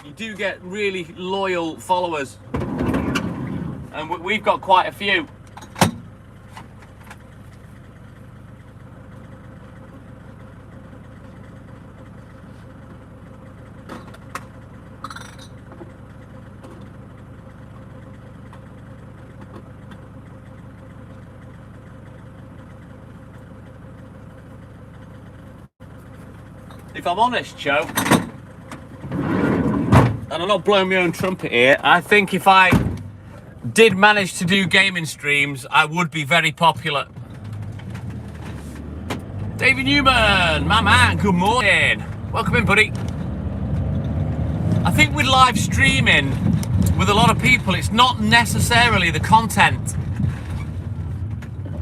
You do get really loyal followers. And we've got quite a few. If I'm honest, Joe, and I'm not blowing my own trumpet here, I think if I did manage to do gaming streams, I would be very popular. David Newman, my man, good morning. Welcome in, buddy. I think with live streaming, with a lot of people, it's not necessarily the content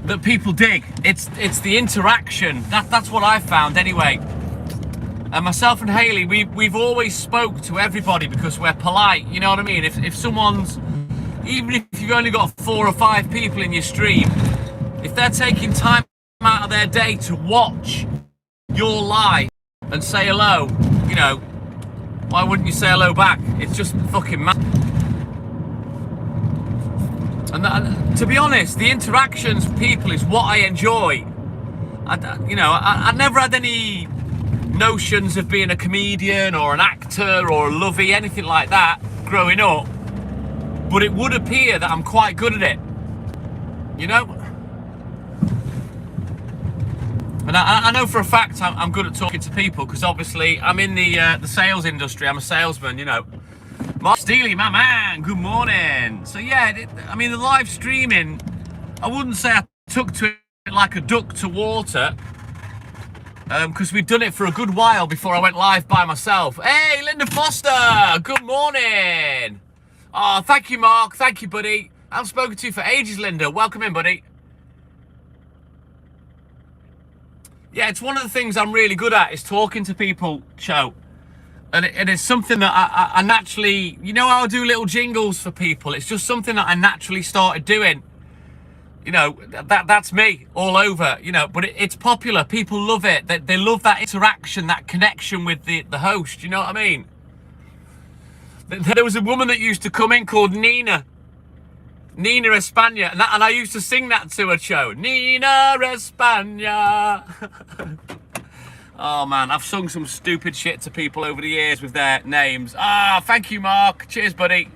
that people dig. It's the interaction. That's what I've found anyway. And myself and Haley, we've always spoke to everybody because we're polite, you know what I mean? If someone's, even if you've only got 4 or 5 people in your stream, if they're taking time out of their day to watch your live and say hello, you know, why wouldn't you say hello back? It's just fucking mad. And to be honest, the interactions with people is what I enjoy. I never had any notions of being a comedian or an actor or a lovey, anything like that growing up, but it would appear that I'm quite good at it, you know. And I know for a fact I'm good at talking to people because obviously I'm in the sales industry. I'm a salesman, you know. Mark Steely, my man, good morning. So yeah, I mean the live streaming, I wouldn't say I took to it like a duck to water. Because we'd done it for a good while before I went live by myself. Hey, Linda Foster, good morning. Oh, thank you, Mark. Thank you, buddy. I haven't spoken to you for ages, Linda. Welcome in, buddy. Yeah, it's one of the things I'm really good at is talking to people, Cho. And it's something that I naturally, you know how I do little jingles for people? It's just something that I naturally started doing. You know, that's me all over, you know, but it's popular. People love it. They love that interaction, that connection with the host. You know what I mean? There was a woman that used to come in called Nina España. And I used to sing that to her, Cho. Nina España. Oh, man, I've sung some stupid shit to people over the years with their names. Ah, thank you, Mark. Cheers, buddy.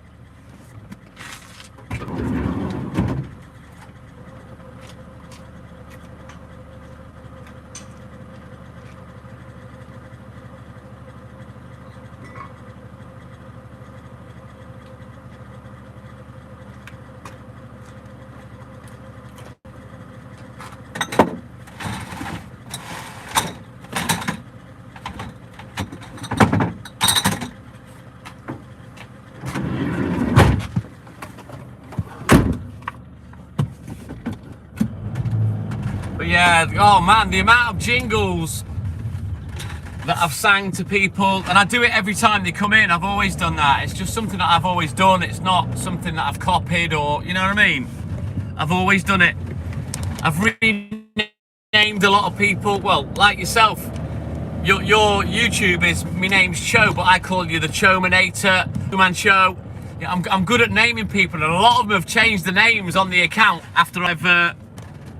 Yeah, oh man, the amount of jingles that I've sang to people, and I do it every time they come in. I've always done that. It's just something that I've always done. It's not something that I've copied or, you know what I mean? I've always done it. I've renamed a lot of people. Well, like yourself, your YouTube is, my name's Cho, but I call you the Chominator, Man Cho. Yeah, I'm good at naming people, and a lot of them have changed the names on the account after I've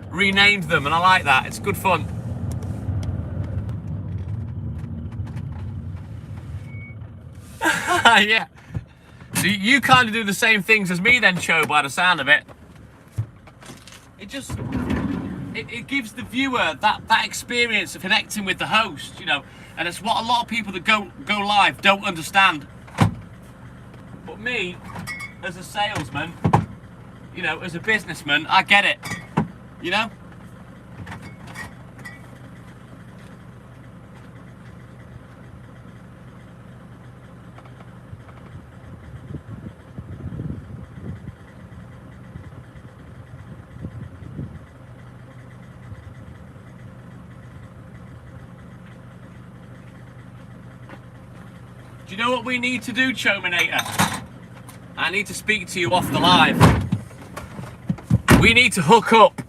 renamed them, and I like that. It's good fun. Yeah. So you kind of do the same things as me then, Cho, by the sound of it. It just, it gives the viewer that experience of connecting with the host, you know, and it's what a lot of people that go live don't understand. But me, as a salesman, you know, as a businessman, I get it. You know? Do you know what we need to do, Chominator? I need to speak to you off the live. We need to hook up.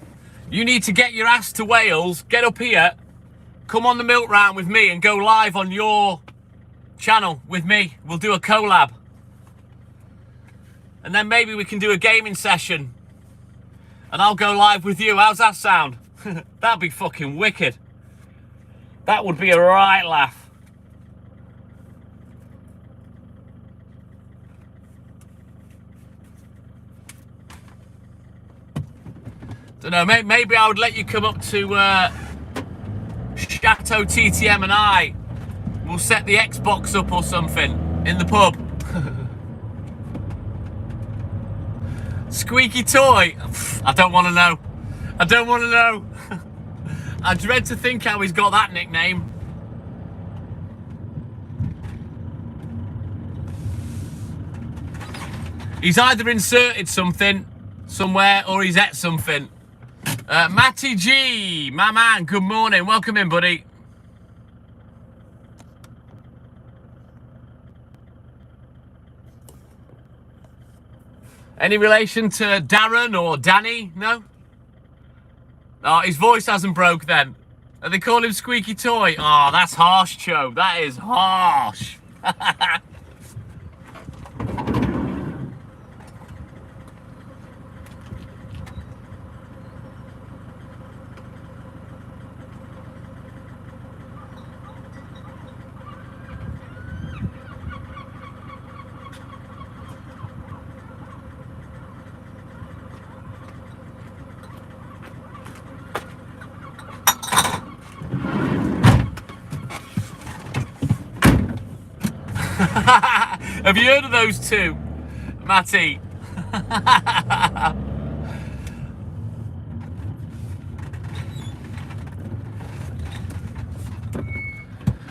You need to get your ass to Wales, get up here, come on the milk round with me and go live on your channel with me. We'll do a collab. And then maybe we can do a gaming session. And I'll go live with you. How's that sound? That'd be fucking wicked. That would be a right laugh. Don't know, maybe I would let you come up to Chateau TTM and we'll set the Xbox up or something in the pub. Squeaky toy? I don't want to know. I don't want to know. I dread to think how he's got that nickname. He's either inserted something somewhere or he's at something. Matty G, my man, good morning. Welcome in, buddy. Any relation to Darren or Danny? No? Oh, his voice hasn't broke then. They call him Squeaky Toy. Oh, that's harsh, Cho. That is harsh. Have you heard of those two, Matty?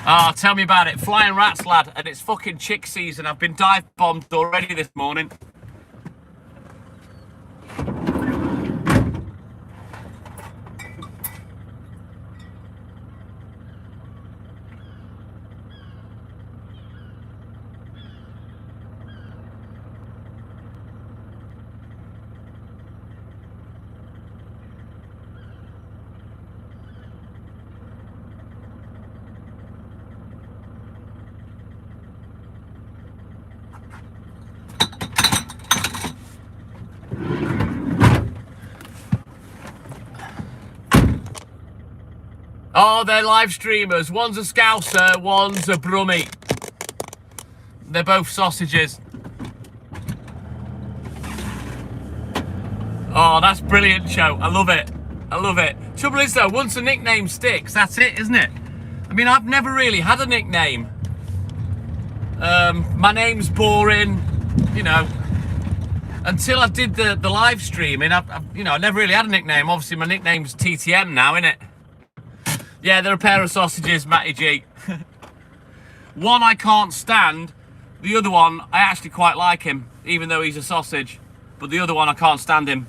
Ah, tell me about it. Flying rats, lad, and it's fucking chick season. I've been dive bombed already this morning. Oh, they're live streamers. One's a Scouser, one's a Brummie. They're both sausages. Oh, that's brilliant, Cho. I love it. I love it. Trouble is, though, once a nickname sticks, that's it, isn't it? I mean, I've never really had a nickname. My name's boring, you know. Until I did the live streaming, I never really had a nickname. Obviously, my nickname's TTM now, innit? Yeah, they're a pair of sausages, Matty G. One I can't stand. The other one, I actually quite like him, even though he's a sausage. But the other one, I can't stand him.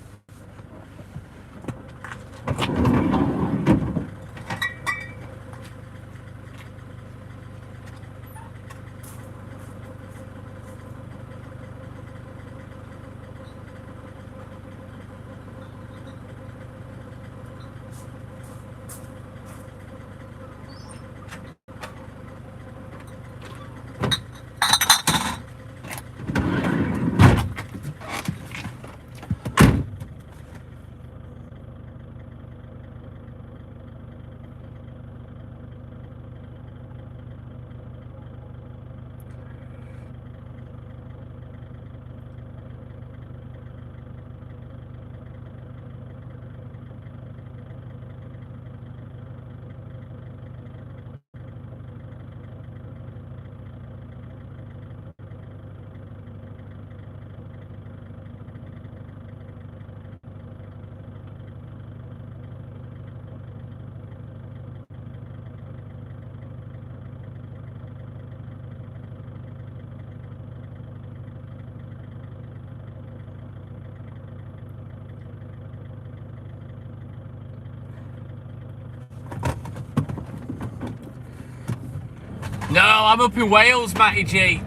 No, I'm up in Wales, Matty G.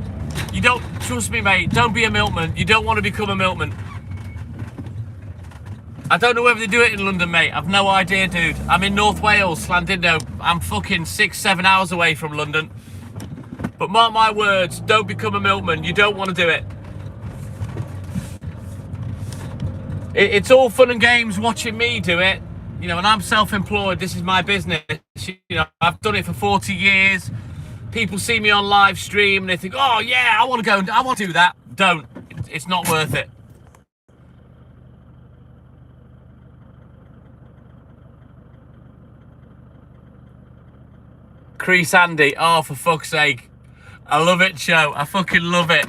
You don't Trust me, mate, don't be a milkman. You don't want to become a milkman. I don't know whether they do it in London, mate. I've no idea, dude. I'm in North Wales, Llandudno. I'm fucking 6-7 hours away from London. But mark my words, don't become a milkman. You don't want to do it. It's all fun and games watching me do it. You know, and I'm self-employed. This is my business. You know, I've done it for 40 years. People see me on live stream and they think, oh yeah, I want to go, I want to do that. Don't. It's not worth it. Crease Andy, oh for fuck's sake. I love it, Joe. I fucking love it.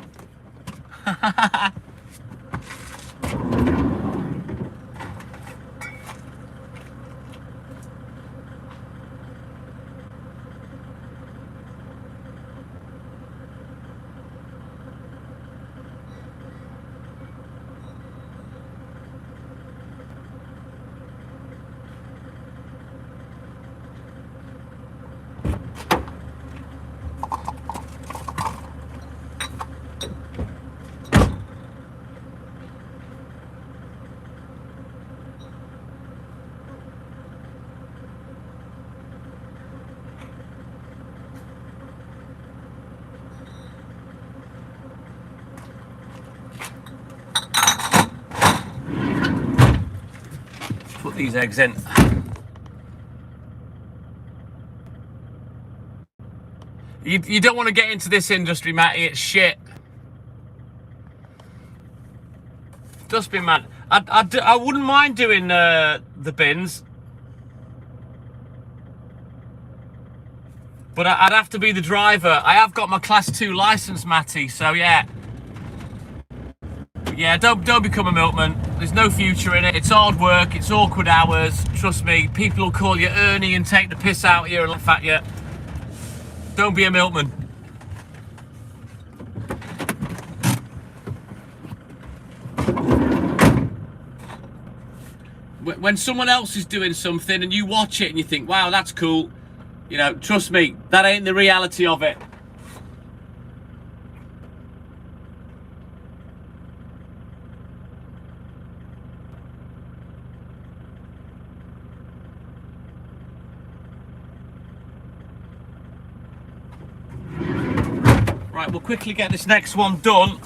Put these eggs in. You don't want to get into this industry, Matty. It's shit. Dustbin man. I wouldn't mind doing the bins, but I'd have to be the driver. I have got my Class 2 license, Matty. So yeah. Yeah, don't become a milkman. There's no future in it. It's hard work. It's awkward hours. Trust me. People will call you Ernie and take the piss out of you and laugh at you. Don't be a milkman. When someone else is doing something and you watch it and you think, wow, that's cool. You know, trust me, that ain't the reality of it. Right, we'll quickly get this next one done,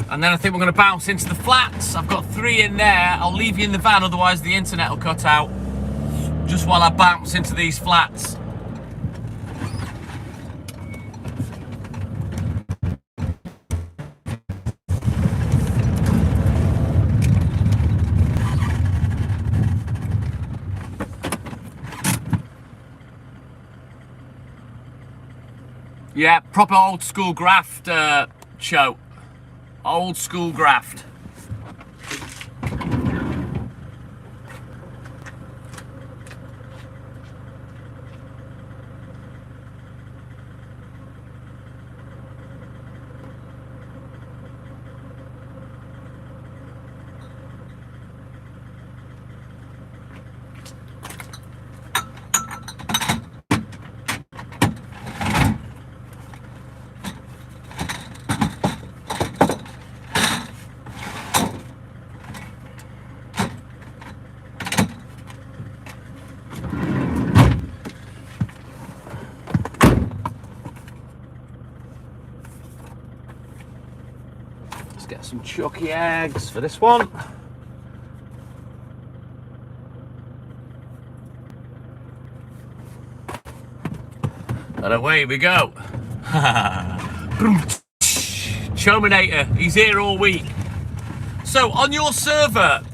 and then I think we're going to bounce into the flats. I've got 3 in there. I'll leave you in the van, otherwise the internet will cut out, just while I bounce into these flats. Yeah, proper old school graft show. Old school graft. Get some chucky eggs for this one. And away we go. Chominator, he's here all week. So on your server,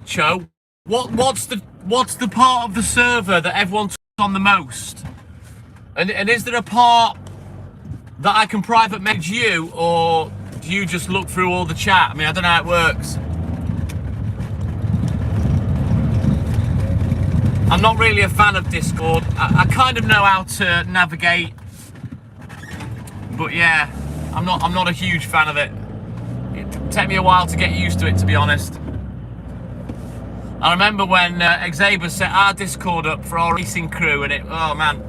Cho, what's the part of the server that everyone talks on the most? And is there a part that I can private message you, or do you just look through all the chat? I mean, I don't know how it works. I'm not really a fan of Discord. I kind of know how to navigate, but yeah, I'm not a huge fan of it. It took me a while to get used to it, to be honest. I remember when Xaber set our Discord up for our racing crew, and oh man.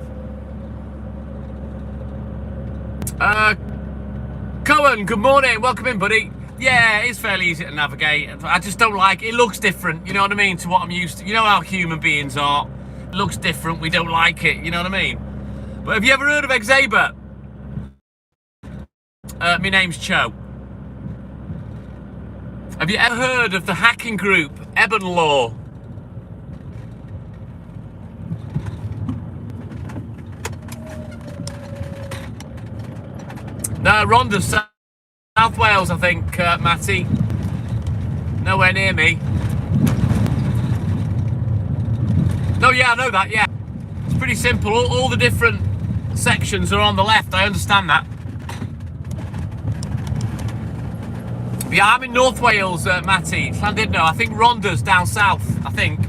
Cohen, good morning. Welcome in, buddy. Yeah, it's fairly easy to navigate. I just don't like it. It looks different, you know what I mean, to what I'm used to. You know how human beings are. It looks different. We don't like it, you know what I mean? But have you ever heard of Exaber? My name's Cho. Have you ever heard of the hacking group, Eben Law? No, Rhondda, South Wales, I think, Matty. Nowhere near me. No, yeah, I know that, yeah. It's pretty simple. All the different sections are on the left. I understand that. Yeah, I'm in North Wales, Matty. Llandudno. I think Rhondda's down south, I think.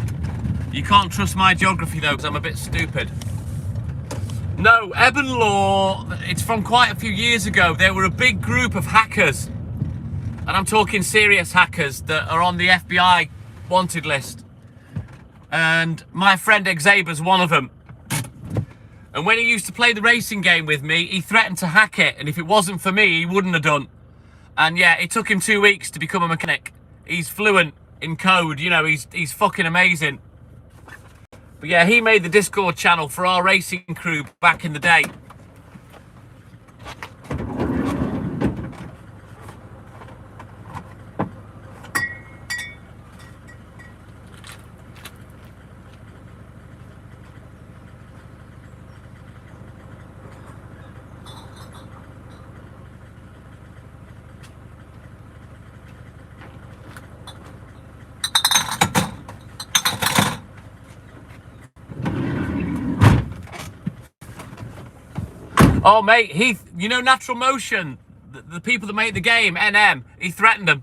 You can't trust my geography, though, because I'm a bit stupid. No, Eben Law, it's from quite a few years ago. They were a big group of hackers. And I'm talking serious hackers that are on the FBI wanted list. And my friend Exaber's one of them. And when he used to play the racing game with me, he threatened to hack it. And if it wasn't for me, he wouldn't have done. And yeah, it took him 2 weeks to become a mechanic. He's fluent in code, you know, he's fucking amazing. But yeah, he made the Discord channel for our racing crew back in the day. Oh, mate, you know Natural Motion, the people that make the game, NM, he threatened them.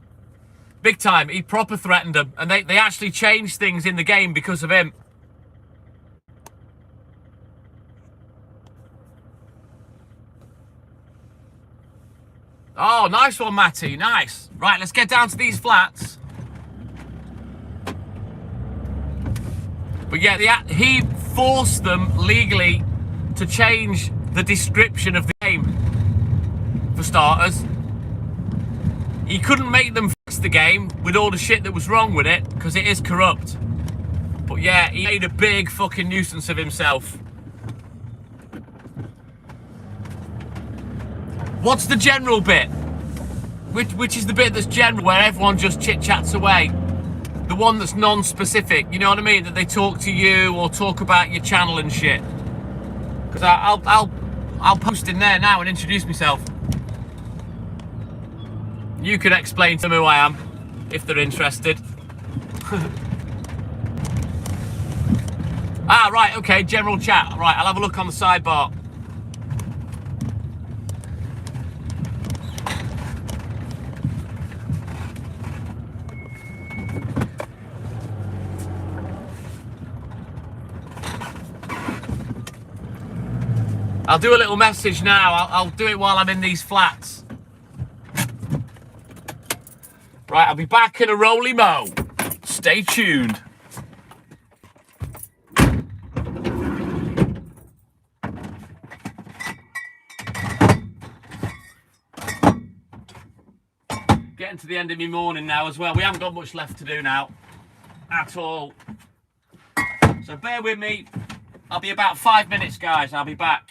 Big time, he proper threatened them. And they actually changed things in the game because of him. Oh, nice one, Matty, nice. Right, let's get down to these flats. But yeah, he forced them legally to change the description of the game, for starters. He couldn't make them fix the game with all the shit that was wrong with it, because it is corrupt. But yeah, he made a big fucking nuisance of himself. What's the general bit? Which is the bit that's general, where everyone just chit-chats away? The one that's non-specific, you know what I mean? That they talk to you or talk about your channel and shit. Because I'll post in there now and introduce myself. You can explain to them who I am, if they're interested. Ah, right, okay, general chat. Right, I'll have a look on the sidebar. I'll do a little message now. I'll do it while I'm in these flats. Right, I'll be back in a roly-mo. Stay tuned. Getting to the end of my morning now as well. We haven't got much left to do now. At all. So bear with me. I'll be about 5 minutes, guys. I'll be back.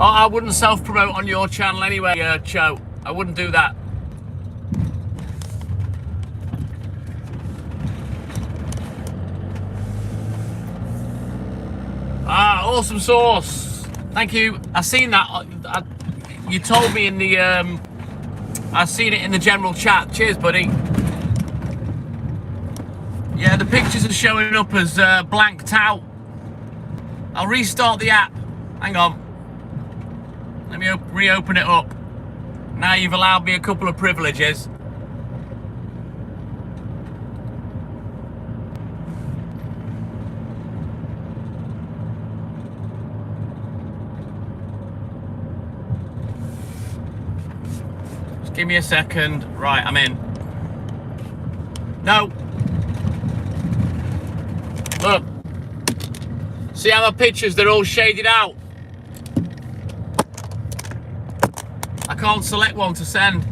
Oh, I wouldn't self-promote on your channel anyway, Cho. I wouldn't do that. Ah, awesome sauce. Thank you. I seen that. You told me in the. I seen it in the general chat. Cheers, buddy. Yeah, the pictures are showing up as blanked out. I'll restart the app. Hang on. Let me reopen it up. Now you've allowed me a couple of privileges. Just give me a second. Right, I'm in. No. Look. See how my pictures, they're all shaded out. I can't select one to send.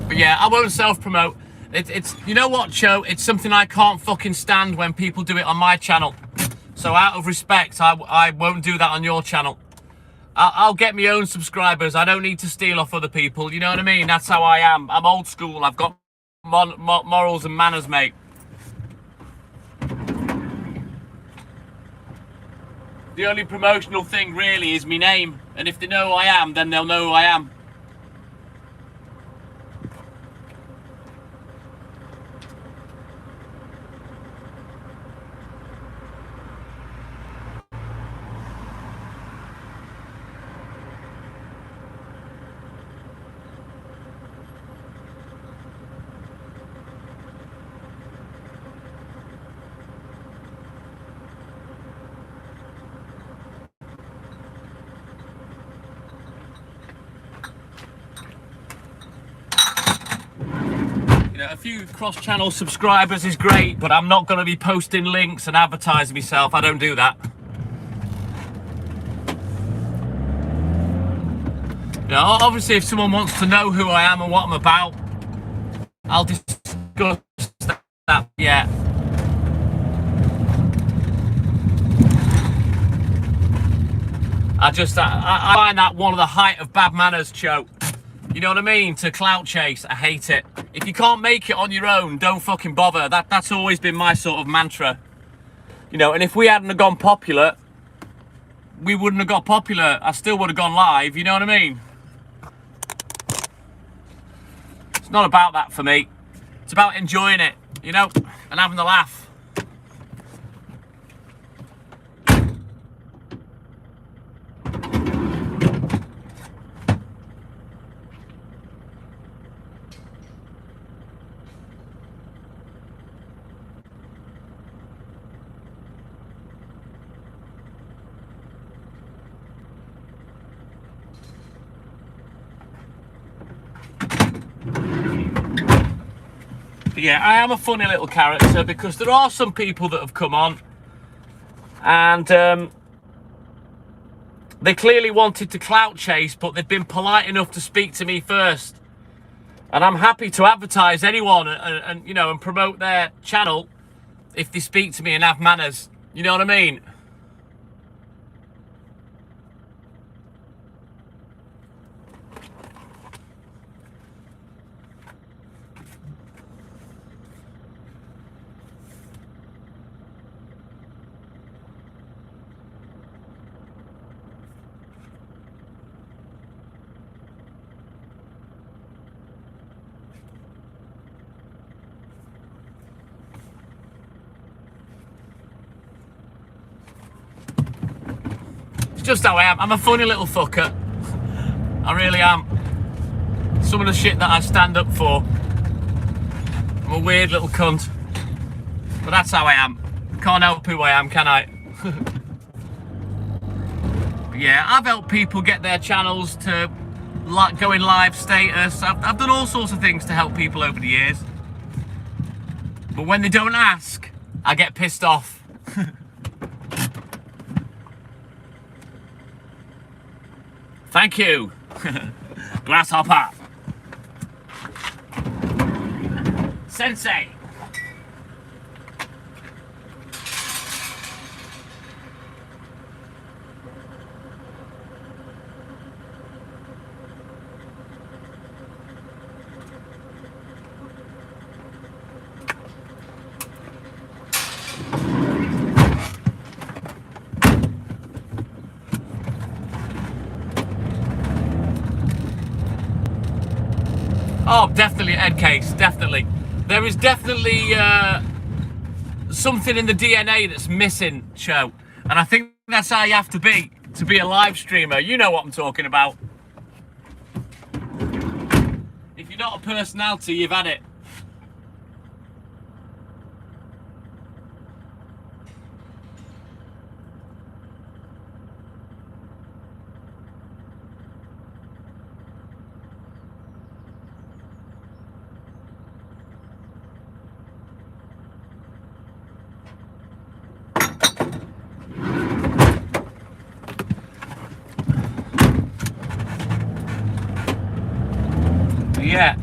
But yeah, I won't self-promote. It's you know what, Cho? It's something I can't fucking stand when people do it on my channel. So out of respect, I won't do that on your channel. I'll get my own subscribers. I don't need to steal off other people. You know what I mean? That's how I am. I'm old school. I've got morals and manners, mate. The only promotional thing really is my name. And if they know who I am, then they'll know who I am. A few cross-channel subscribers is great, but I'm not going to be posting links and advertising myself. I don't do that. You know, obviously, if someone wants to know who I am and what I'm about, I'll discuss that. Yeah. I find that one of the height of bad manners, Cho. You know what I mean? To clout chase, I hate it. If you can't make it on your own, don't fucking bother. That's always been my sort of mantra. You know, and if we hadn't have gone popular, we wouldn't have got popular. I still would have gone live, you know what I mean? It's not about that for me. It's about enjoying it, you know, and having the laugh. Yeah, I am a funny little character because there are some people that have come on and they clearly wanted to clout chase, but they've been polite enough to speak to me first. And I'm happy to advertise anyone and you know, and promote their channel if they speak to me and have manners. You know what I mean? Just how I am. I'm a funny little fucker. I really am. Some of the shit that I stand up for. I'm a weird little cunt. But that's how I am. Can't help who I am, can I? But yeah, I've helped people get their channels to go in live status. I've done all sorts of things to help people over the years. But when they don't ask, I get pissed off. Thank you, Grasshopper. Sensei. Oh, definitely Ed Case, definitely. There is definitely something in the DNA that's missing, Cho. And I think that's how you have to be a live streamer. You know what I'm talking about. If you're not a personality, you've had it. Yeah,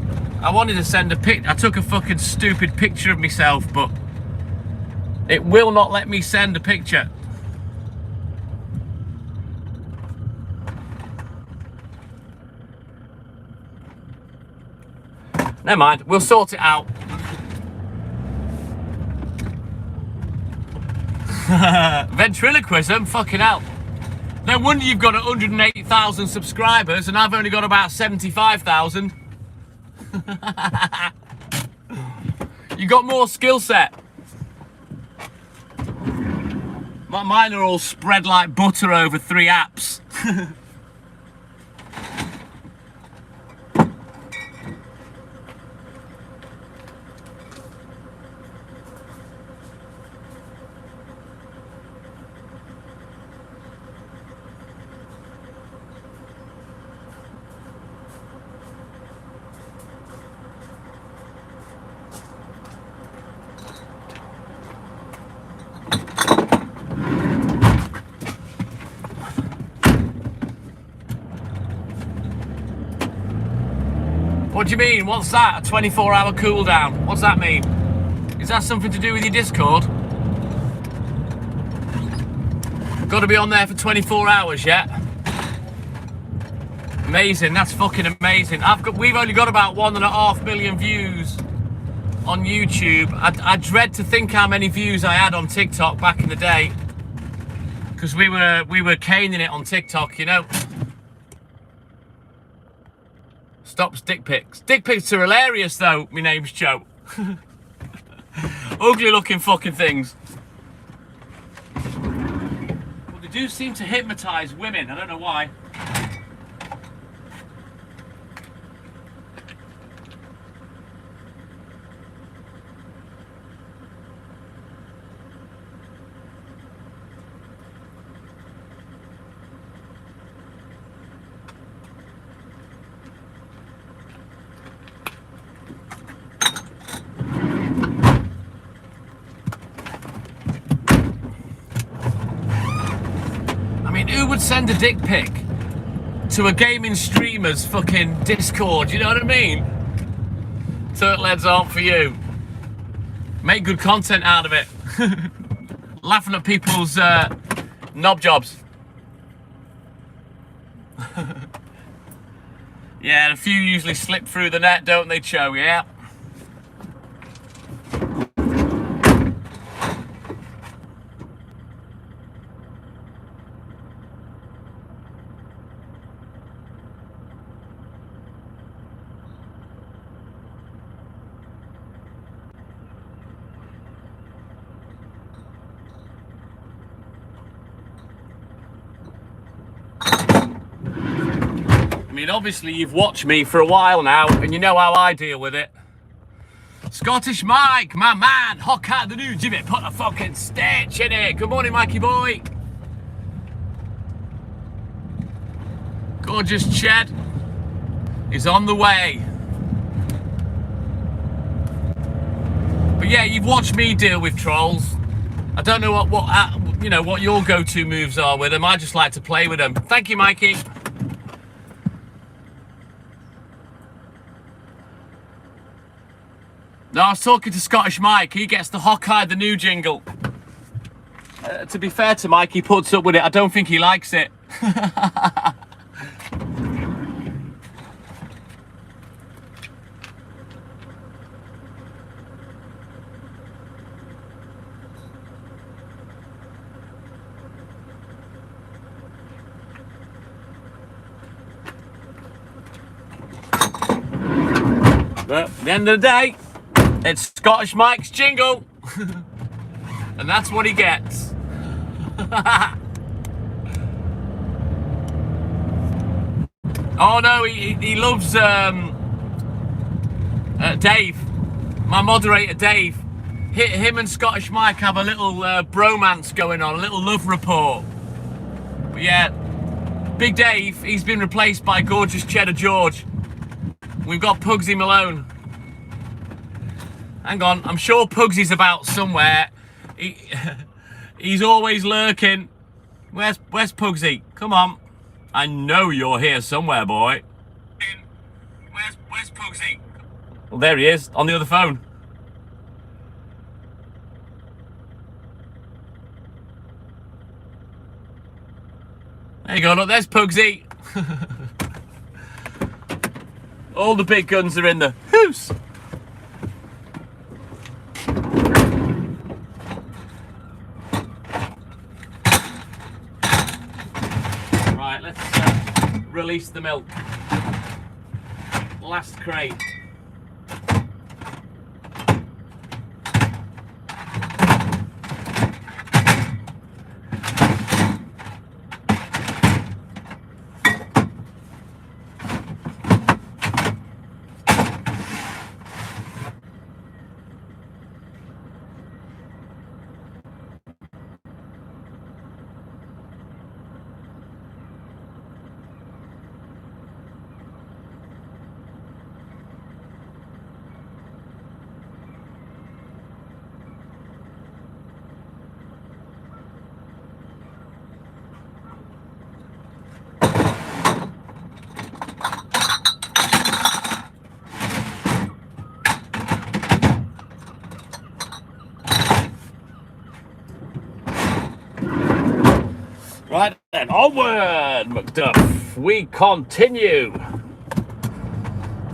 I wanted to send a pic. I took a fucking stupid picture of myself, but it will not let me send a picture. Never mind, we'll sort it out. Ventriloquism? Fucking hell. No wonder you've got 108,000 subscribers and I've only got about 75,000. You got more skill set. Mine are all spread like butter over 3 apps. What do you mean? What's that? A 24-hour cooldown? What's that mean? Is that something to do with your Discord? Got to be on there for 24 hours, yeah? Amazing, that's fucking amazing. We've only got about 1.5 million views on YouTube. I dread to think how many views I had on TikTok back in the day, because we were caning it on TikTok, you know. Stops dick pics. Dick pics are hilarious though. My name's Joe. Ugly looking fucking things. Well, they do seem to hypnotise women. I don't know why. Who would send a dick pic to a gaming streamer's fucking Discord? You know what I mean? Turtle heads aren't for you. Make good content out of it. Laughing at people's knob jobs. Yeah, a few usually slip through the net, don't they, Cho? Yeah. I mean, obviously you've watched me for a while now and you know how I deal with it. Scottish Mike, my man, hock out the new Jimmy, put a fucking stitch in it. Good morning, Mikey boy. Gorgeous Ched is on the way. But yeah, you've watched me deal with trolls. I don't know what your go-to moves are with them. I just like to play with them. Thank you, Mikey. No, I was talking to Scottish Mike. He gets the Hawkeye the new jingle. To be fair to Mike, he puts up with it. I don't think he likes it. But at the end of the day, it's Scottish Mike's jingle. And that's what he gets. Oh no, he loves Dave, my moderator Dave. Him and Scottish Mike have a little bromance going on, a little love rapport. But yeah, Big Dave, he's been replaced by Gorgeous Cheddar George. We've got Pugsy Malone. Hang on, I'm sure Pugsy's about somewhere. He's always lurking. Where's Pugsy? Come on. I know you're here somewhere, boy. Where's Pugsy? Well, there he is, on the other phone. There you go, look, there's Pugsy. All the big guns are in the house. Right, let's release the milk. Last crate. Right then, onward, McDuff. We continue.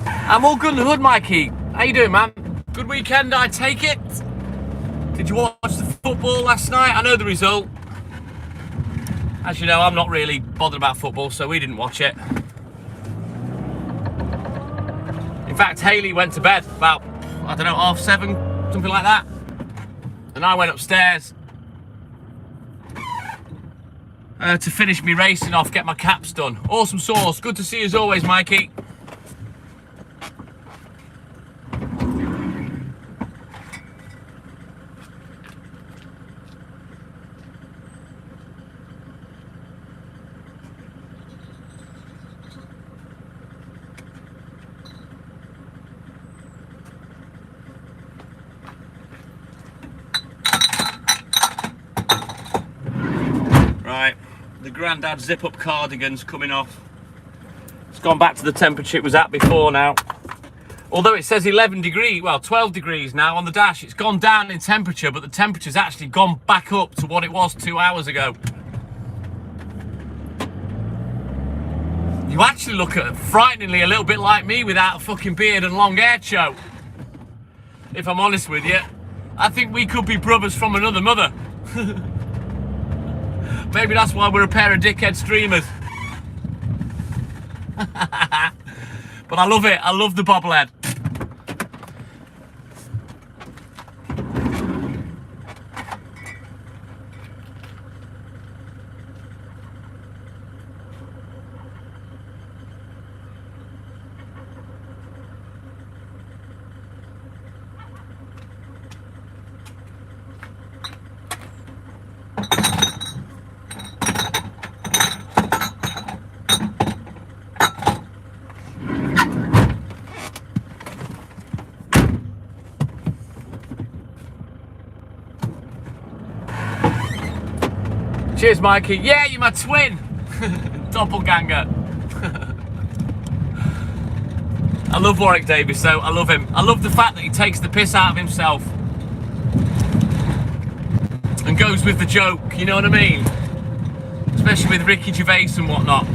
I'm all good in the hood, Mikey. How you doing, man? Good weekend, I take it. Did you watch the football last night? I know the result. As you know, I'm not really bothered about football, so we didn't watch it. In fact, Haley went to bed about, I don't know, 7:30, something like that. And I went upstairs to finish me racing off, get my caps done. Awesome sauce. Good to see you as always, Mikey. Right. The Grandad zip-up cardigan's coming off. It's gone back to the temperature it was at before now. Although it says 11 degrees, well, 12 degrees now on the dash. It's gone down in temperature, but the temperature's actually gone back up to what it was 2 hours ago. You actually look at frighteningly a little bit like me without a fucking beard and long hair, Cho. If I'm honest with you, I think we could be brothers from another mother. Maybe that's why we're a pair of dickhead streamers. But I love it. I love the bobblehead. Cheers, Mikey. Yeah, you're my twin. Doppelganger. I love Warwick Davis, though. I love him. I love the fact that he takes the piss out of himself and goes with the joke, you know what I mean? Especially with Ricky Gervais and whatnot.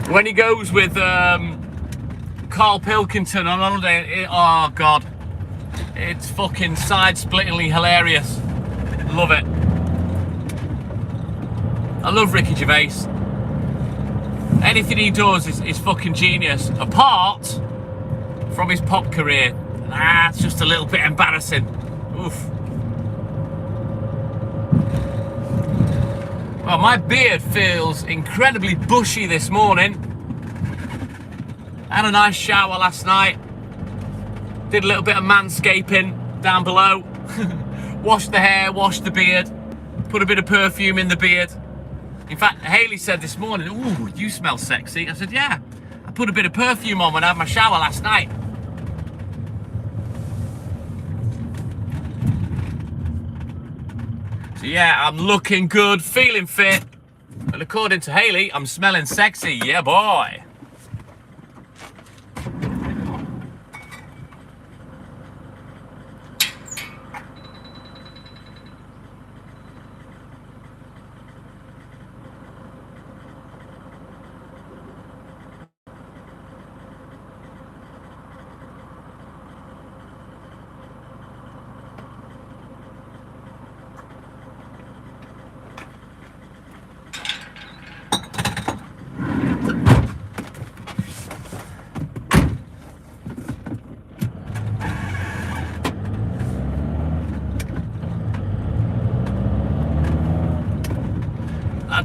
When he goes with Carl Pilkington on holiday, oh God, It's fucking side-splittingly hilarious. Love it. I love Ricky Gervais. Anything he does is fucking genius. Apart from his pop career. It's just a little bit embarrassing. Oof. Well, my beard feels incredibly bushy this morning. Had a nice shower last night. Did a little bit of manscaping down below. Washed the hair, washed the beard. Put a bit of perfume in the beard. In fact, Hayley said this morning, "Ooh, you smell sexy." I said, "Yeah, I put a bit of perfume on when I had my shower last night." So yeah, I'm looking good, feeling fit. And according to Hayley, I'm smelling sexy. Yeah, boy.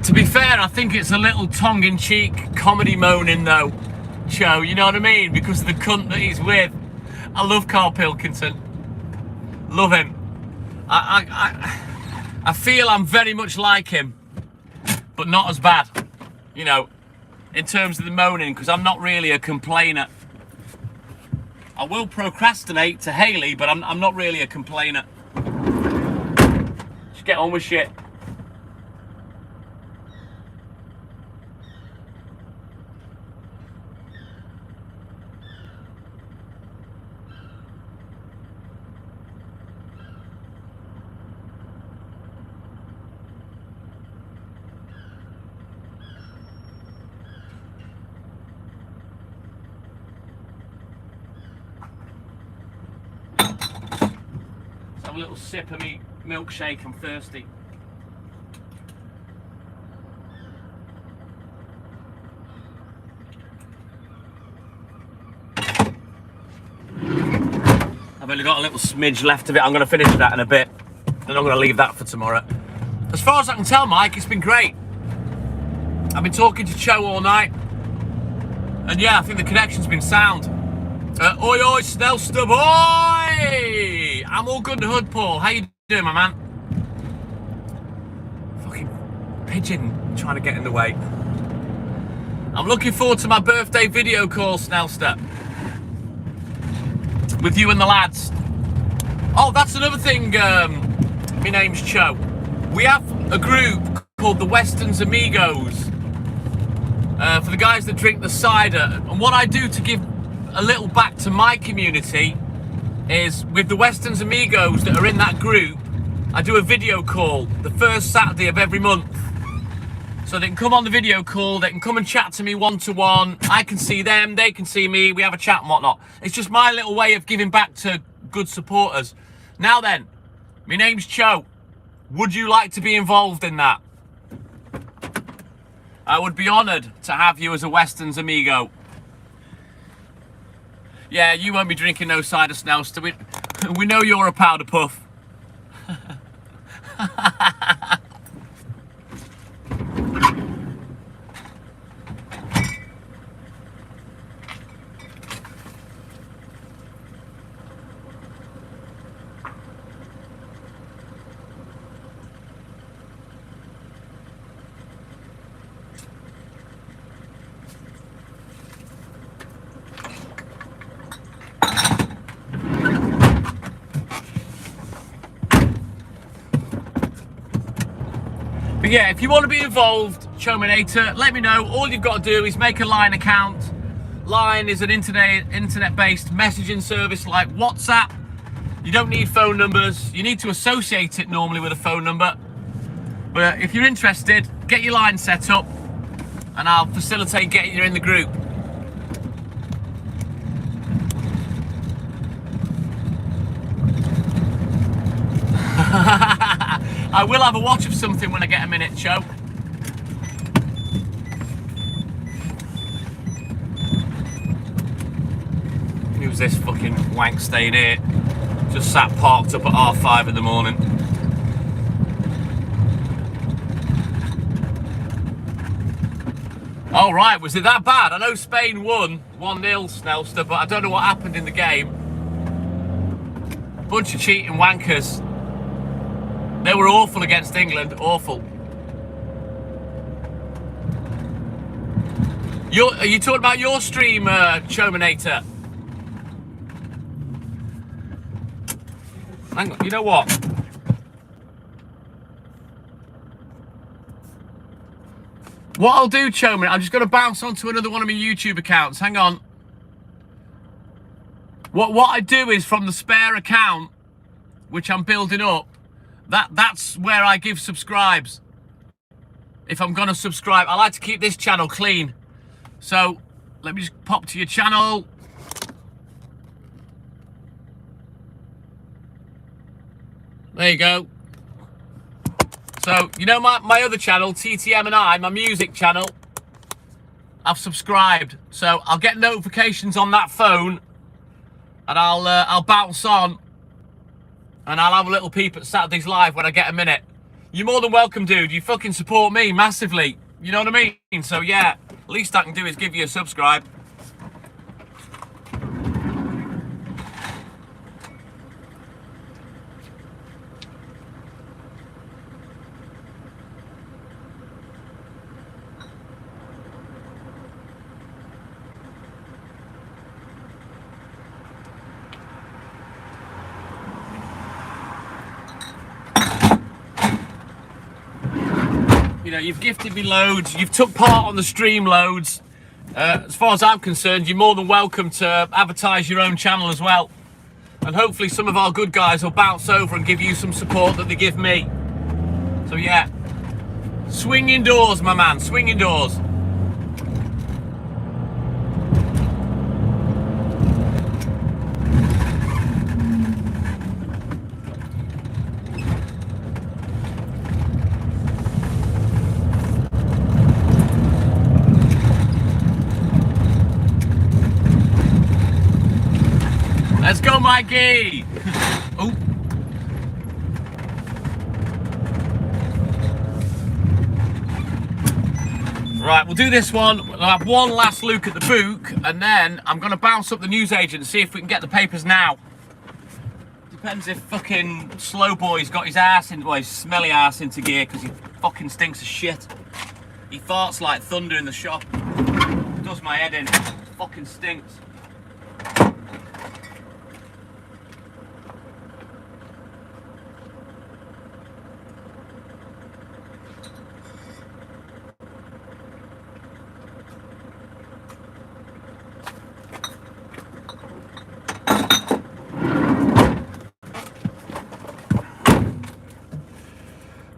To be fair, I think it's a little tongue-in-cheek comedy moaning though, Cho, you know what I mean? Because of the cunt that he's with. I love Carl Pilkington. Love him. I feel I'm very much like him, but not as bad, you know, in terms of the moaning, because I'm not really a complainer. I will procrastinate to Hayley, but I'm not really a complainer. Just get on with shit. A little sip of me milkshake, I'm thirsty. I've only got a little smidge left of it. I'm going to finish that in a bit, and I'm going to leave that for tomorrow. As far as I can tell, Mike, it's been great. I've been talking to Cho all night, and yeah, I think the connection's been sound. Oi, oi, Snell Stub, oi! I'm all good in the hood, Paul. How you doing, my man? Fucking pigeon trying to get in the way. I'm looking forward to my birthday video call, Snellster. With you and the lads. Oh, that's another thing, my name's Cho. We have a group called the Weston's Amigos. For the guys that drink the cider. And what I do to give a little back to my community is with the Weston's Amigos that are in that group, I do a video call the first Saturday of every month. So they can come on the video call, they can come and chat to me one-to-one, I can see them, they can see me, we have a chat and whatnot. It's just my little way of giving back to good supporters. Now then, my name's Cho. Would you like to be involved in that? I would be honoured to have you as a Weston's Amigo. Yeah, you won't be drinking no cider, Snellster. We know you're a powder puff. But yeah, if you want to be involved, Chominator, let me know. All you've got to do is make a Line account. Line is an internet-based messaging service like WhatsApp. You don't need phone numbers. You need to associate it normally with a phone number. But if you're interested, get your Line set up and I'll facilitate getting you in the group. I will have a watch of something when I get a minute, Cho. Who's this fucking wank staying here? Just sat parked up at R5 in the morning. Oh right, was it that bad? I know Spain won 1-0, Snelster, but I don't know what happened in the game. Bunch of cheating wankers. They were awful against England, awful. Are you talking about your stream, Chominator? Hang on, you know what? What I'll do, Chominator, I'm just going to bounce onto another one of my YouTube accounts. Hang on. What I do is from the spare account, which I'm building up, that's where I give subscribes. If I'm going to subscribe, I like to keep this channel clean. So let me just pop to your channel. There you go. So, you know my other channel, TTM and I, my music channel, I've subscribed. So I'll get notifications on that phone and I'll bounce on and I'll have a little peep at Saturdays Live when I get a minute. You're more than welcome, dude. You fucking support me massively. You know what I mean? So yeah, least I can do is give you a subscribe. You know, you've gifted me loads, you've took part on the stream loads. As far as I'm concerned, you're more than welcome to advertise your own channel as well. And hopefully some of our good guys will bounce over and give you some support that they give me. So yeah, swinging doors, my man, swinging doors. Let's go, Mikey! Oh. Right, we'll do this one. We'll have one last look at the book, and then I'm going to bounce up the newsagent and see if we can get the papers now. Depends if fucking slow boy's got his ass in, well, his smelly ass into gear, because he fucking stinks of shit. He farts like thunder in the shop. Does my head in. Fucking stinks.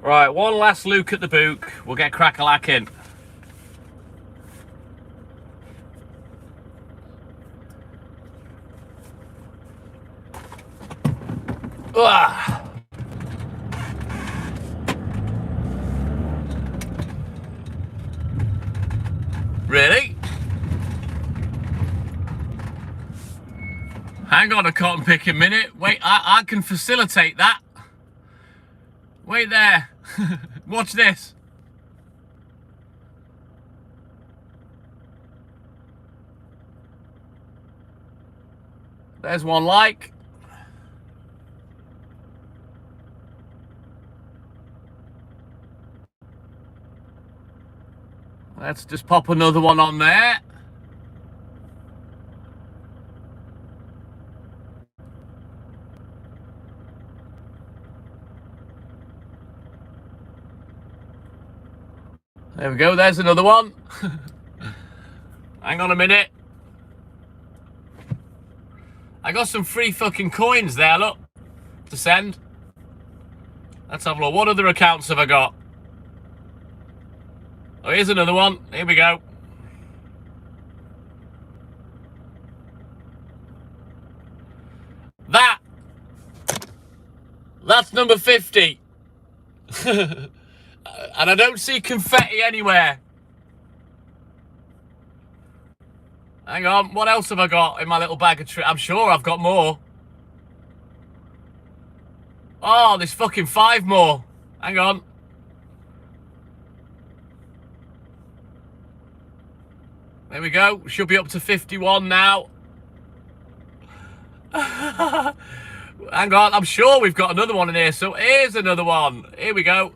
Right, one last look at the book. We'll get crack-a-lacking. Ugh. Really? Hang on a cotton picking minute. Wait, I can facilitate that. Wait there. Watch this. There's one like. Let's just pop another one on there. There we go, there's another one. Hang on a minute. I got some free fucking coins there, look, to send. Let's have a look. What other accounts have I got? Oh, here's another one. Here we go. That's number 50. And I don't see confetti anywhere. Hang on, what else have I got in my little bag of tricks? I'm sure I've got more. Oh, there's fucking 5 more. Hang on. There we go. Should be up to 51 now. Hang on, I'm sure we've got another one in here. So here's another one. Here we go.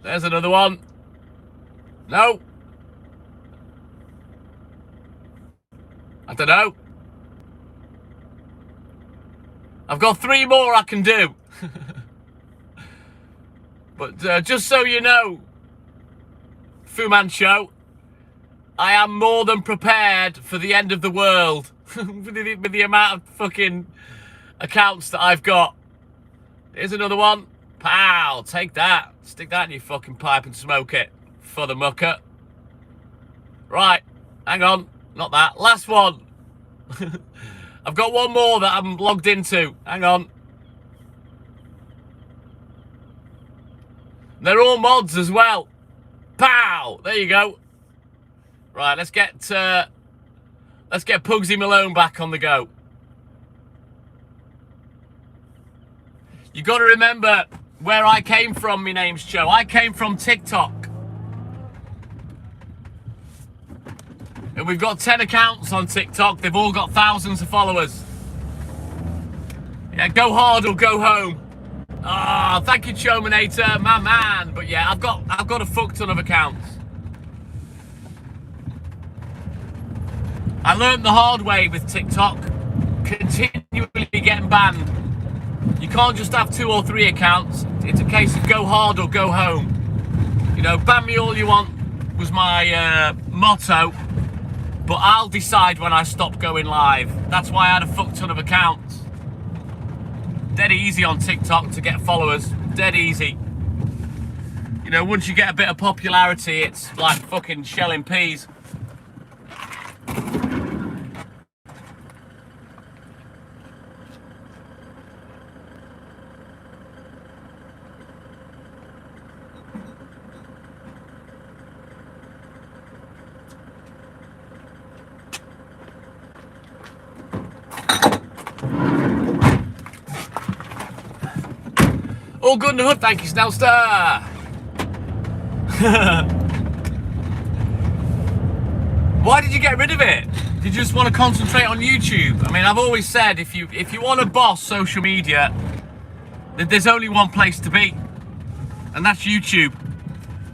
There's another one. No. I don't know. I've got 3 more I can do. But just so you know, Fu Manchu, I am more than prepared for the end of the world with the amount of fucking accounts that I've got. Here's another one. Pow, take that. Stick that in your fucking pipe and smoke it for the mucker. Right, hang on. Not that. Last one. I've got one more that I'm logged into. Hang on. They're all mods as well. Pow! There you go. Right, let's get Pugsy Malone back on the go. You got to remember where I came from. My name's Joe. I came from TikTok. And we've got 10 accounts on TikTok. They've all got thousands of followers. Yeah, go hard or go home. Ah, oh, thank you, Chominator, my man. But yeah, I've got a fuck ton of accounts. I learned the hard way with TikTok. Continually getting banned. You can't just have 2 or 3 accounts. It's a case of go hard or go home. You know, ban me all you want was my motto. But I'll decide when I stop going live. That's why I had a fuck ton of accounts. Dead easy on TikTok to get followers. Dead easy. You know, once you get a bit of popularity, it's like fucking shelling peas. All good in the hood, thank you, Snellstar. Why did you get rid of it? Did you just want to concentrate on YouTube? I mean, I've always said if you want to boss social media, there's only one place to be, and that's YouTube.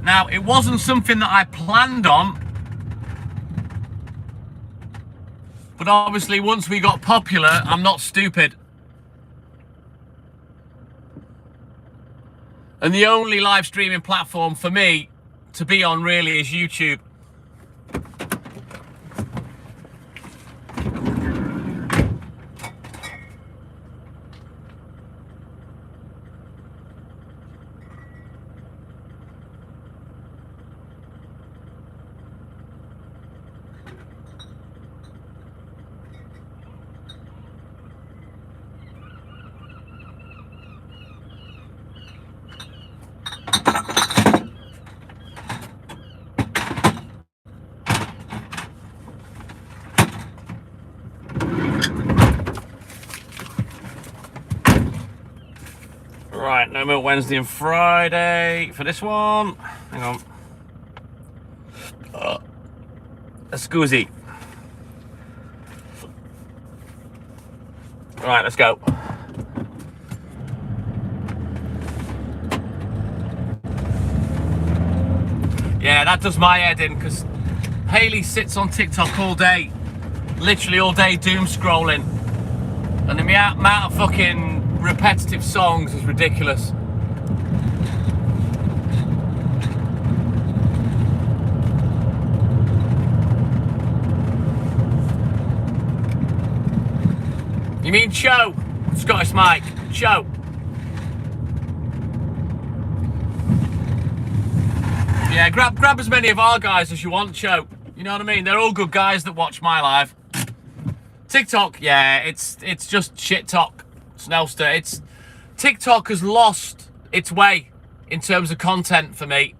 Now, it wasn't something that I planned on, but obviously once we got popular, I'm not stupid. And the only live streaming platform for me to be on really is YouTube. Right, no milk Wednesday and Friday for this one. Hang on. Excuse. Right, let's go. Yeah, that does my head in because Haley sits on TikTok all day, literally all day doom scrolling, and the amount of fucking repetitive songs is ridiculous. You mean Cho? Scottish Mike. Cho. Yeah, grab as many of our guys as you want, Cho. You know what I mean? They're all good guys that watch my live. TikTok, yeah, it's just shit talk, Snellster. TikTok has lost its way in terms of content for me.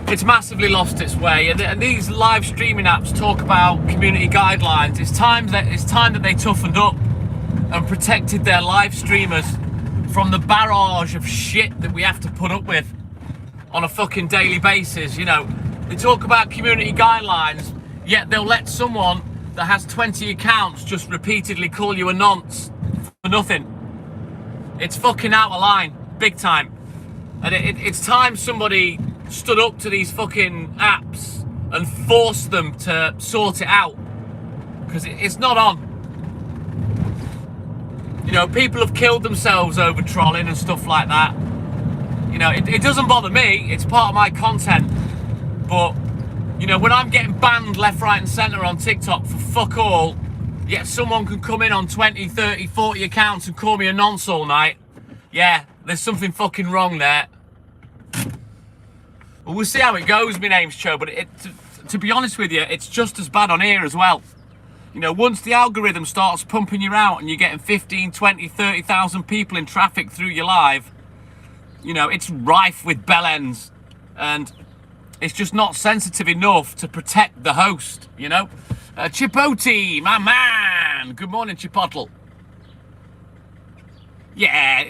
It's massively lost its way, and these live streaming apps talk about community guidelines. It's time that they toughened up and protected their live streamers from the barrage of shit that we have to put up with on a fucking daily basis. You know, they talk about community guidelines, yet they'll let someone that has 20 accounts just repeatedly call you a nonce for nothing. It's fucking out of line, big time. And it's time somebody stood up to these fucking apps and forced them to sort it out, because it's not on. You know, people have killed themselves over trolling and stuff like that. You know, it doesn't bother me, it's part of my content. But, you know, when I'm getting banned left, right and centre on TikTok for fuck all, yet someone can come in on 20, 30, 40 accounts and call me a nonce all night, yeah, there's something fucking wrong there. Well, we'll see how it goes, my name's Cho, but to be honest with you, it's just as bad on here as well. You know, once the algorithm starts pumping you out and you're getting 15, 20, 30,000 people in traffic through your live, you know, it's rife with bellends, and it's just not sensitive enough to protect the host, you know? Chipotle, my man! Good morning, Chipotle. Yeah,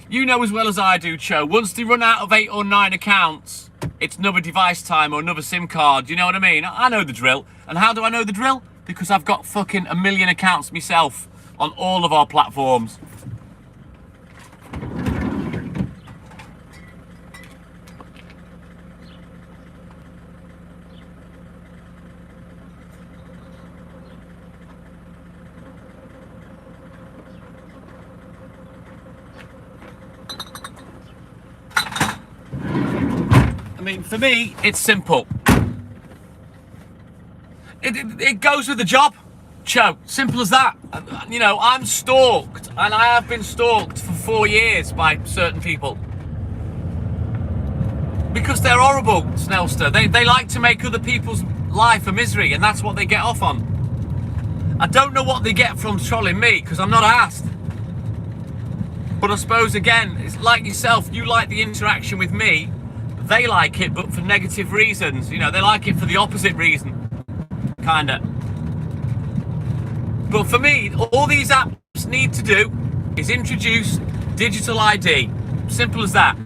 you know as well as I do, Cho, once they run out of 8 or 9 accounts, it's another device time or another SIM card, you know what I mean? I know the drill. And how do I know the drill? Because I've got fucking 1 million accounts myself on all of our platforms. I mean, for me, it's simple. It goes with the job, Cho. Simple as that. You know, I'm stalked, and I have been stalked for 4 years by certain people. Because they're horrible, Snellster. They like to make other people's life a misery, and that's what they get off on. I don't know what they get from trolling me, because I'm not asked. But I suppose, again, it's like yourself, you like the interaction with me. They like it, but for negative reasons. You know, they like it for the opposite reason. Kinda. But for me, all these apps need to do is introduce digital ID. Simple as that.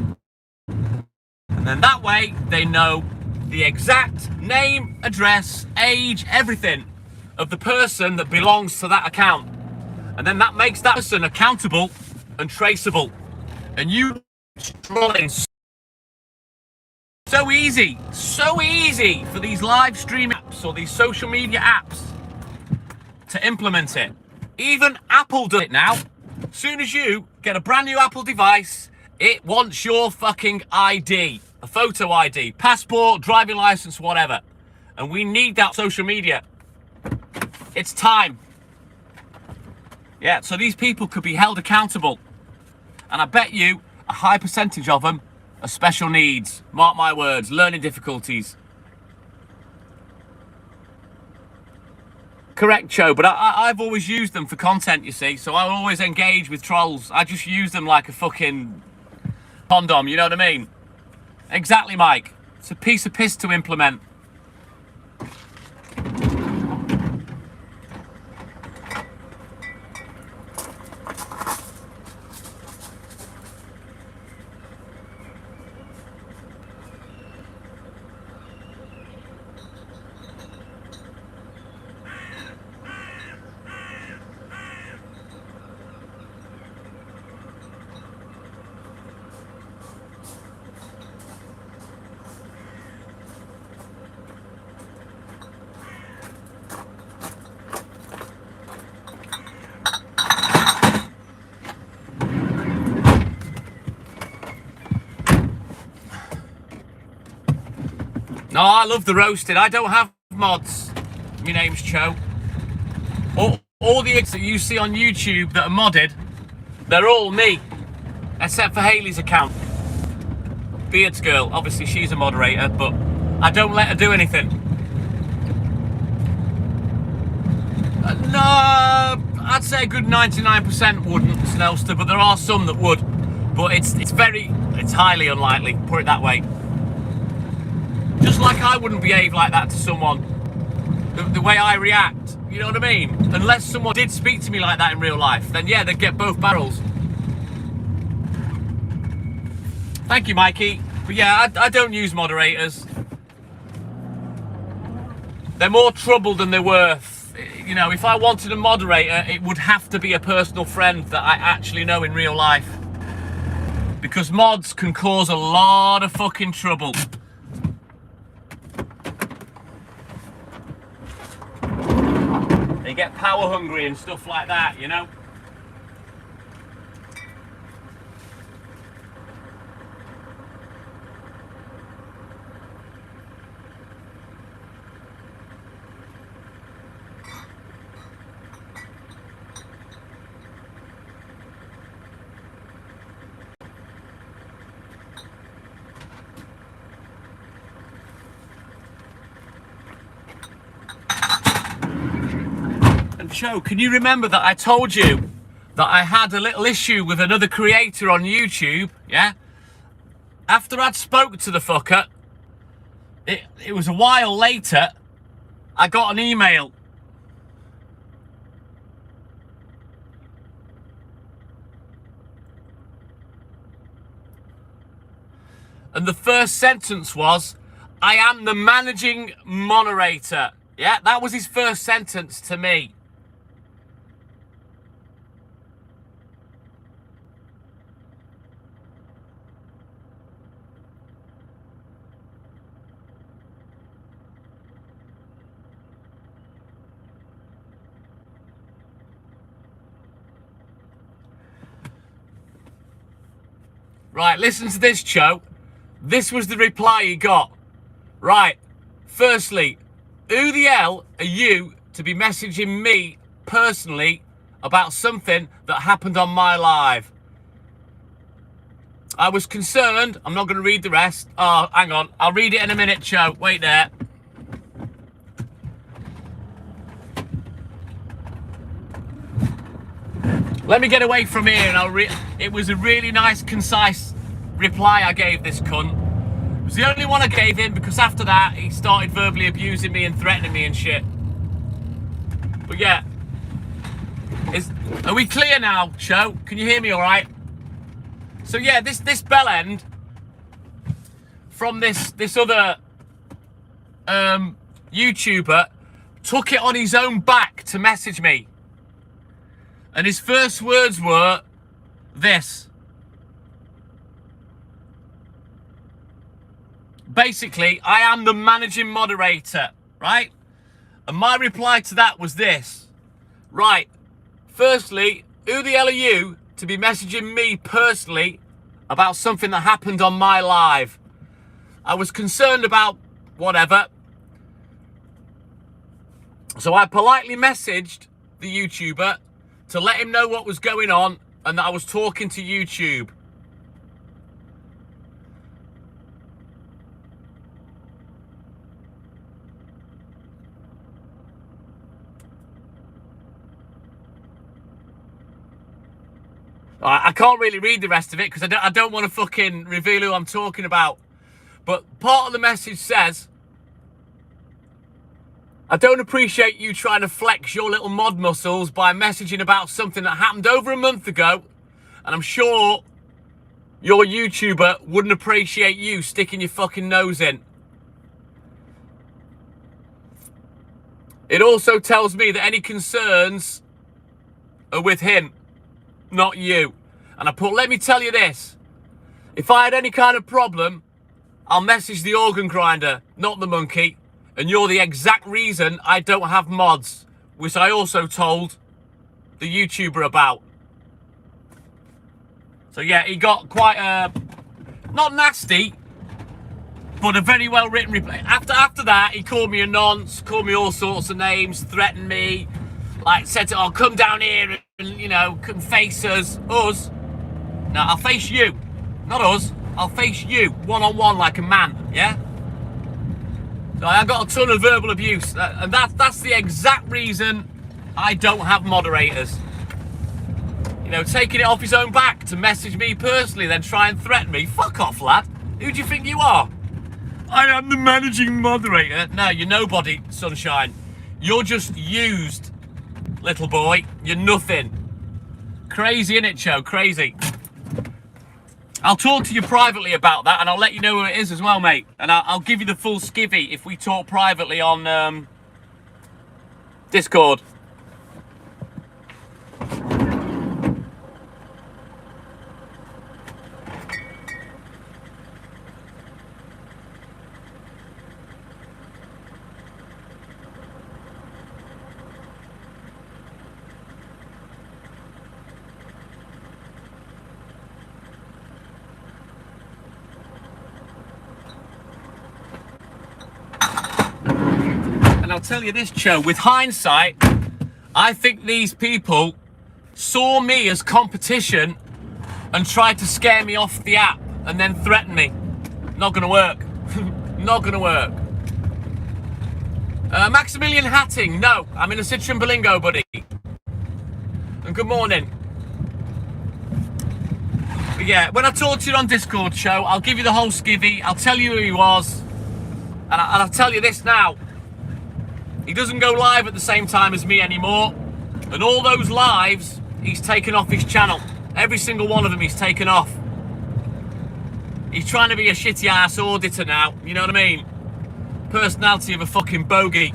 And then that way, they know the exact name, address, age, everything of the person that belongs to that account. And then that makes that person accountable and traceable. And you trolling so easy for these live stream apps or these social media apps to implement it. Even Apple does it now. As soon as you get a brand new Apple device, it wants your fucking ID, a photo ID, passport, driving license, whatever. And we need that social media. It's time. Yeah, so these people could be held accountable. And I bet you a high percentage of them are special needs. Mark my words, learning difficulties. Correct, Cho, but I've always used them for content, you see, so I always engage with trolls. I just use them like a fucking condom, you know what I mean? Exactly, Mike. It's a piece of piss to implement. I love the roasted. I don't have mods. My name's Cho. All the idiots that you see on YouTube that are modded, they're all me. Except for Hayley's account. Beards Girl. Obviously, she's a moderator, but I don't let her do anything. No, I'd say a good 99% wouldn't, Snelster, but there are some that would. But it's highly unlikely, put it that way. Just like I wouldn't behave like that to someone, the way I react, you know what I mean? Unless someone did speak to me like that in real life, then yeah, they'd get both barrels. Thank you, Mikey. But yeah, I don't use moderators. They're more trouble than they're worth. You know, if I wanted a moderator, it would have to be a personal friend that I actually know in real life. Because mods can cause a lot of fucking trouble. They get power hungry and stuff like that, you know? Show, can you remember that I told you that I had a little issue with another creator on YouTube? Yeah, after I'd spoke to the fucker, it was a while later, I got an email. And the first sentence was, I am the managing moderator. Yeah, that was his first sentence to me. Right, listen to this, Cho. This was the reply he got. Right, firstly, who the hell are you to be messaging me personally about something that happened on my live? I was concerned. I'm not going to read the rest. Oh, hang on. I'll read it in a minute, Cho. Wait there. Let me get away from here and I'll read. It was a really nice, concise reply I gave this cunt. It was the only one I gave him because after that he started verbally abusing me and threatening me and shit. But yeah. Are we clear now, Cho? Can you hear me all right? So yeah, this bell end from this other YouTuber took it on his own back to message me. And his first words were this. Basically, I am the managing moderator, right? And my reply to that was this. Right, firstly, who the hell are you to be messaging me personally about something that happened on my live? I was concerned about whatever. So I politely messaged the YouTuber to let him know what was going on and that I was talking to YouTube. I can't really read the rest of it because I don't want to fucking reveal who I'm talking about. But part of the message says, I don't appreciate you trying to flex your little mod muscles by messaging about something that happened over a month ago. And I'm sure your YouTuber wouldn't appreciate you sticking your fucking nose in. It also tells me that any concerns are with him, not you. And I put, let me tell you this. If I had any kind of problem, I'll message the organ grinder, not the monkey. And you're the exact reason I don't have mods, which I also told the YouTuber about. So yeah, he got quite not nasty, but a very well written reply. After that, he called me a nonce, called me all sorts of names, threatened me, like said, "Oh, come down here and you know, come face us." Us? No, I'll face you, not us. I'll face you one-on-one like a man. Yeah. So I got a ton of verbal abuse, and that's the exact reason I don't have moderators. You know, taking it off his own back to message me personally, then try and threaten me. Fuck off, lad. Who do you think you are? I am the managing moderator. No, you're nobody, sunshine. You're just used, little boy. You're nothing. Crazy, innit, Cho? Crazy. I'll talk to you privately about that, and I'll let you know who it is as well, mate. And I'll give you the full skivvy if we talk privately on Discord. And I'll tell you this, Cho, with hindsight, I think these people saw me as competition and tried to scare me off the app and then threaten me. Not gonna work. Not gonna work. Maximilian Hatting, no, I'm in a Citroen Berlingo, buddy. And good morning. But yeah, when I talk to you on Discord, Cho, I'll give you the whole skivvy, I'll tell you who he was, and I'll tell you this now. He doesn't go live at the same time as me anymore. And all those lives, he's taken off his channel. Every single one of them he's taken off. He's trying to be a shitty ass auditor now. You know what I mean? Personality of a fucking bogey.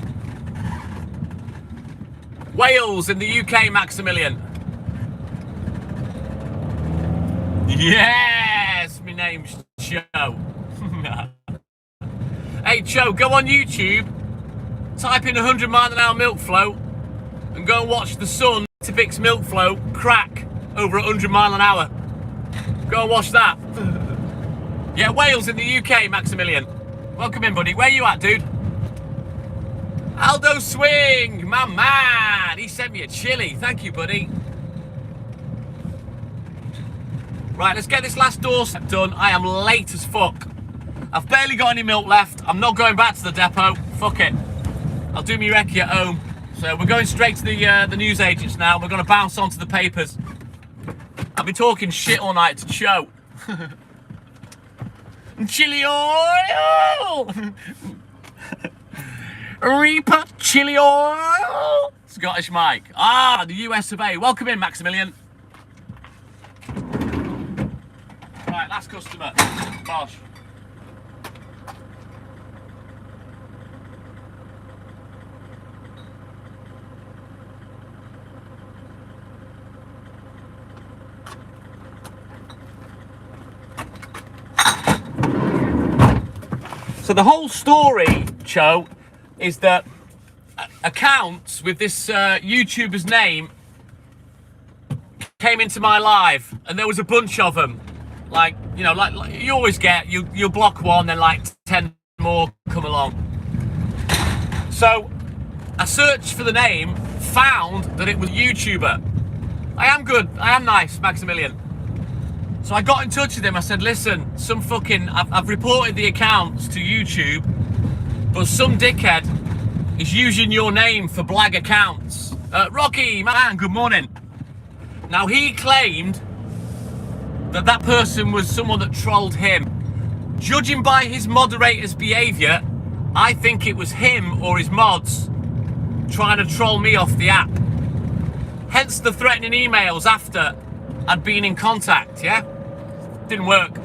Wales in the UK, Maximilian. Yes, my name's Cho. Hey, Cho, go on YouTube. Type in 100 mile an hour milk flow and go and watch the sun to Bix milk flow crack over 100 mile an hour. Go and watch that. Yeah, Wales in the UK, Maximilian. Welcome in, buddy. Where you at, dude? Aldo Swing, my man. He sent me a chili. Thank you, buddy. Right, let's get this last doorstep done. I am late as fuck. I've barely got any milk left. I'm not going back to the depot. Fuck it. I'll do me recce at home. So we're going straight to the news agents now. We're going to bounce onto the papers. I've been talking shit all night to Cho. Chili oil! Reaper chili oil! Scottish Mike. Ah, the US of A. Welcome in, Maximilian. Right, last customer. Bosh. So the whole story, Cho, is that accounts with this YouTuber's name came into my live, and there was a bunch of them. Like, you know, like you always get, you'll block one, then like 10 more come along. So I searched for the name, found that it was a YouTuber. I am good, I am nice, Maximilian. So I got in touch with him. I said, listen, I've reported the accounts to YouTube, but some dickhead is using your name for blag accounts. Rocky, man, good morning. Now, he claimed that that person was someone that trolled him. Judging by his moderator's behaviour, I think it was him or his mods trying to troll me off the app. Hence the threatening emails after I'd been in contact, yeah? Didn't work.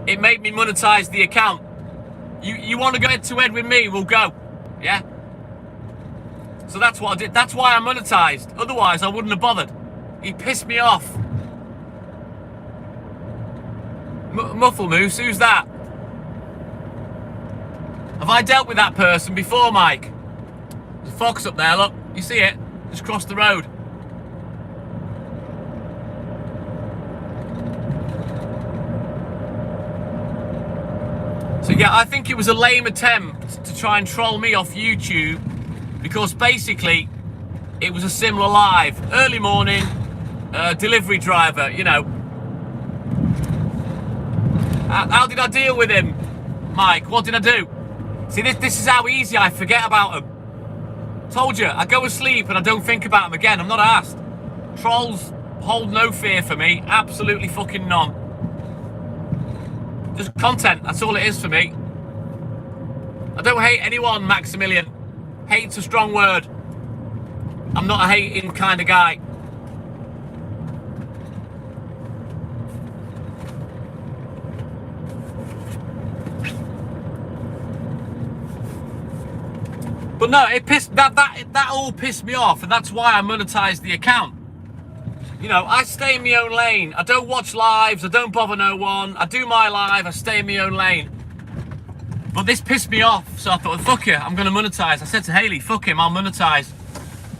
It made me monetize the account. You want to go head to head with me, we'll go, yeah? So that's what I did. That's why I monetized. Otherwise, I wouldn't have bothered. He pissed me off. Muffle Moose, who's that? Have I dealt with that person before, Mike? There's a fox up there, look. You see it? Just cross the road. So yeah, I think it was a lame attempt to try and troll me off YouTube, because basically it was a similar live. Early morning, delivery driver, you know. How did I deal with him, Mike? What did I do? See, this is how easy I forget about him. Told you, I go asleep and I don't think about him again. I'm not asked. Trolls hold no fear for me. Absolutely fucking none. Just content, that's all it is for me. I don't hate anyone, Maximilian. Hate's a strong word. I'm not a hating kind of guy. But no, it pissed that all pissed me off, and that's why I monetized the account. You know, I stay in my own lane. I don't watch lives. I don't bother no one. I do my live. I stay in my own lane. But this pissed me off, so I thought, fuck it, I'm going to monetize. I said to Haley, fuck him, I'll monetize.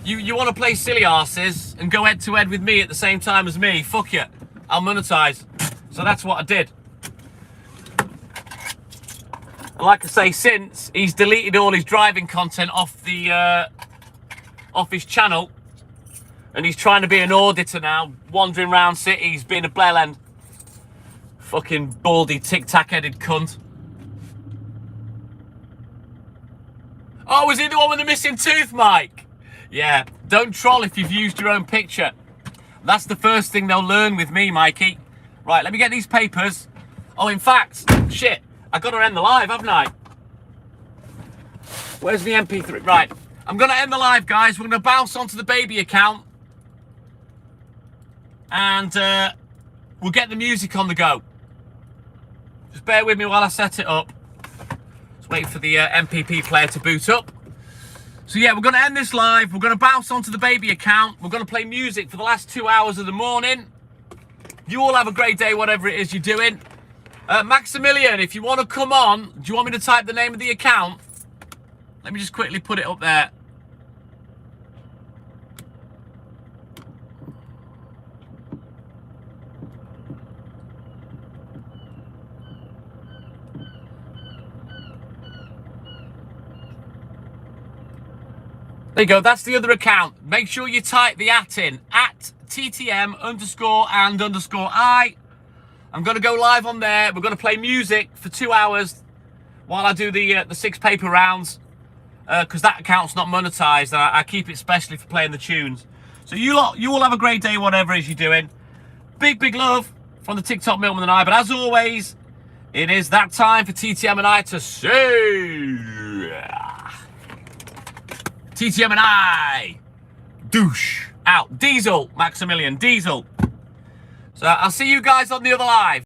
You want to play silly arses and go head to head with me at the same time as me? Fuck it, I'll monetize. So that's what I did. And like I say, since he's deleted all his driving content off the off his channel, and he's trying to be an auditor now, wandering around cities, being a bellend. Fucking baldy, tic-tac-headed cunt. Oh, was he the one with the missing tooth, Mike? Yeah, don't troll if you've used your own picture. That's the first thing they'll learn with me, Mikey. Right, let me get these papers. Oh, in fact, shit, I got to end the live, haven't I? Where's the MP3? Right, I'm going to end the live, guys. We're going to bounce onto the baby account. And we'll get the music on the go. Just bear with me while I set it up. Just wait for the MPP player to boot up. So yeah, we're going to end this live. We're going to bounce onto the baby account. We're going to play music for the last 2 hours of the morning. You all have a great day, whatever it is you're doing. Maximilian, if you want to come on, do you want me to type the name of the account? Let me just quickly put it up there. There you go, that's the other account. Make sure you type the @ in, @TTM_and_I. I'm going to go live on there. We're going to play music for 2 hours while I do the 6 paper rounds, because that account's not monetized, and I keep it specially for playing the tunes. So you all have a great day, whatever it is you're doing. Big love from the TikTok Milkman and I. But as always, it is that time for TTM and I to say... TTM and I, douche, out. Diesel, Maximilian, Diesel. So I'll see you guys on the other live.